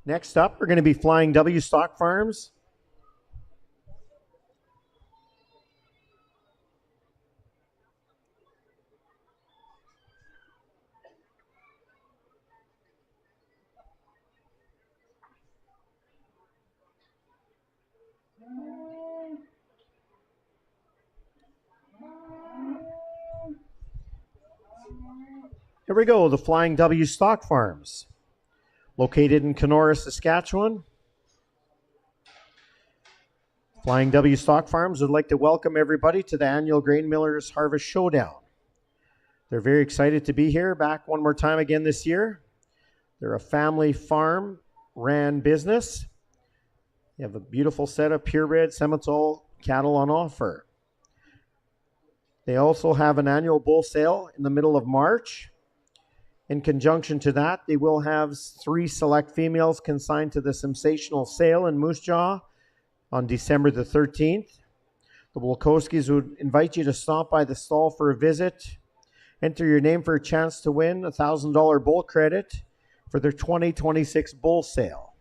Next up, we're going to be Flying W Stock Farms. Here we go, the Flying W Stock Farms, located in Kenora, Saskatchewan. Flying W Stock Farms would like to welcome everybody to the annual Grain Millers Harvest Showdown. They're very excited to be here, back one more time again this year. They're a family farm ran business. They have a beautiful set of purebred Simmental cattle on offer. They also have an annual bull sale in the middle of March. In conjunction to that, they will have 3 select females consigned to the sensational sale in Moose Jaw on December the 13th. The Wilkowskis would invite you to stop by the stall for a visit. Enter your name for a chance to win a $1,000 bull credit for their 2026 bull sale.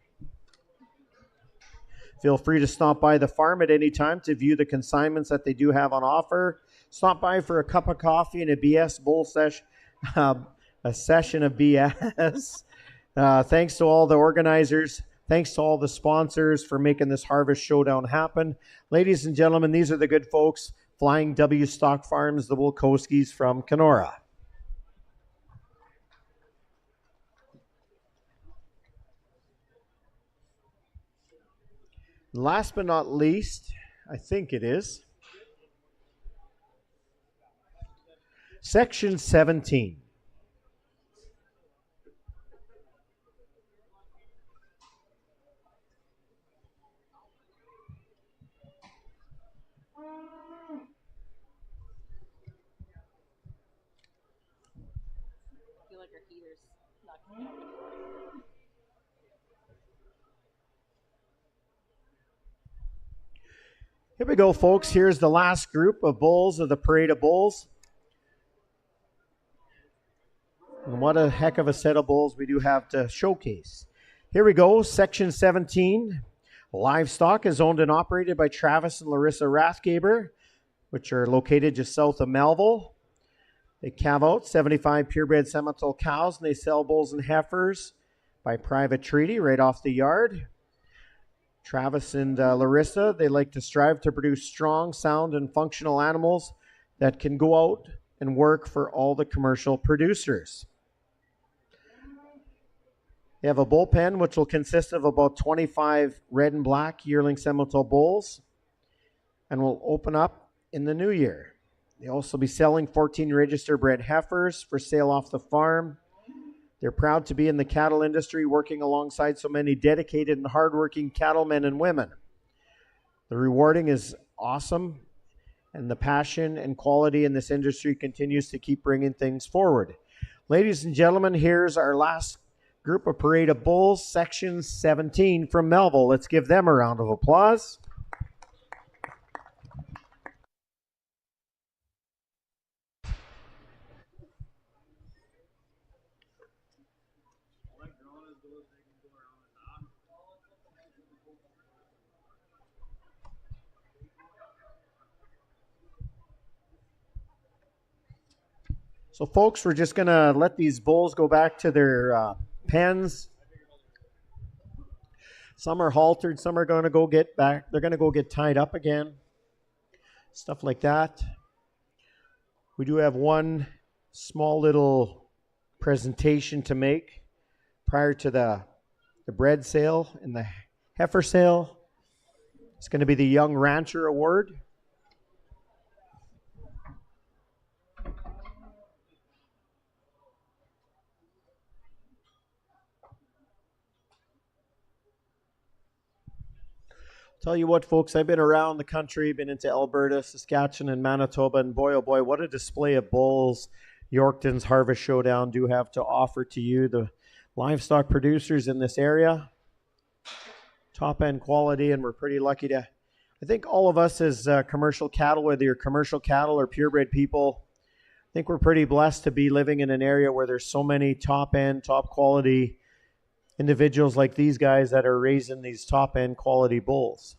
Feel free to stop by the farm at any time to view the consignments that they do have on offer. Stop by for a cup of coffee and a BS bull session. A session of BS. Thanks to all the organizers. Thanks to all the sponsors for making this Harvest Showdown happen. Ladies and gentlemen, these are the good folks, Flying W Stock Farms, the Wilkowskis from Kenora. Last but not least, I think it is, Section 17. I feel like our heater's not coming on. Here we go, folks. Here's the last group of bulls of the Parade of Bulls. And what a heck of a set of bulls we do have to showcase. Here we go, Section 17. Livestock is owned and operated by Travis and Larissa Rathgaber, which are located just south of Melville. They calve out 75 purebred Simmental cows, and they sell bulls and heifers by private treaty right off the yard. Travis and Larissa, they like to strive to produce strong, sound, and functional animals that can go out and work for all the commercial producers. They have a bullpen which will consist of about 25 red and black yearling Simmental bulls and will open up in the new year. They'll also be selling 14 register bred heifers for sale off the farm. They're proud to be in the cattle industry, working alongside so many dedicated and hardworking cattlemen and women. The rewarding is awesome, and the passion and quality in this industry continues to keep bringing things forward. Ladies and gentlemen, here's our last group of Parade of Bulls, Section 17 from Melville. Let's give them a round of applause. So, folks, we're just going to let these bulls go back to their pens. Some are haltered. Some are going to go get back. They're going to go get tied up again. Stuff like that. We do have one small little presentation to make prior to the bread sale and the heifer sale. It's going to be the Young Rancher Award. Tell you what, folks, I've been around the country, been into Alberta, Saskatchewan, and Manitoba, and boy, oh boy, what a display of bulls Yorkton's Harvest Showdown do have to offer to you, the livestock producers in this area. Top-end quality, and we're pretty lucky to, I think all of us as commercial cattle, whether you're commercial cattle or purebred people, I think we're pretty blessed to be living in an area where there's so many top-end, top-quality individuals like these guys that are raising these top end quality bulls.